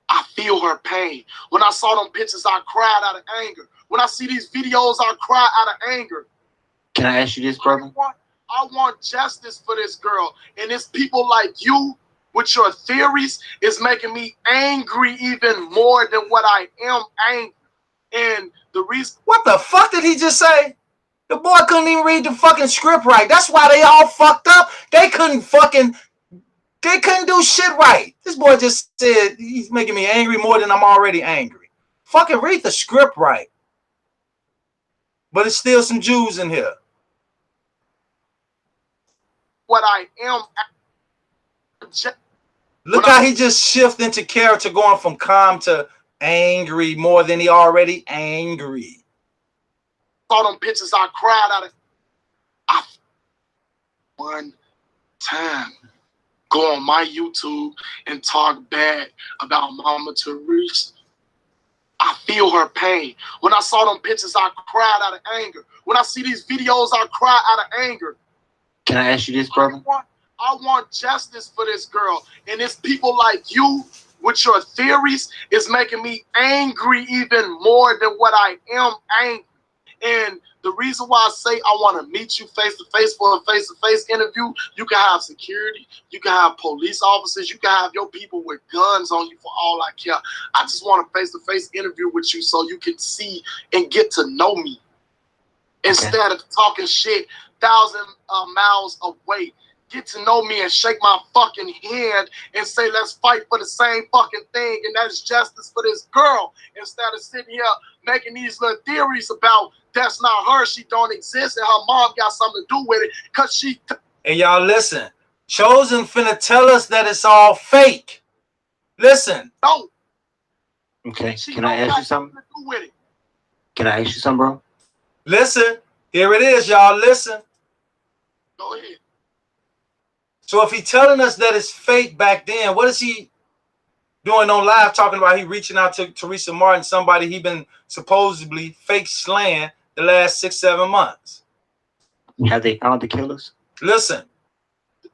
Speaker 1: I feel her pain. When I saw them pictures, I cried out of anger. When I see these videos, I cry out of anger.
Speaker 5: Can I ask you this, brother?
Speaker 1: I want justice for this girl. And it's people like you with your theories is making me angry even more than what I am angry. And the reason...
Speaker 3: What the fuck did he just say? The boy couldn't even read the fucking script right. That's why they all fucked up. They couldn't do shit right. This boy just said he's making me angry more than I'm already angry. Fucking read the script right. But it's still some Jews in here.
Speaker 1: What I am...
Speaker 3: Look how he just shifted into character, going from calm to angry more than he already angry.
Speaker 1: Saw them pictures, I cried out of one time. Go on my YouTube and talk bad about Mama Teresa. I feel her pain. When I saw them pictures, I cried out of anger. When I see these videos, I cry out of anger.
Speaker 5: Can I ask you this, brother?
Speaker 1: I want justice for this girl. And it's people like you with your theories is making me angry even more than what I am angry. And the reason why I say I want to meet you face to face for a face-to-face interview, you can have security, you can have police officers, you can have your people with guns on you for all I care. I just want a face-to-face interview with you so you can see and get to know me instead of talking shit 1,000 miles away. Get to know me and shake my fucking hand and say, let's fight for the same fucking thing, and that's justice for this girl, instead of sitting here making these little theories about that's not her, she don't exist, and her mom got something to do with it, because she...
Speaker 3: And y'all listen, Chosen finna tell us that it's all fake. Listen.
Speaker 1: No.
Speaker 5: Okay, can I ask you something? Can I ask you something, bro?
Speaker 3: Listen, here it is, y'all, listen.
Speaker 1: Go ahead.
Speaker 3: So if he's telling us that it's fake back then, what is he doing on live talking about? He reaching out to Teresa Martin, somebody he been supposedly fake slaying the last 6-7 months.
Speaker 5: Have they found the killers?
Speaker 3: Listen.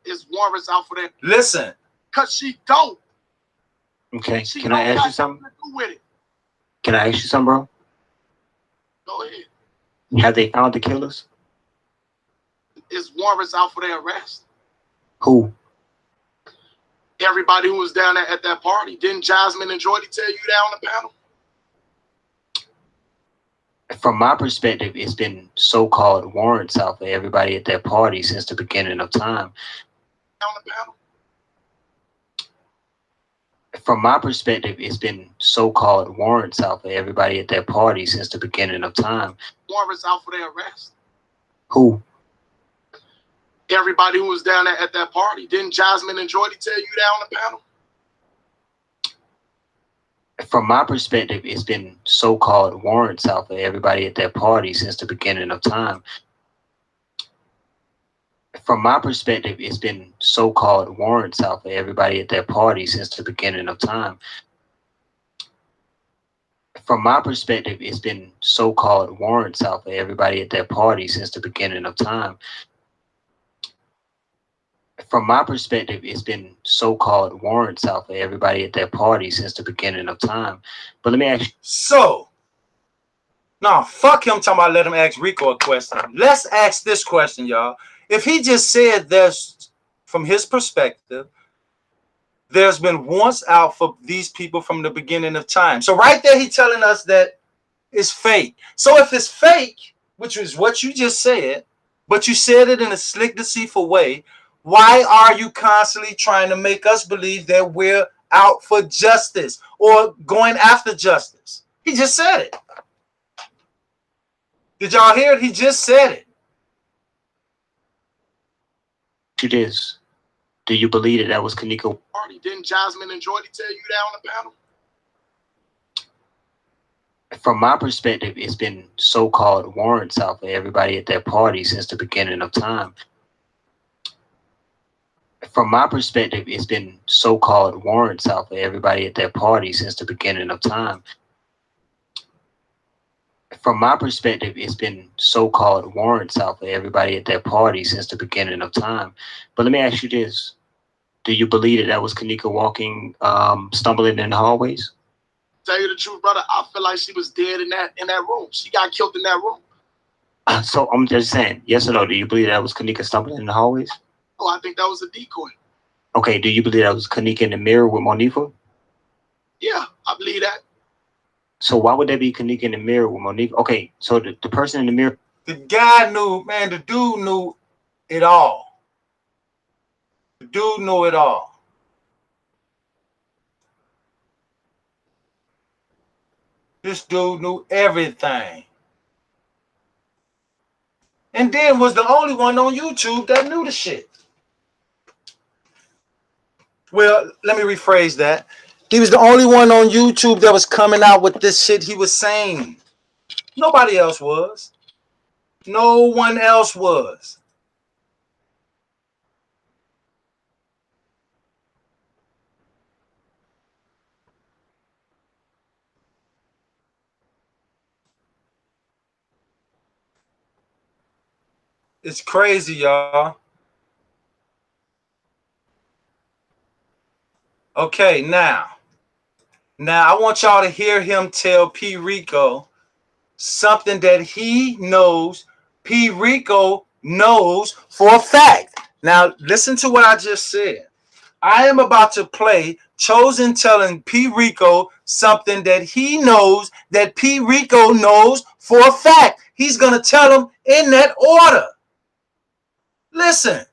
Speaker 1: It's warrants out for that.
Speaker 3: Listen.
Speaker 1: Because she don't.
Speaker 5: Okay.
Speaker 1: She
Speaker 5: Can I ask you something?
Speaker 1: With it.
Speaker 5: Can I ask you something, bro?
Speaker 1: Go ahead.
Speaker 5: Have they found the killers?
Speaker 1: Is warrants out for their arrest?
Speaker 5: Who?
Speaker 1: Everybody who was down there at that party. Didn't Jasmine and Jordy tell you that on the panel?
Speaker 5: From my perspective, it's been so-called warrants out for everybody at that party since the beginning of time.
Speaker 1: On the panel?
Speaker 5: From my perspective, it's been so-called warrants out for everybody at that party since the beginning of time.
Speaker 1: Warrants out for their arrest?
Speaker 5: Who?
Speaker 1: Everybody who was down there at that party. Didn't Jasmine and Jordy tell you that on the panel?
Speaker 5: From my perspective, it's been so-called warrants out for everybody at that party since the beginning of time. From my perspective, it's been so-called warrants out for everybody at that party since the beginning of time. From my perspective, it's been so-called warrants out for everybody at that party since the beginning of time. From my perspective, it's been so-called warrants out for everybody at that party since the beginning of time. But let me ask you.
Speaker 3: So, no, fuck him talking about let him ask Rico a question. Let's ask this question, y'all. If he just said there's, from his perspective, there's been warrants out for these people from the beginning of time. So right there, he's telling us that it's fake. So if it's fake, which is what you just said, but you said it in a slick, deceitful way, why are you constantly trying to make us believe that we're out for justice or going after justice? He just said it. Did y'all hear it? He just said it.
Speaker 5: It is. Do you believe that was Kaniko?
Speaker 1: Party. Didn't Jasmine and Jordy tell you that on the panel?
Speaker 5: From my perspective, it's been so-called warrants out for everybody at that party since the beginning of time. From my perspective, it's been so-called warrants out for everybody at that party since the beginning of time. From my perspective, it's been so-called warrants out for everybody at that party since the beginning of time. But let me ask you this. Do you believe that was Kanika walking, stumbling in the hallways?
Speaker 1: Tell you the truth, brother, I feel like she was dead in that room. She got killed in that room.
Speaker 5: So I'm just saying, yes or no, do you believe that was Kanika stumbling in the hallways?
Speaker 1: Oh, I think that was a decoy.
Speaker 5: Okay, do you believe that was Kanika in the mirror with Monifa?
Speaker 1: Yeah, I believe that.
Speaker 5: So why would that be Kanika in the mirror with Monifa? Okay, so the person in the mirror.
Speaker 3: The guy knew, man, the dude knew it all. The dude knew it all. This dude knew everything. And then was the only one on YouTube that knew the shit. Well, let me rephrase that. He was the only one on YouTube that was coming out with this shit he was saying. Nobody else was. No one else was. It's crazy, y'all. Okay, now I want y'all to hear him tell P. Rico something that he knows P. Rico knows for a fact. Now, listen to what I just said. I am about to play Chosen telling P. Rico something that he knows that P. Rico knows for a fact. He's going to tell him in that order. Listen.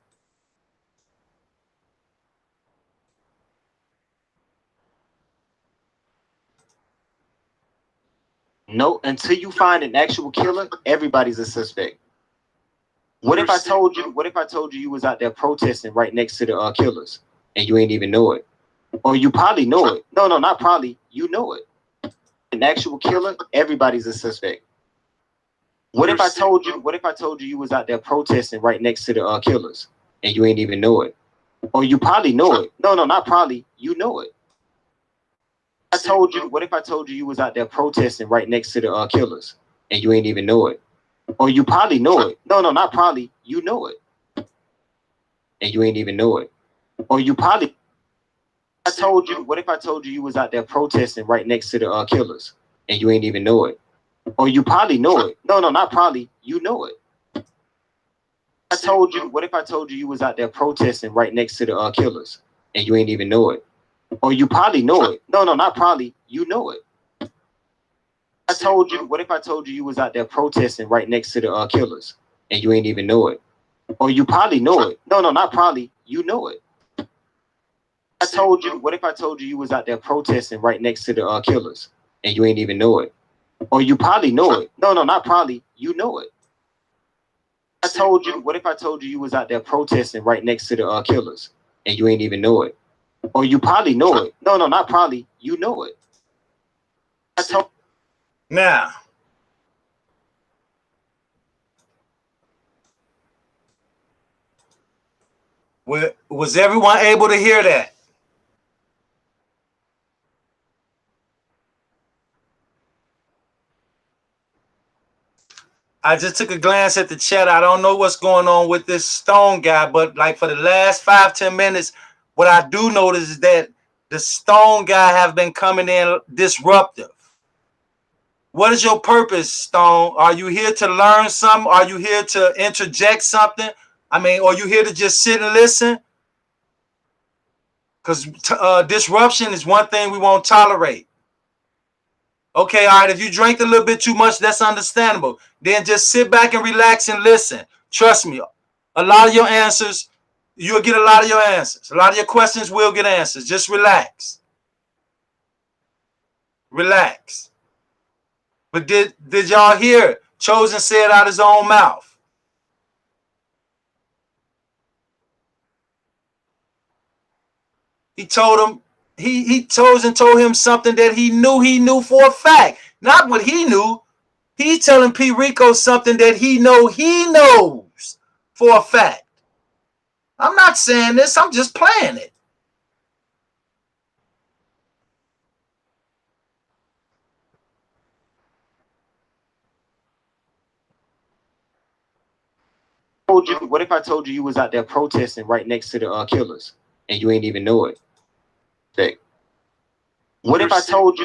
Speaker 5: No, until you find an actual killer, everybody's a suspect. What if I told you you was out there protesting right next to the killers and you ain't even know it? Or you probably know it. No, not probably. You know it. An actual killer, everybody's a suspect. What if I told you you was out there protesting right next to the killers and you ain't even know it? Or you probably know it. No, not probably. You know it. What if I told you was out there protesting right next to the killers and you ain't even know it? Or you probably know it. No, not probably. You know it. And you ain't even know it. Or you probably. I told you, what if I told you was out there protesting right next to the killers and you ain't even know it? Or you probably know it. No, not probably. You know it. I told you, what if I told you was out there protesting right next to the killers and you ain't even know it? Or you probably know it. No, not probably. You know it. I told you, what if I told you was out there protesting right next to the killers and you ain't even know it? Or you probably know it. No, not probably. You know it. I told you, what if I told you was out there protesting right next to the killers and you ain't even know it? Or you probably know it. No, not probably. You know it. I told you, what if I told you was out there protesting right next to the killers and you ain't even know it? Or you probably know it. No, not probably. You know it. I told.
Speaker 3: Now, was everyone able to hear that? I just took a glance at the chat. I don't know what's going on with this Stone guy, but like for the last 5-10 minutes, what I do notice is that the Stone guy have been coming in disruptive. What is your purpose, Stone? Are you here to learn something? Are you here to interject something? I mean, are you here to just sit and listen? Because disruption is one thing we won't tolerate. Okay, all right, if you drank a little bit too much, that's understandable. Then just sit back and relax and listen. Trust me, a lot of your answers, you'll get a lot of your answers. A lot of your questions will get answers. Just relax. Relax. But did y'all hear? Chosen said out his own mouth. He told him, he told him something that he knew for a fact. Not what he knew. He's telling P. Rico something that he knows for a fact. I'm not saying this, I'm just playing it.
Speaker 5: What if I told you was out there protesting right next to the killers and you ain't even know it? What if I told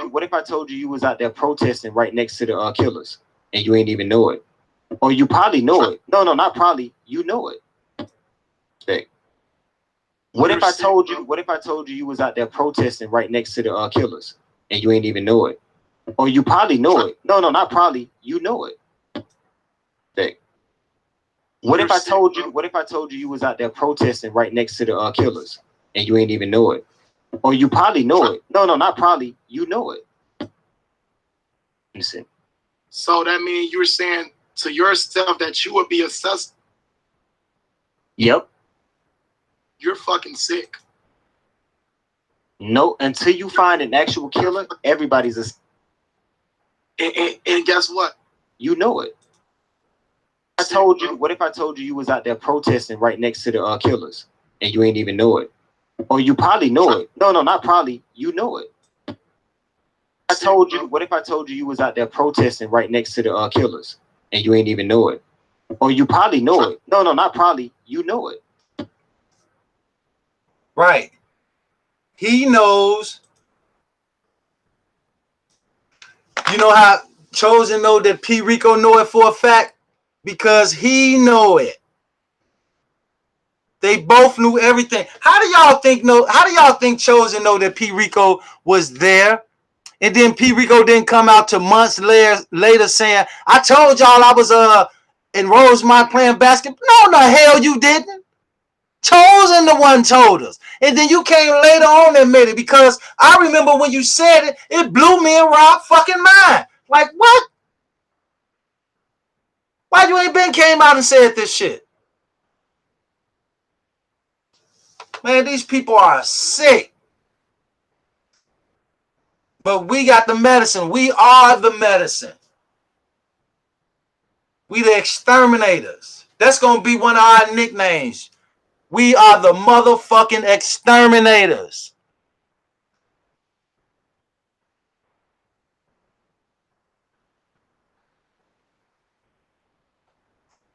Speaker 5: you was out there protesting right next to the killers and you ain't even know it? Or you probably know it. No, not probably. You know it. What if I told you was out there protesting right next to the killers and you ain't even know it? Or you probably know it. No, not probably. You know it. What if I told you was out there protesting right next to the killers and you ain't even know it? Or you probably know it. No, not probably. You know it. Listen.
Speaker 1: So that means you're saying to yourself that you would be a suspect.
Speaker 5: Yep.
Speaker 1: You're fucking sick.
Speaker 5: No, until you find an actual killer, everybody's a.
Speaker 1: And guess what?
Speaker 5: You know it. I told you. What if I told you was out there protesting right next to the killers and you ain't even know it? Or you probably know it. No, not probably. You know it. I told you. What if I told you was out there protesting right next to the killers and you ain't even know it? Or you probably know it. No, not probably. You know it.
Speaker 3: Right. He knows. You know how Chosen know that P. Rico know it for a fact? Because he know it. They both knew everything. How do y'all think Chosen know that P. Rico was there? And then P. Rico didn't come out to months later saying, I told y'all I was in Rosemont playing basketball. No, the hell you didn't. Chosen the one told us. And then you came later on and admit it, because I remember when you said it, it blew me and Rob fucking mind. Like, what? Why you ain't came out and said this shit? Man, these people are sick. But we got the medicine. We are the medicine. We the exterminators. That's going to be one of our nicknames. We are the motherfucking exterminators.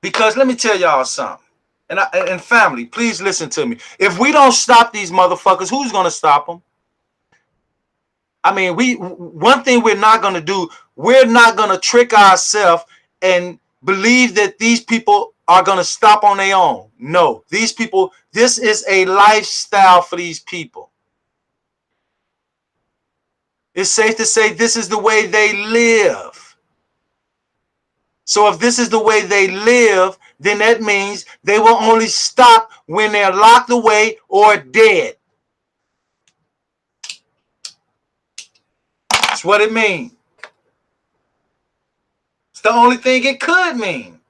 Speaker 3: Because let me tell y'all something. And family, please listen to me. If we don't stop these motherfuckers, who's going to stop them? I mean, one thing we're not going to do, we're not going to trick ourselves and believe that these people are going to stop on their own. No, these people, this is a lifestyle for these people. It's safe to say this is the way they live. So if this is the way they live, then that means they will only stop when they're locked away or dead. That's what it means. It's the only thing it could mean.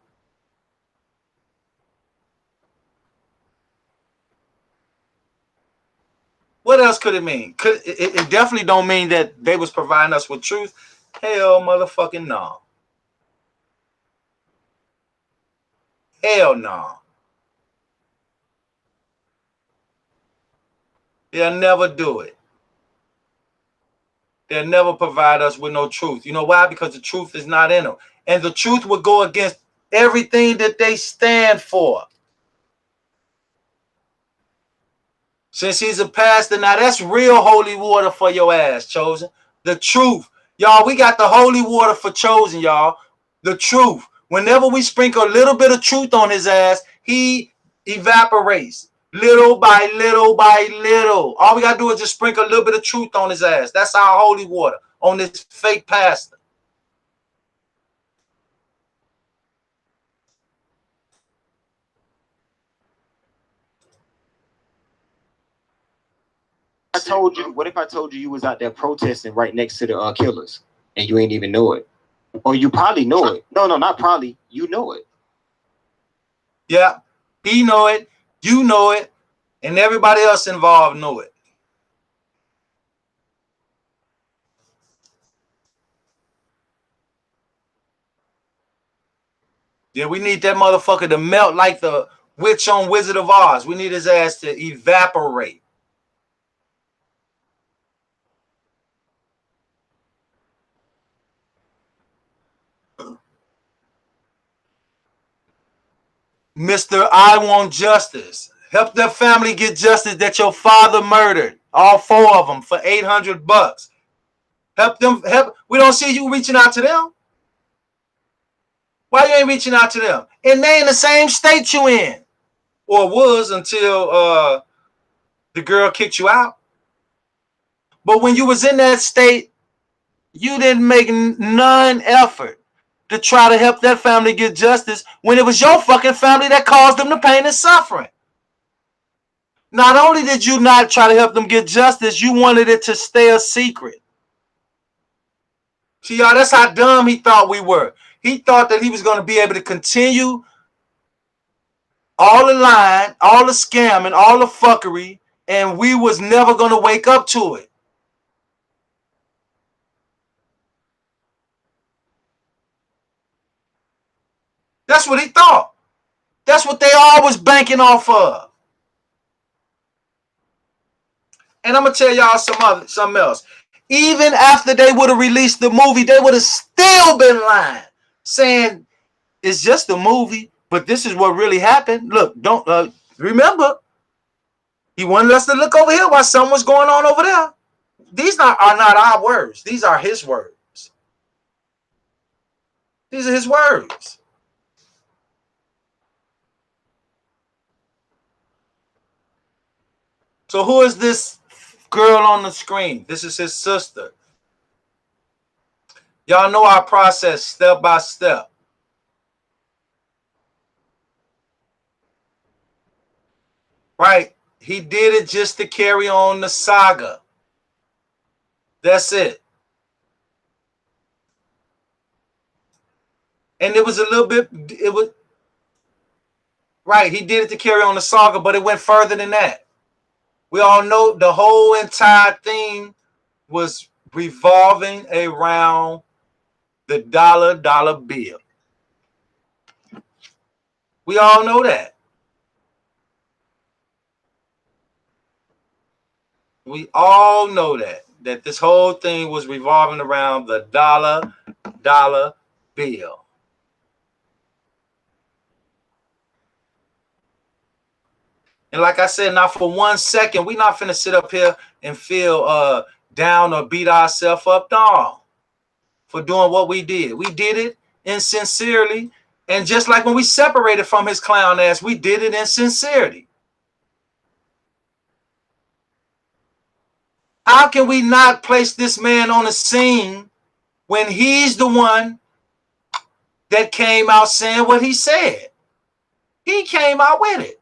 Speaker 3: What else could it mean? It definitely don't mean that they was providing us with truth. Hell motherfucking no. Hell no. They'll never do it. They'll never provide us with no truth. You know why? Because the truth is not in them. And the truth would go against everything that they stand for. Since he's a pastor, now that's real holy water for your ass, Chosen. The truth. Y'all, we got the holy water for Chosen, y'all. The truth. Whenever we sprinkle a little bit of truth on his ass, he evaporates. Little by little by little. All we got to do is just sprinkle a little bit of truth on his ass. That's our holy water on this fake pastor.
Speaker 5: I told you, what if I told you you was out there protesting right next to the killers and you ain't even know it? Or you probably know it. No, not probably. You know it.
Speaker 3: Yeah, he know it, you know it, and everybody else involved know it. Yeah, we need that motherfucker to melt like the witch on Wizard of Oz. We need his ass to evaporate. Mr. I Want Justice. Help their family get justice that your father murdered. All 4 of them for $800. Help them. Help. We don't see you reaching out to them. Why you ain't reaching out to them? And they in the same state you in. Or was until the girl kicked you out. But when you was in that state, you didn't make none effort to try to help that family get justice when it was your fucking family that caused them the pain and suffering. Not only did you not try to help them get justice, you wanted it to stay a secret. See, y'all, that's how dumb he thought we were. He thought that he was going to be able to continue all the lying, all the scamming, all the fuckery, and we was never going to wake up to it. That's what he thought. That's what they all was banking off of. And I'm going to tell y'all something else. Even after they would have released the movie, they would have still been lying, saying it's just a movie, but this is what really happened. Look, don't remember, he wanted us to look over here while something was going on over there. These are not our words. These are his words. These are his words. So who is this girl on the screen? This is his sister. Y'all know our process step by step. Right? He did it just to carry on the saga. That's it. And it was a little bit, it was, right, he did it to carry on the saga, but it went further than that. We all know the whole entire thing was revolving around the dollar bill. We all know that. We all know that this whole thing was revolving around the dollar bill. And like I said, not for 1 second, we not finna sit up here and feel down or beat ourselves up, no, for doing what we did. We did it insincerely. And just like when we separated from his clown ass, we did it in sincerity. How can we not place this man on the scene when he's the one that came out saying what he said? He came out with it.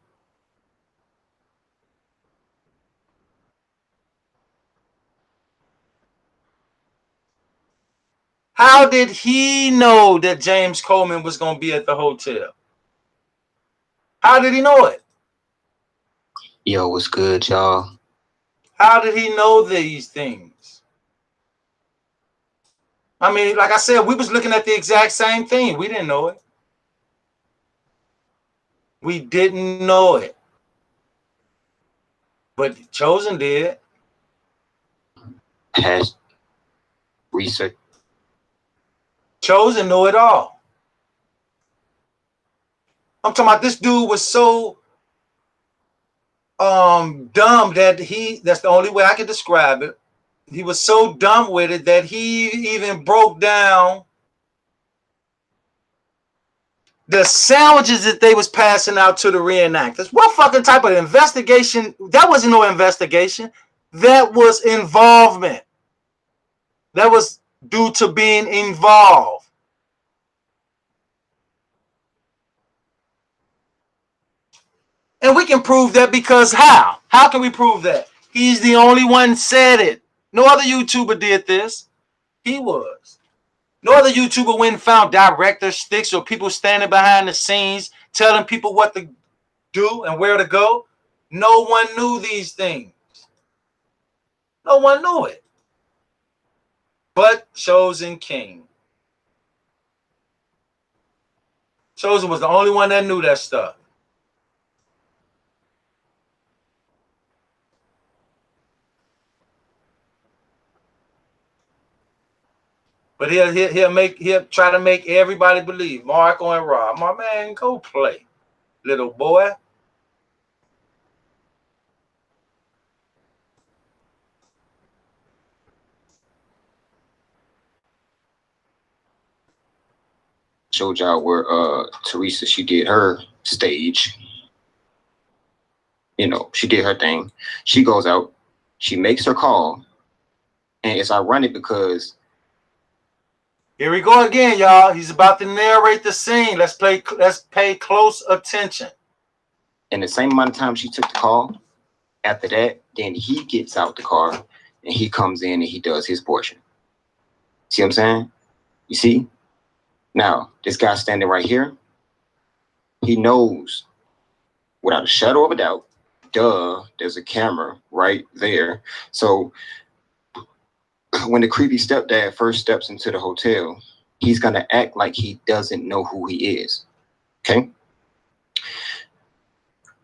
Speaker 3: How did he know that James Coleman was going to be at the hotel? How did he know it?
Speaker 5: Yo, what's good, y'all?
Speaker 3: How did he know these things? I mean, like I said, we was looking at the exact same thing. We didn't know it. We didn't know it. But Chosen did.
Speaker 5: Has research.
Speaker 3: Chosen knew it all. I'm talking about this dude was so dumb that that's the only way I can describe it. He was so dumb with it that he even broke down the sandwiches that they was passing out to the reenactors. What fucking type of investigation? That wasn't no investigation. That was involvement. That was due to being involved. And we can prove that because how? How can we prove that? He's the only one said it. No other YouTuber did this. He was. No other YouTuber went and found director sticks or people standing behind the scenes telling people what to do and where to go. No one knew these things. No one knew it. But Chosen King. Chosen was the only one that knew that stuff. But he'll try to make everybody believe. Marco and Rob, my man, go play, little boy.
Speaker 5: Showed y'all where Teresa, she did her stage. You know, she did her thing. She goes out, she makes her call, and it's ironic because
Speaker 3: Here we go again, y'all. He's about to narrate the scene. Let's pay close attention.
Speaker 5: in the same amount of time she took the call, after that, then he gets out the car and he comes in and he does his portion. See what I'm saying? You see? Now, this guy standing right here, he knows without a shadow of a doubt, there's a camera right there. So when the creepy stepdad first steps into the hotel, he's going to act like he doesn't know who he is. Okay?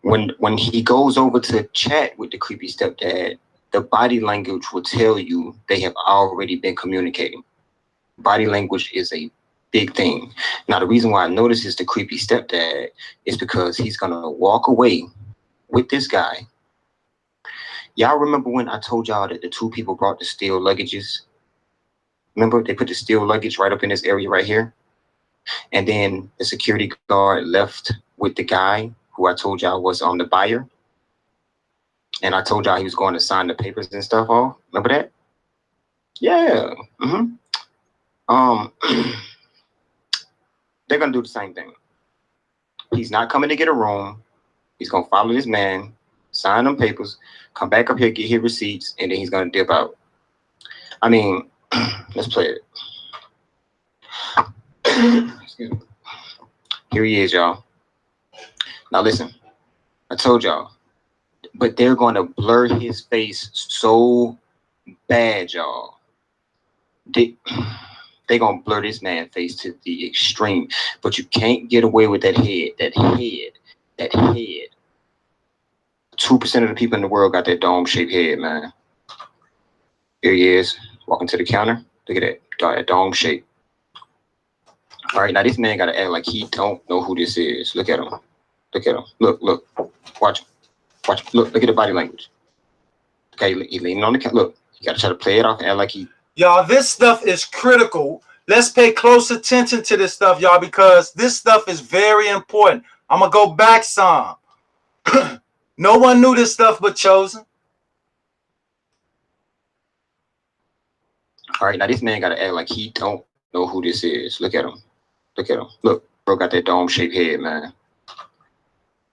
Speaker 5: When he goes over to chat with the creepy stepdad, the body language will tell you they have already been communicating. Body language is a big thing. Now, the reason why I notice is the creepy stepdad is because he's going to walk away with this guy. Y'all remember when I told y'all that the two people brought the steel luggages? Remember, they put the steel luggage right up in this area right here? And then the security guard left with the guy who I told y'all was on the buyer. And I told y'all he was going to sign the papers and stuff off. Remember that? Yeah. They're going to do the same thing. He's not coming to get a room. He's going to follow this man, sign them papers, come back up here, get his receipts, and then he's going to dip out. I mean, let's play it. Excuse me. Here he is, y'all. Now listen, I told y'all, but they're going to blur his face so bad, y'all. They're going to blur this man's face to the extreme, but you can't get away with that head. 2% of the people in the world got that dome-shaped head, man. Here he is, walking to the counter. Look at that, got that dome shape. All right, now this man got to act like he don't know who this is. Look at him. Look at him. Look. Watch him. Look at the body language. Okay, he's leaning on the counter. Look, You gotta try to play it off and act like he.
Speaker 3: Y'all, this stuff is critical. Let's pay close attention to this stuff, y'all, because this stuff is very important. I'm gonna go back some. No one knew this stuff but Chosen.
Speaker 5: All right, now this man gotta act like he don't know who this is. Look at him. Look at him. Look, bro got that dome-shaped head, man.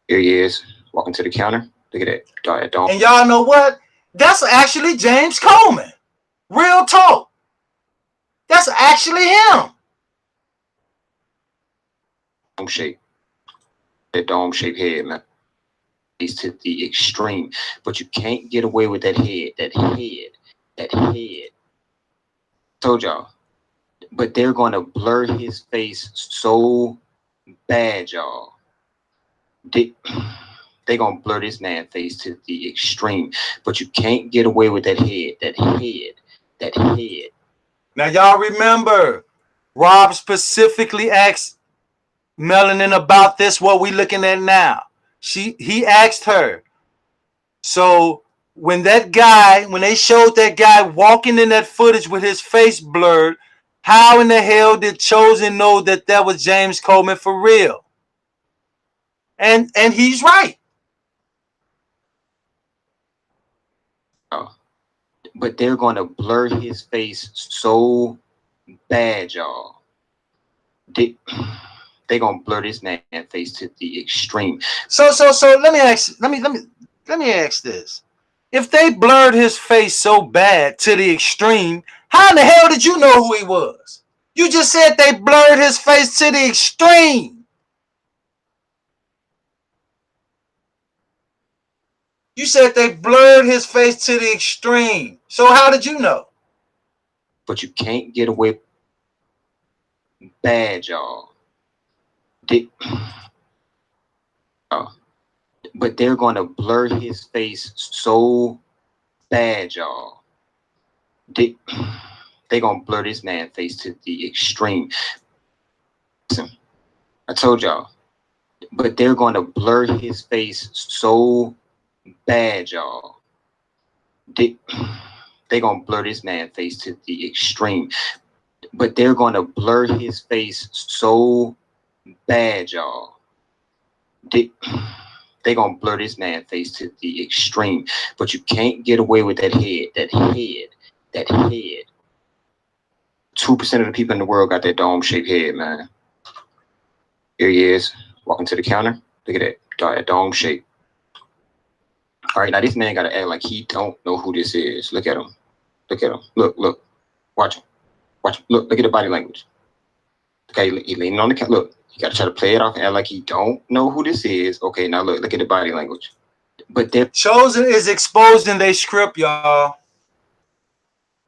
Speaker 5: Here he is, walking to the counter. Look at that dome.
Speaker 3: And y'all know what? That's actually James Coleman. Real talk. That's actually him.
Speaker 5: Dome-shaped. That dome-shaped head, man. He's to the extreme. But you can't get away with that head. That head. Told y'all. But they're gonna blur his face so bad, y'all. They gonna blur this man's face to the extreme. But you can't get away with that head. That head.
Speaker 3: Now y'all remember, Rob specifically asked Melanin about this, what we looking at now. He asked her. So when they showed that guy walking in that footage with his face blurred, how in the hell did Chosen know that was James Coleman for real? And he's right.
Speaker 5: Oh. But they're gonna blur his face so bad, y'all. They gonna blur this man's face to the extreme.
Speaker 3: So let me ask this. If they blurred his face so bad to the extreme, how in the hell did you know who he was? You just said they blurred his face to the extreme. You said they blurred his face to the extreme. So how did you know?
Speaker 5: But you can't get away bad, y'all. But they're gonna blur his face so bad, y'all. They gonna blur this man's face to the extreme. Listen, I told y'all. But they're gonna blur his face so bad, y'all. They gonna blur this man's face to the extreme. But they're gonna blur his face so bad, y'all. They gonna blur this man's face to the extreme. But you can't get away with that head. That head. 2% of the people in the world got that dome-shaped head, man. Here he is, walking to the counter. Look at that dome shape. All right, now this man gotta act like he don't know who this is. Look at him. Look. Watch him. Look at the body language. Okay, he leaning on the counter. Look, you gotta try to play it off and act like he don't know who this is. Okay, now look at the body language. But they're
Speaker 3: Chosen is exposed in their script, y'all.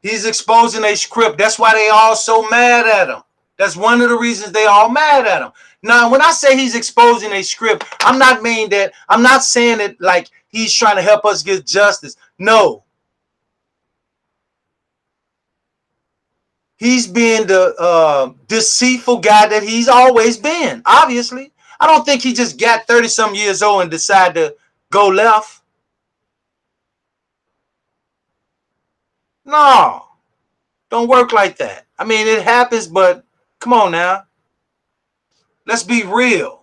Speaker 3: He's exposing their script. That's why they all so mad at him. That's one of the reasons they all mad at him. Now, when I say he's exposing a script, I'm not saying it like he's trying to help us get justice. No. He's being the deceitful guy that he's always been, obviously. I don't think he just got 30-some years old and decided to go left. No. Don't work like that. I mean, it happens, but come on now. Let's be real.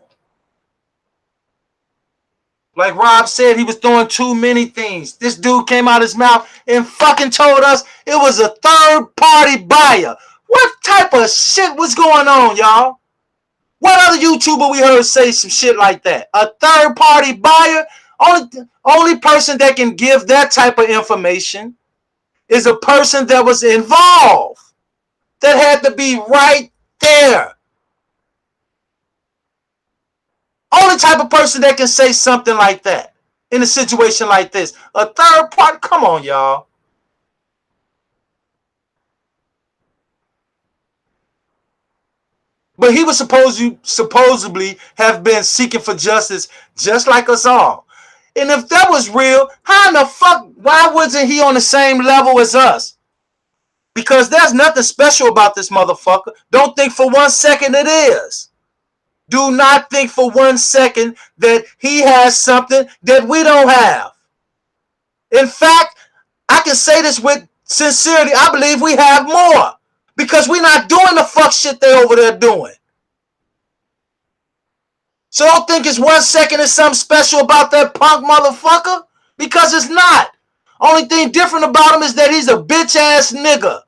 Speaker 3: Like Rob said, he was doing too many things. This dude came out his mouth and fucking told us it was a third-party buyer. What type of shit was going on, y'all? What other YouTuber we heard say some shit like that? A third-party buyer? Only person that can give that type of information is a person that was involved. That had to be right there. Only type of person that can say something like that in a situation like this. A third party. Come on, y'all. But he was supposedly have been seeking for justice just like us all. And if that was real, how in the fuck, why wasn't he on the same level as us? Because there's nothing special about this motherfucker. Don't think for 1 second it is. Do not think for 1 second that he has something that we don't have. In fact, I can say this with sincerity, I believe we have more. Because we're not doing the fuck shit they over there doing. So don't think it's 1 second is something special about that punk motherfucker. Because it's not. Only thing different about him is that he's a bitch ass nigga.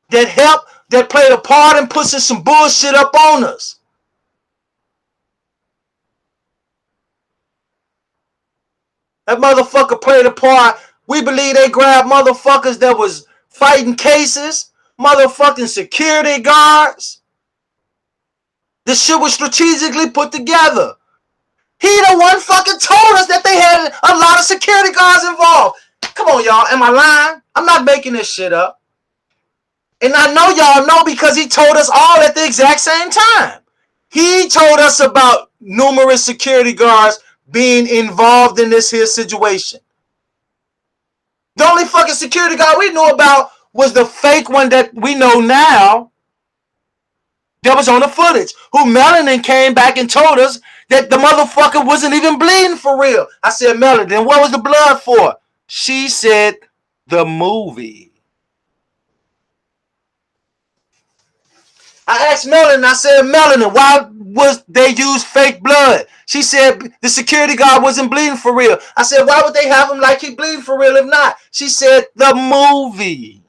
Speaker 3: That played a part in pushing some bullshit up on us. That motherfucker played a part. We believe they grabbed motherfuckers that was fighting cases, motherfucking security guards. This shit was strategically put together. He the one fucking told us that they had a lot of security guards involved. Come on, y'all. Am I lying? I'm not making this shit up. And I know y'all know because he told us all at the exact same time. He told us about numerous security guards being involved in this here situation. The only fucking security guard we knew about was the fake one that we know now that was on the footage, who Melanin came back and told us that the motherfucker wasn't even bleeding for real. I said, Melanin, then what was the blood for? She said, the movie. I asked Melanin, I said, Melanin, why was they use fake blood? She said the security guard wasn't bleeding for real. I said, why would they have him like he bleeding for real if not? She said, the movie.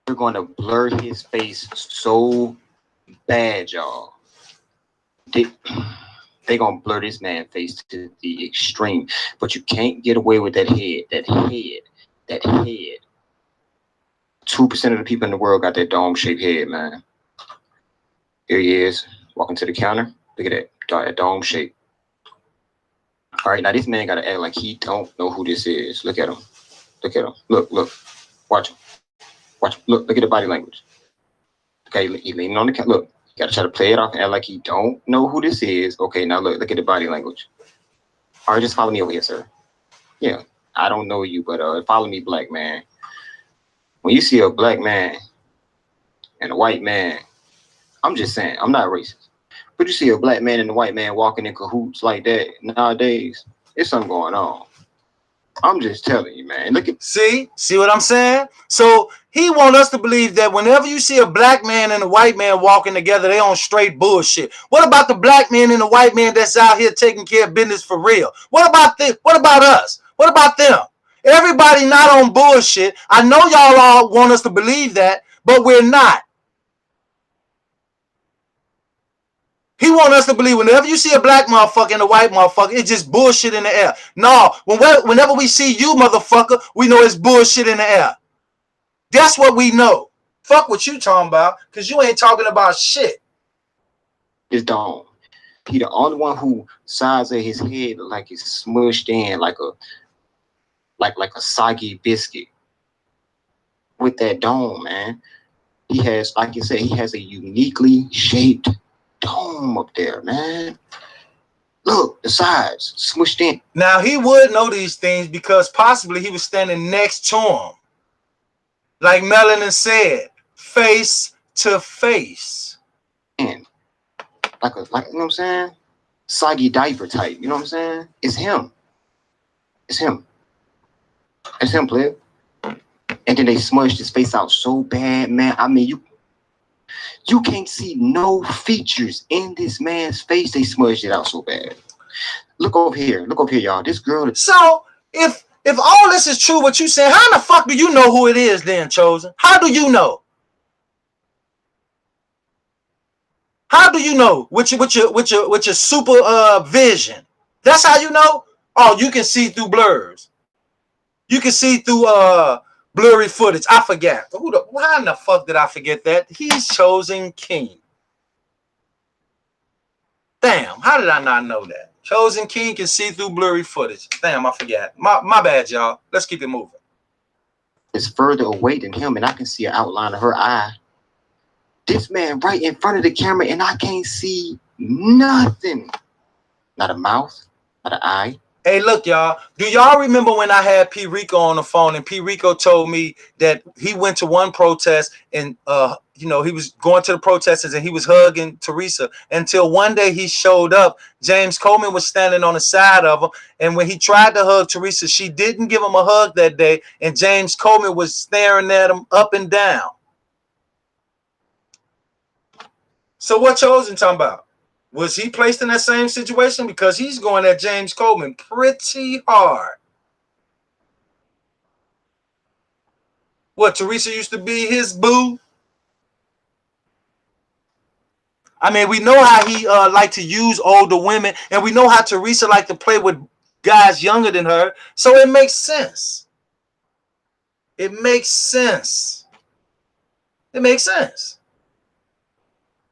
Speaker 5: They're going to blur his face so bad, y'all. They gonna blur this man's face to the extreme. But you can't get away with that head. That head. 2% of the people in the world got that dome-shaped head, man. Here he is, walking to the counter. Look at that dome shape. All right, now this man gotta act like he don't know who this is. Look at him. Look. Watch him. Look at the body language. Okay, he leaning on the counter. Look. Gotta try to play it off and act like he don't know who this is. Okay, now look at the body language. All right, just follow me over here, sir. Yeah, I don't know you, but follow me, black man. When you see a black man and a white man, I'm just saying, I'm not racist, but you see a black man and a white man walking in cahoots like that nowadays, there's something going on. I'm just telling you, man. Look at
Speaker 3: see what I'm saying? So he want us to believe that whenever you see a black man and a white man walking together, they on straight bullshit. What about the black man and the white man that's out here taking care of business for real? What about us? What about them? Everybody not on bullshit. I know y'all all want us to believe that, but we're not. He want us to believe whenever you see a black motherfucker and a white motherfucker, it's just bullshit in the air. No, whenever we see you, motherfucker, we know it's bullshit in the air. That's what we know. Fuck what you talking about, because you ain't talking about shit.
Speaker 5: his dome. He the only one who sides of his head like it's smushed in like a soggy biscuit with that dome, man. He has, like you said, he has a uniquely shaped dome up there, man. Look, the sides smushed in.
Speaker 3: Now, he would know these things because possibly he was standing next to him. Like Melanin said, face to face.
Speaker 5: And like you know what I'm saying? Soggy diaper type, you know what I'm saying? It's him. It's him, player. And then they smushed his face out so bad, man. I mean, you can't see no features in this man's face. They smudged it out so bad. Look over here, y'all. This girl.
Speaker 3: So if all this is true, what you saying, how the fuck do you know who it is then, Chosen? How do you know? How do you know with your super vision? That's how you know? Oh, you can see through blurs. You can see through blurry footage. I forget. Why in the fuck did I forget that? He's Chosen King. Damn, how did I not know that? Chosen King can see through blurry footage. Damn, I forgot. My bad, y'all. Let's keep it moving.
Speaker 5: It's further away than him, and I can see an outline of her eye. This man right in front of the camera, and I can't see nothing. Not a mouth, not an eye.
Speaker 3: Hey, look, y'all. Do y'all remember when I had P. Rico on the phone and P. Rico told me that he went to one protest and he was going to the protesters and he was hugging Teresa until one day he showed up. James Coleman was standing on the side of him, and when he tried to hug Teresa, she didn't give him a hug that day, and James Coleman was staring at him up and down. So what Chosen talking about? Was he placed in that same situation? Because he's going at James Coleman pretty hard. What, Teresa used to be his boo? I mean, we know how he liked to use older women, and we know how Teresa liked to play with guys younger than her. So it makes sense. It makes sense. It makes sense.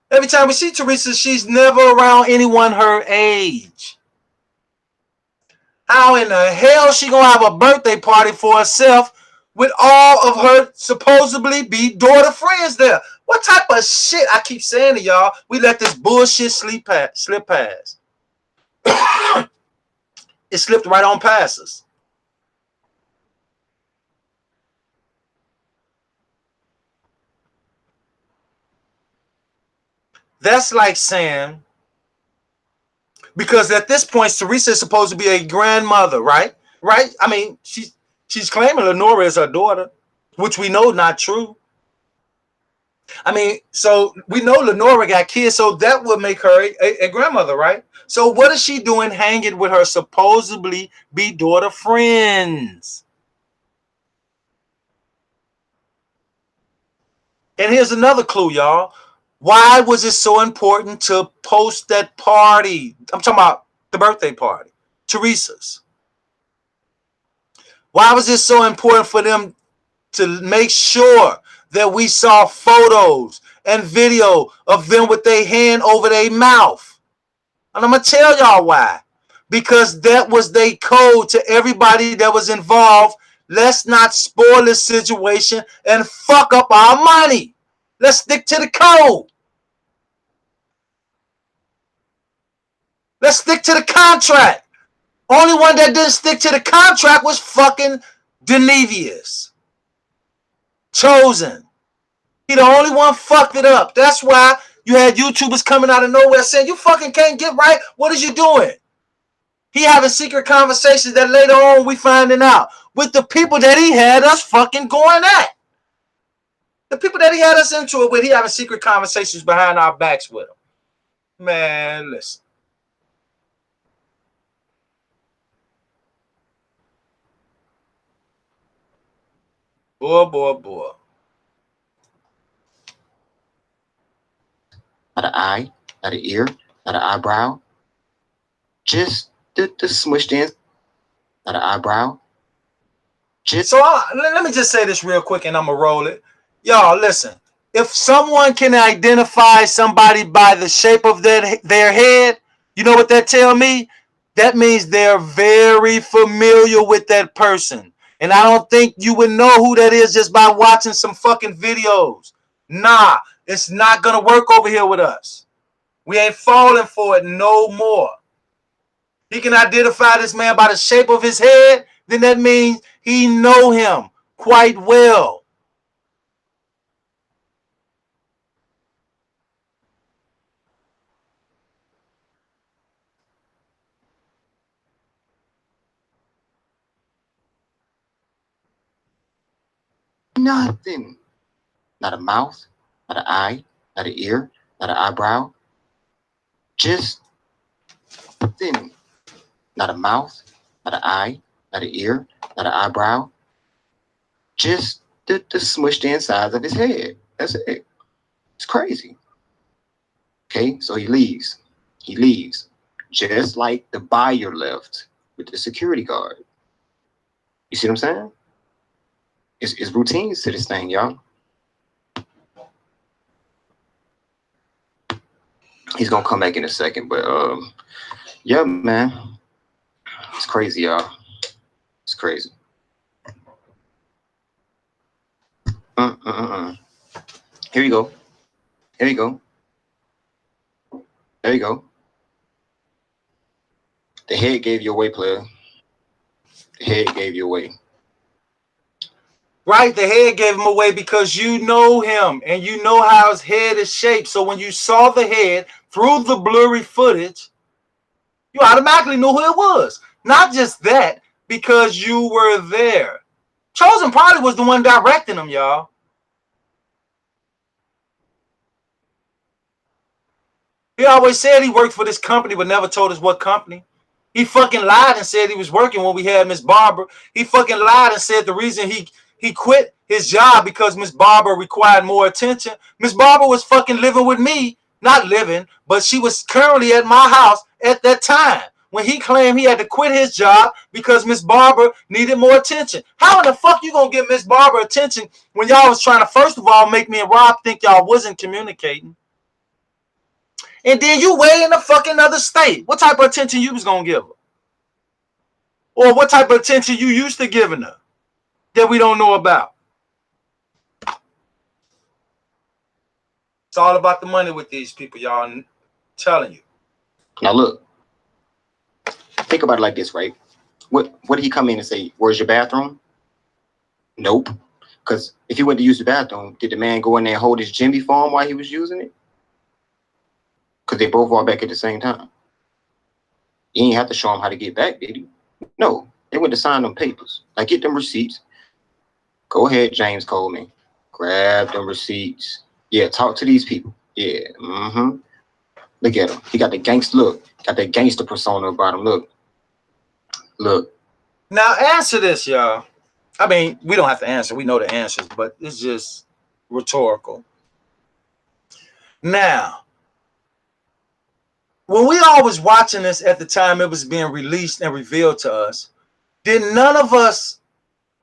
Speaker 3: Every time we see Teresa, she's never around anyone her age. How in the hell she gonna have a birthday party for herself with all of her supposedly be daughter friends there? What type of shit? I keep saying to y'all, we let this bullshit slip past. It slipped right on past us. That's like saying, because at this point, Teresa is supposed to be a grandmother, right? Right? I mean, she's claiming Lenora is her daughter, which we know not true. I mean, so we know Lenora got kids, so that would make her a grandmother, right? So what is she doing hanging with her supposedly be daughter friends? And here's another clue, y'all. Why was it so important to post that party? I'm talking about the birthday party, Teresa's. Why was it so important for them to make sure that we saw photos and video of them with their hand over their mouth? And I'm going to tell y'all why. Because that was their code to everybody that was involved. Let's not spoil this situation and fuck up our money. Let's stick to the code. Let's stick to the contract. Only one that didn't stick to the contract was fucking Denevius. Chosen. He the only one fucked it up. That's why you had YouTubers coming out of nowhere saying, you fucking can't get right. What is you doing? He having secret conversations that later on we finding out with the people that he had us fucking going at. The people that he had us into it with, he having secret conversations behind our backs with them. Man, listen. Boy.
Speaker 5: Not an eye, not an ear, not an eyebrow. Just the smushed in, not an eyebrow. Just
Speaker 3: so let me just say this real quick and I'm going to roll it. Y'all, listen. If someone can identify somebody by the shape of their head, you know what that tell me? That means they're very familiar with that person. And I don't think you would know who that is just by watching some fucking videos. Nah, it's not going to work over here with us. We ain't falling for it no more. He can identify this man by the shape of his head, then that means he know him quite well.
Speaker 5: nothing. Not a mouth, not an eye, not an ear, not an eyebrow. Just thin. Not a mouth, not an eye, not an ear, not an eyebrow. Just the smushed insides of his head. That's it. It's crazy. Okay, so he leaves. He leaves. Just like the buyer left with the security guard. You see what I'm saying? It's routines to this thing, y'all. He's gonna come back in a second, but yeah, man. It's crazy, y'all. It's crazy. Here you go. Here you go. There you go. The head gave you away, player. Head gave you away.
Speaker 3: Right, the head gave him away because you know him and you know how his head is shaped. So when you saw the head through the blurry footage, you automatically knew who it was. Not just that, because you were there. Chosen probably was the one directing him, y'all. He always said he worked for this company, but never told us what company. He fucking lied and said he was working when we had Miss Barber. He fucking lied and said the reason he quit his job because Miss Barber required more attention. Miss Barber was fucking living with me. Not living, but she was currently at my house at that time when he claimed he had to quit his job because Miss Barber needed more attention. How in the fuck you gonna give Miss Barber attention when y'all was trying to, first of all, make me and Rob think y'all wasn't communicating? And then you way in a fucking other state. What type of attention you was gonna give her? Or what type of attention you used to giving her that we don't know about? It's all about the money with these people, y'all. I'm telling you.
Speaker 5: Now look, think about it like this, right? What did he come in and say? Where's your bathroom? Nope. Because if he went to use the bathroom, did the man go in there and hold his Jimmy for him while he was using it? Because they both walked back at the same time. You ain't have to show him how to get back, did he? No. They went to sign them papers. Like, get them receipts. Go ahead, James Coleman. Grab them receipts. Yeah, talk to these people. Yeah, Look at him. He got the gangster look. Got that gangster persona about him. Look. Look.
Speaker 3: Now answer this, y'all. I mean, we don't have to answer. We know the answers, but it's just rhetorical. Now, when we all was watching this at the time it was being released and revealed to us, did none of us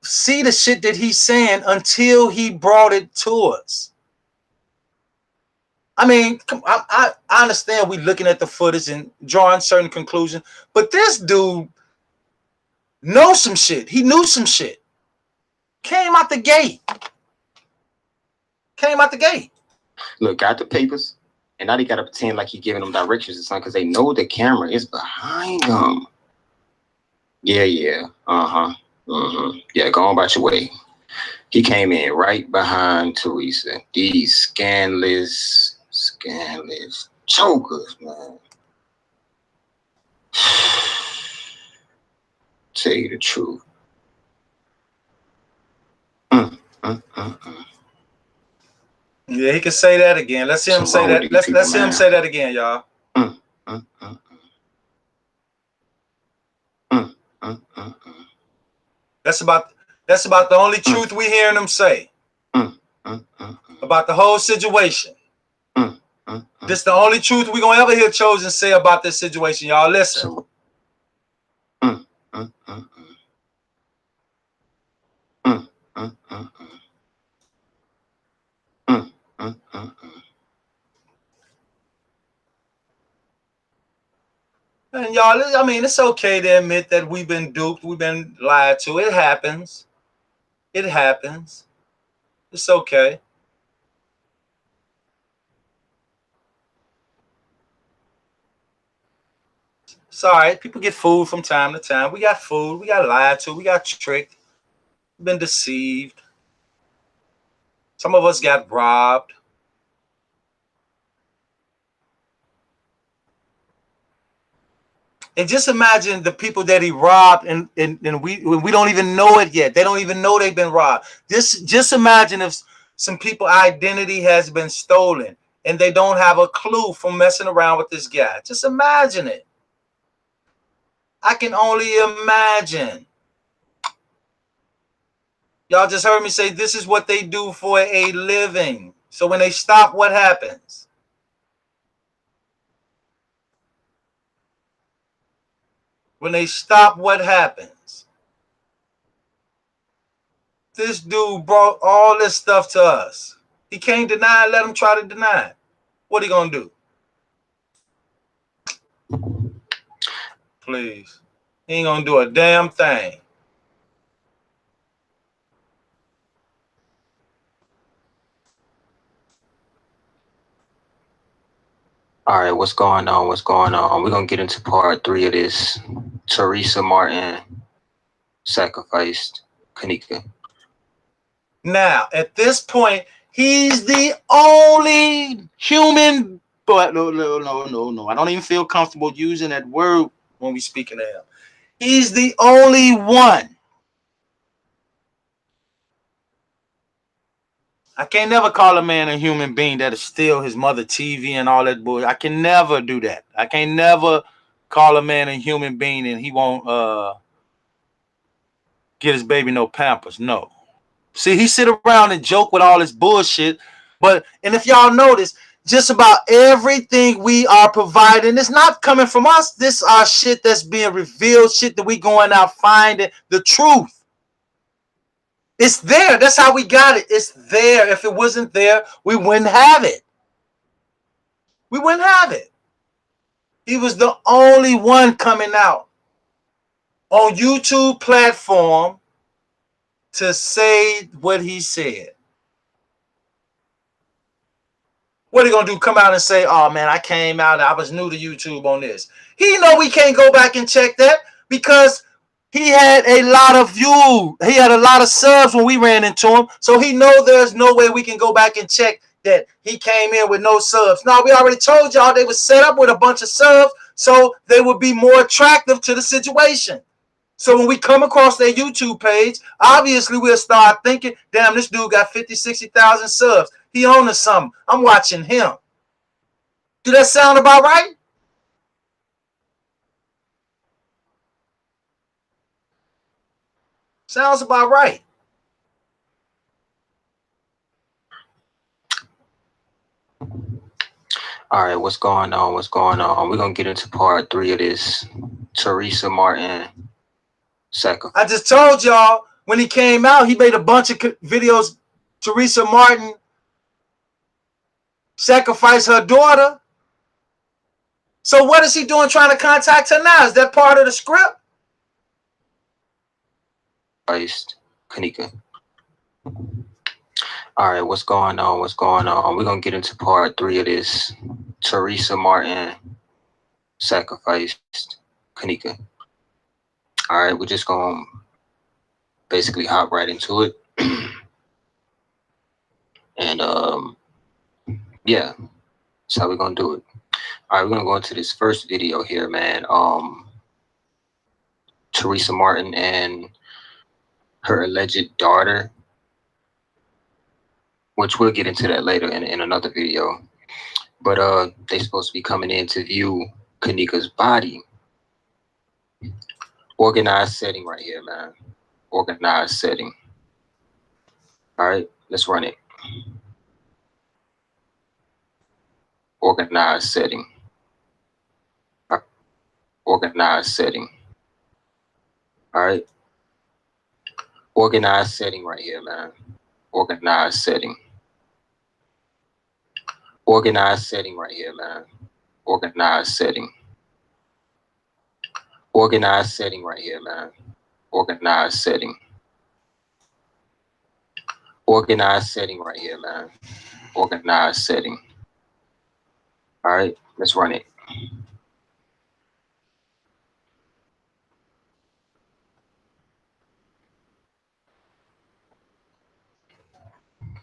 Speaker 3: see the shit that he's saying until he brought it to us? I mean, I understand we looking at the footage and drawing certain conclusions, but this dude knows some shit. He knew some shit. Came out the gate.
Speaker 5: Look, got the papers, and now they got to pretend like he giving them directions or something because they know the camera is behind them. Yeah. Yeah, go on about your way. He came in right behind Teresa. These scandalous chokers, man. Tell you the truth.
Speaker 3: Yeah, he can say that again. Let's hear him say that. Let's hear him say that again, y'all. That's about the only truth we hearing him say. About the whole situation. This the only truth we gonna ever hear Chosen say about this situation, y'all. Listen. And y'all, I mean, it's okay to admit that we've been duped, we've been lied to. It happens. It happens. It's okay. It's all right. People get fooled from time to time. We got fooled. We got lied to. We got tricked. We've been deceived. Some of us got robbed. And just imagine the people that he robbed, and we don't even know it yet. They don't even know they've been robbed. Just imagine if some people's identity has been stolen and they don't have a clue from messing around with this guy. Just imagine it. I can only imagine. Y'all just heard me say this is what they do for a living. So when they stop, what happens? When they stop, what happens? This dude brought all this stuff to us. He can't deny it. Let him try to deny it. What are you going to do? Please. He ain't going to do a damn thing.
Speaker 5: All right, what's going on? We're going to get into part 3 of this Teresa Martin sacrificed Kanika.
Speaker 3: Now, at this point, he's the only human, but no. I don't even feel comfortable using that word when we speaking to him. He's the only one. I can't never call a man a human being that'll steal his mother TV and all that bullshit. I can never do that. I can never call a man a human being and he won't get his baby no Pampers. No. See, he sit around and joke with all this bullshit. And if y'all notice, just about everything we are providing is not coming from us. This are shit that's being revealed, shit that we going out finding the truth. It's there. That's how we got it. It's there. If it wasn't there, we wouldn't have it. We wouldn't have it. He was the only one coming out on YouTube platform to say what he said. What are you going to do? Come out and say, oh, man, I came out. I was new to YouTube on this. He know we can't go back and check that because he had a lot of views. He had a lot of subs when we ran into him. So he know there's no way we can go back and check that he came in with no subs. No, we already told y'all they were set up with a bunch of subs so they would be more attractive to the situation. So when we come across their YouTube page, obviously we'll start thinking, damn, this dude got 50, 60,000 subs. He on to something. I'm watching him. Do that sound about right? Sounds about right.
Speaker 5: All right, what's going on? What's going on? We're going to get into part 3 of this Teresa Martin sacrifice.
Speaker 3: I just told y'all when he came out, he made a bunch of videos. Teresa Martin sacrificed her daughter. So what is he doing trying to contact her now? Is that part of the script?
Speaker 5: Kanika. All right, what's going on? What's going on? We're going to get into part 3 of this Teresa Martin sacrificed Kanika. All right, we're just going to basically hop right into it. And yeah, that's how we're going to do it. All right, we're going to go into this first video here, man. Teresa Martin and her alleged daughter, which we'll get into that later in another video. But they supposed to be coming in to view Kanika's body. Organized setting right here, man. Organized setting. All right, let's run it. Organized setting. Organized setting. All right. Organized setting right here, man. Organized setting. Organized setting right here, man. Organized setting. Organized setting right here, man. Organized setting. Organized setting right here, man. Organized setting. All right, let's run it.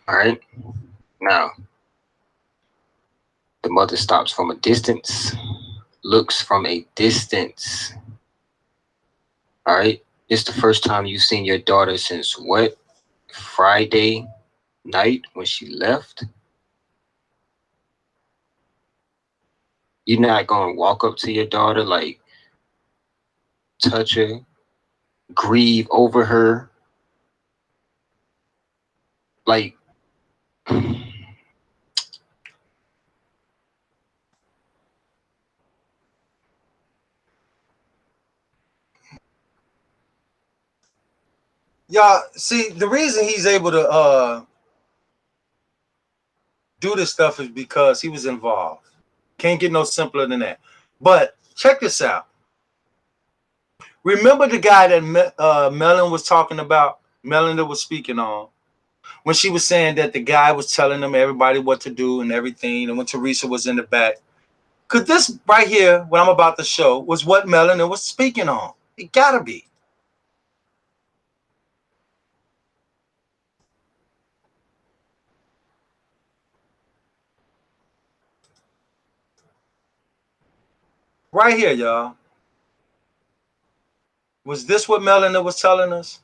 Speaker 5: All right, now the mother stops from a distance, looks from a distance. All right, it's the first time you've seen your daughter since what? Friday night when she left. You're not gonna walk up to your daughter, like touch her, grieve over her, like
Speaker 3: Y'all see, the reason he's able to do this stuff is because he was involved. Can't get no simpler than that. But check this out. Remember the guy that Melon was talking about, Melinda was speaking on, when she was saying that the guy was telling them everybody what to do and everything, and when Teresa was in the back. Could this right here, what I'm about to show, was what Melinda was speaking on? It gotta be. Right here, y'all. Was this what Melanie was telling us?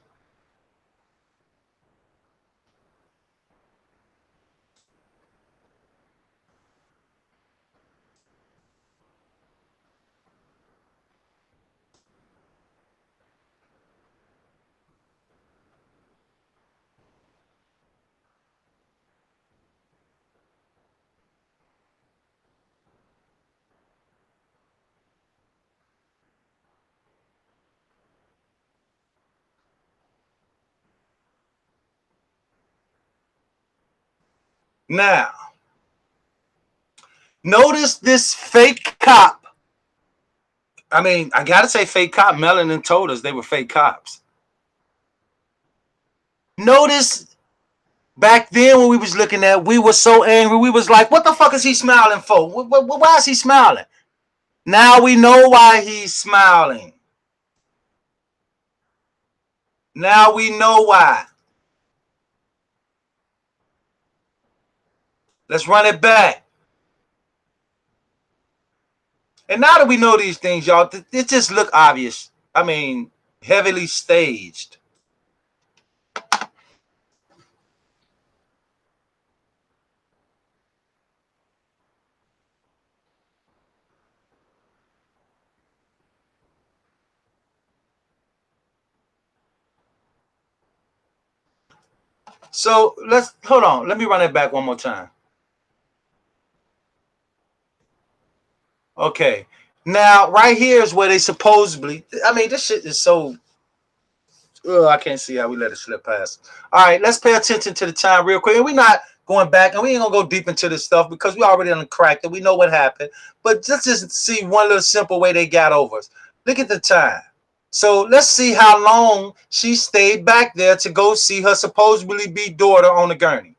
Speaker 3: Now, notice this fake cop. I mean, I gotta say fake cop. Melanin told us they were fake cops. Notice back then when we was looking at, we were so angry. We was like, what the fuck is he smiling for? Why is he smiling? Now we know why he's smiling. Now we know why. Let's run it back. And now that we know these things, y'all, it just look obvious. I mean, heavily staged. So let's hold on. Let me run it back one more time. Okay. Now, right here is where they supposedly, I mean, this shit is so, I can't see how we let it slip past. All right, let's pay attention to the time real quick. And we're not going back, and we ain't going to go deep into this stuff because we already uncracked it. We know what happened. But let's just see one little simple way they got over us. Look at the time. So let's see how long she stayed back there to go see her supposedly be daughter on the gurney.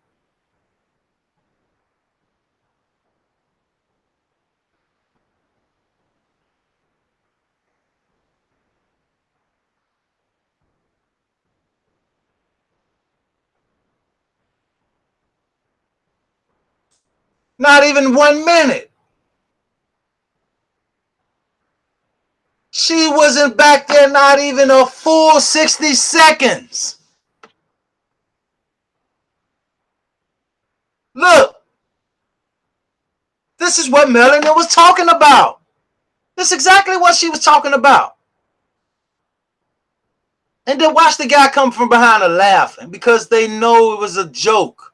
Speaker 3: Not even 1 minute. She wasn't back there not even a full 60 seconds. Look. This is what Melanie was talking about. This is exactly what she was talking about. And then watch the guy come from behind her laughing because they know it was a joke.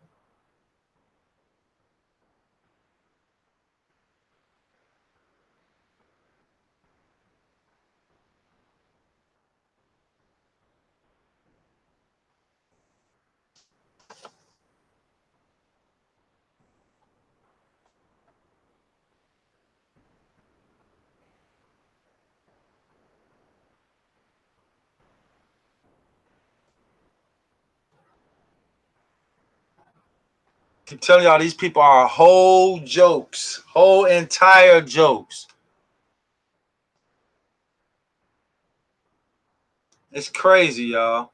Speaker 3: I keep telling y'all, these people are whole jokes, whole entire jokes. It's crazy, y'all.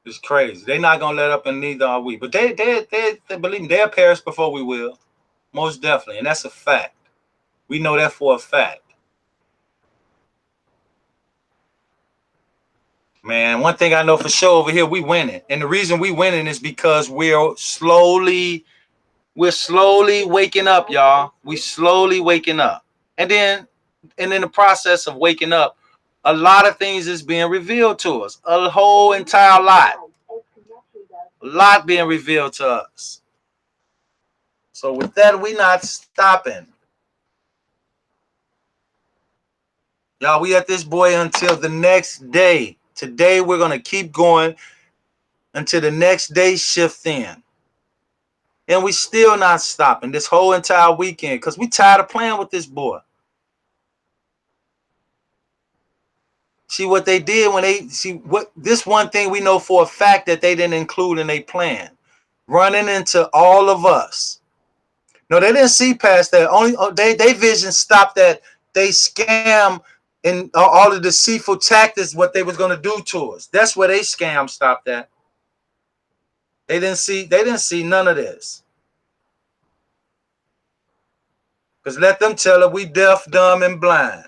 Speaker 3: It's crazy. They're not gonna let up, and neither are we. But they believe me, they'll perish before we will, most definitely, and that's a fact. We know that for a fact. Man, one thing I know for sure over here, we winning, and the reason we winning is because we're slowly waking up, y'all. We slowly waking up, and in the process of waking up, a lot of things is being revealed to us. A whole entire lot. A lot being revealed to us. So with that, we not stopping. Y'all, we at this boy until the next day. Today, we're going to keep going until the next day shift in. And we still not stopping this whole entire weekend because we tired of playing with this boy. See what they did when they see what this one thing we know for a fact that they didn't include in their plan. Running into all of us. No, they didn't see past that. Only they vision stopped that they scam and all the deceitful tactics what they was gonna do to us. That's where they scam stopped at. They didn't see none of this. Because let them tell it we deaf, dumb, and blind.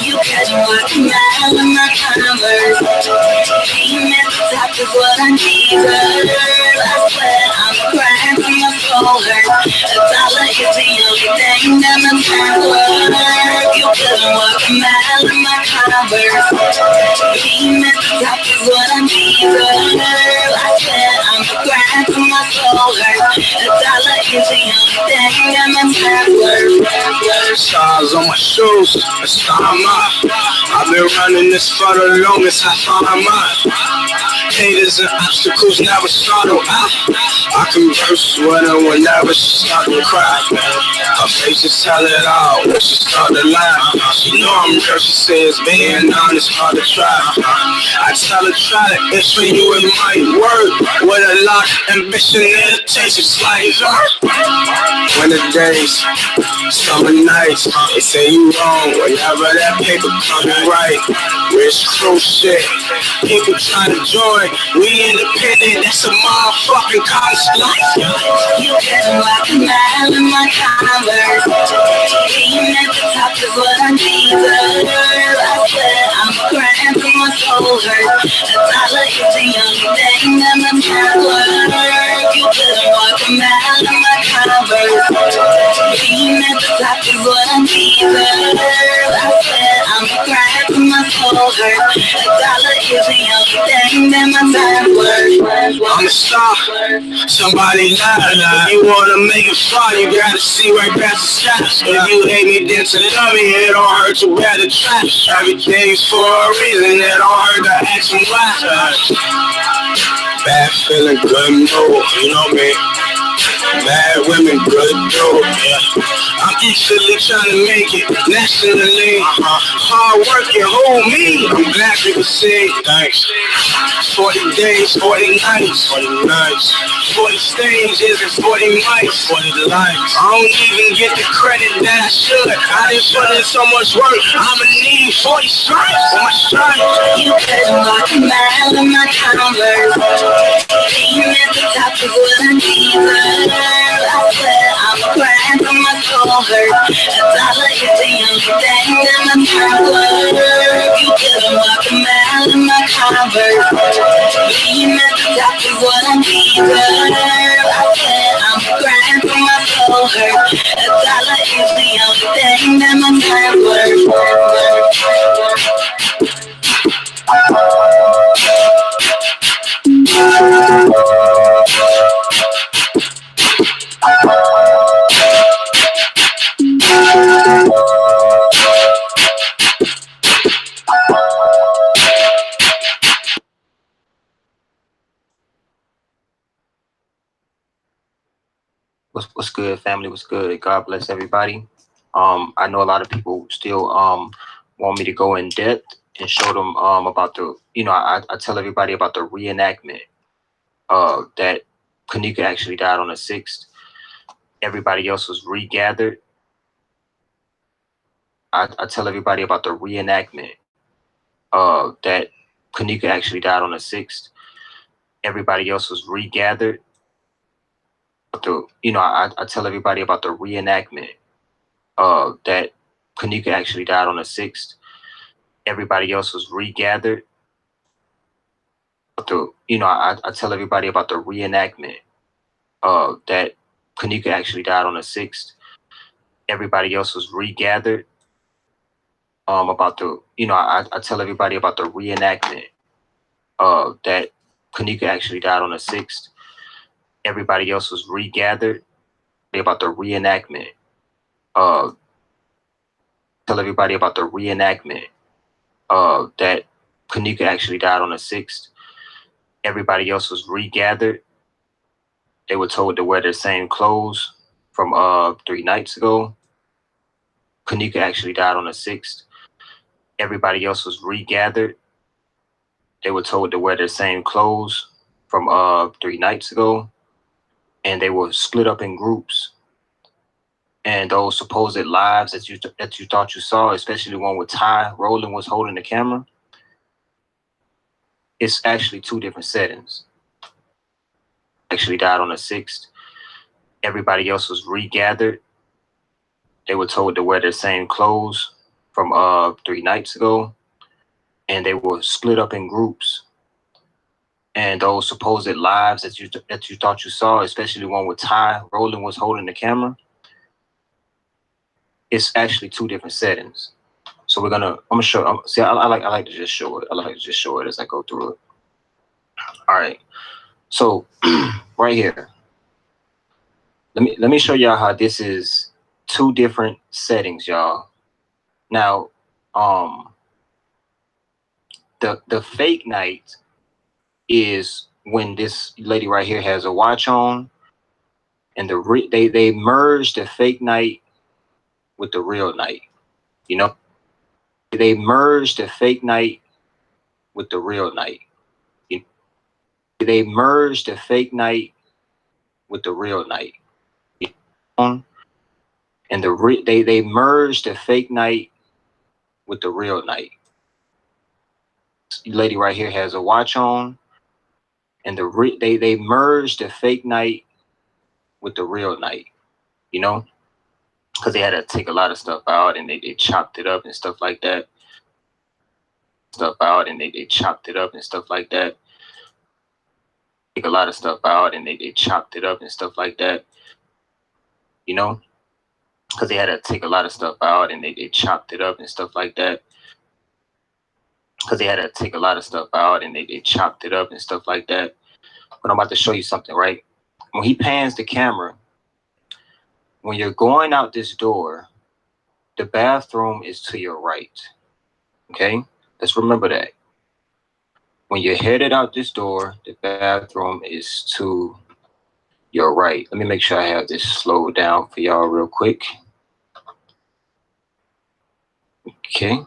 Speaker 2: You catch me walking out of my Converse. Being at the top is what I need. I swear I'm crying till my soul hurts. $1 is the only thing that my time worth. You couldn't walk a mile in my Converse. Being at the top is what I need. I swear I'm crying till my soul hurts. $1 is the only thing that my time worth.
Speaker 10: Stars on my shoes, a star mine. I've been running this for the longest, I thought I might. Haters and obstacles never startle. I converse with her whenever she start to cry. Her face just tell it all when she start to lie. She know I'm real, she says being honest hard to try. I tell her try it, it's for you it might work. With a lot of ambition and it takes a slight work. Winter days, summer nights, they say you wrong whenever that paper coming right. Rich crew shit, people trying to join, we independent, that's a motherfucking college life.
Speaker 2: You couldn't walk a mile in my Converse. Being at the top is what I need. I swear I'm crying till my soul hurts. $1 is the only thing that my time worth. You couldn't walk a mile in my Converse. Being at the top is what I need. I swear I'm crying till my soul hurts. $1 is the only thing that my time worth.
Speaker 10: I'm a star, somebody lie. If you wanna make it far, you gotta see right past the sky. If you hate me, then to love me, it don't hurt to better try. Everything's for a reason, it don't hurt to ask them why. Bad feeling, good mood, you know me. Bad women, good dude, yeah. I'm easily trying to make it nationally. Hard working, hold me. I'm glad people say thanks. 40 days, 40 nights, 40 nights, 40 stages and 40 mics, 40 lives. I don't even get the credit that I should. I didn't put in so much work. I'ma need 40 stripes on my stripes.
Speaker 2: You couldn't walk a mile in my Converse. Being at the top is what I need. I swear I'm crying till my soul hurts. $1 is the only thing that my time worth. You couldn't walk a mile in my Converse. Being at the top is what I need. I swear I'm crying till my soul hurts. $1 is the only thing that my time worth.
Speaker 5: What's good, family? What's good? God bless everybody. I know a lot of people still want me to go in depth and show them about the, I tell everybody about the reenactment that Kanika actually died on the 6th. Everybody else was regathered. I tell everybody about the reenactment that Kanika actually died on the 6th. Everybody else was regathered. I tell everybody about the reenactment that Kanika actually died on the 6th. Everybody else was regathered. I tell everybody about the reenactment that Kanika actually died on the 6th. Everybody else was regathered. I tell everybody about the reenactment that Kanika actually died on the 6th. Everybody else was regathered. About the reenactment. Tell everybody about the reenactment that Kanika actually died on the 6th. Everybody else was regathered. They were told to wear their same clothes from 3 nights ago. Kanika actually died on the 6th. Everybody else was regathered. They were told to wear their same clothes from 3 nights ago. And they were split up in groups. And those supposed lives that you thought you saw, especially the one with Ty Roland was holding the camera, it's actually 2 different settings. Actually died on the 6th. Everybody else was regathered. They were told to wear their same clothes from 3 nights ago. And they were split up in groups. And those supposed lives that you thought you saw, especially the one with Ty Roland was holding the camera, it's actually 2 different settings. So I'm gonna show. See, I like to just show it. I like to just show it as I go through it. All right. So right here, let me show y'all how this is 2 different settings, y'all. Now, the fake night is when this lady right here has a watch on, and they merged the fake night with the real night. You know, they merged the fake night with the real night. They merged the fake night with the real night. And they merged the fake night with the real night. This lady right here has a watch on, and they merged the fake night with the real night. You know, because they had to take a lot of stuff out, and they chopped it up and stuff like that. They chopped it up and stuff like that. Take a lot of stuff out, and they chopped it up and stuff like that. You know, because they had to take a lot of stuff out, and they chopped it up and stuff like that. Because they had to take a lot of stuff out, and they chopped it up and stuff like that. But I'm about to show you something, right? When he pans the camera, when you're going out this door, the bathroom is to your right. Okay? Let's remember that. When you're headed out this door, the bathroom is to your right. Let me make sure I have this slowed down for y'all real quick. Okay.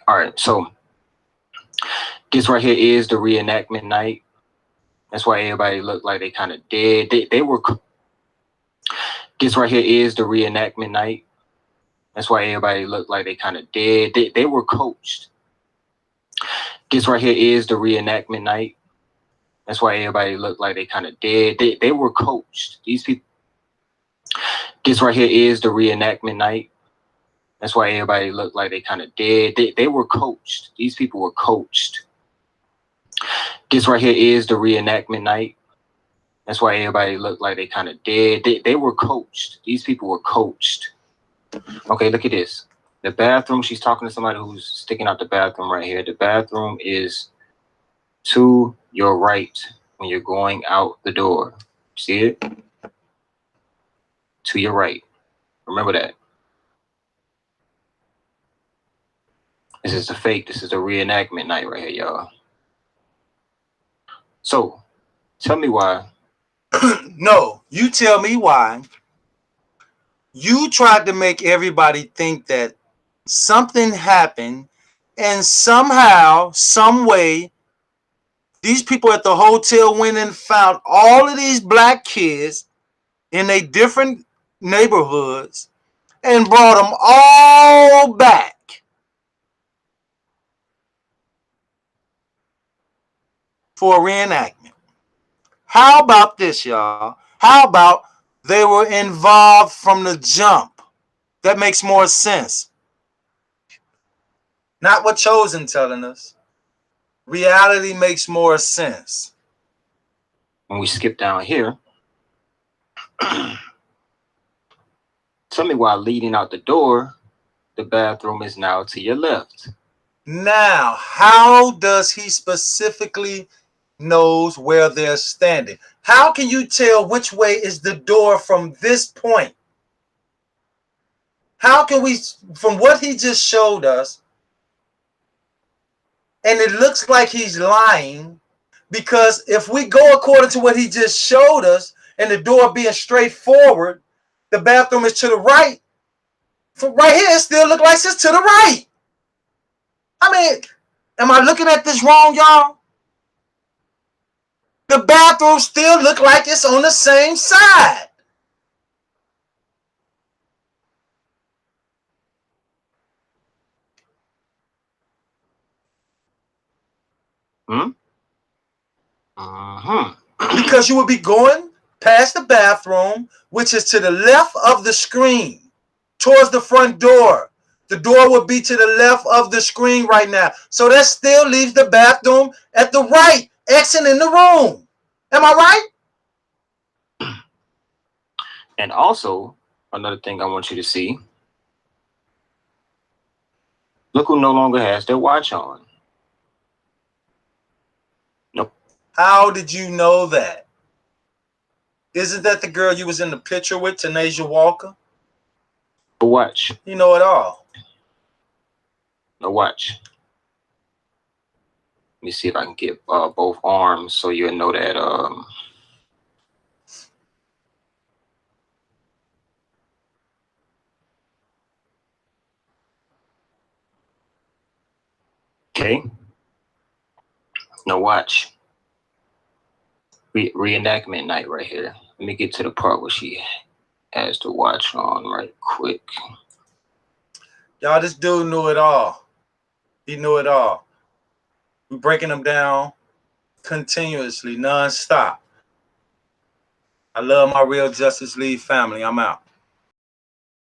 Speaker 5: All right. So this right here is the reenactment night. That's why everybody looked like they kind of dead. They were. This right here is the reenactment night. That's why everybody looked like they kind of dead. They were coached. This right here is the reenactment night. That's why everybody looked like they kind of dead. They were coached. These people. This right here is the reenactment night. That's why everybody looked like they kind of dead. They were coached. These people were coached. This right here is the reenactment night. That's why everybody looked like they kind of dead. They were coached. These people were coached. Okay, look at this. The bathroom, she's talking to somebody who's sticking out the bathroom right here. The bathroom is to your right when you're going out the door. See it? To your right. Remember that. This is the fake. This is the reenactment night right here, y'all. So, tell me why.
Speaker 3: No, you tell me why. You tried to make everybody think that something happened, and somehow, some way, these people at the hotel went and found all of these black kids in their different neighborhoods and brought them all back for a reenactment. How about this, y'all? How about they were involved from the jump? That makes more sense. Not what Chosen telling us. Reality makes more sense.
Speaker 5: When we skip down here, tell me why leading out the door, the bathroom is now to your left.
Speaker 3: Now, how does he specifically knows where they're standing? How can you tell which way is the door from this point? How can we, from what he just showed us, And it looks like he's lying, because if we go according to what he just showed us, and the door being straight forward, the bathroom is to the right. From right here, it still looks like it's to the right. I mean, am I looking at this wrong, y'all? The bathroom still look like it's on the same side. Because you would be going past the bathroom, which is to the left of the screen, towards the front door. The door would be to the left of the screen right now. So that still leaves the bathroom at the right, exiting the room. Am I right?
Speaker 5: And also, another thing I want you to see. Look who no longer has their watch on. Nope.
Speaker 3: How did you know that? Isn't that the girl you was in the picture with, Tanasia Walker?
Speaker 5: The watch.
Speaker 3: You know it all.
Speaker 5: The watch. Let me see if I can get both arms so you'll know that. Okay. No watch. Reenactment night right here. Let me get to the part where she has the watch on right quick.
Speaker 3: Y'all, this dude knew it all. He knew it all. We're breaking them down continuously, non-stop. I love my Real Justice League family. I'm out.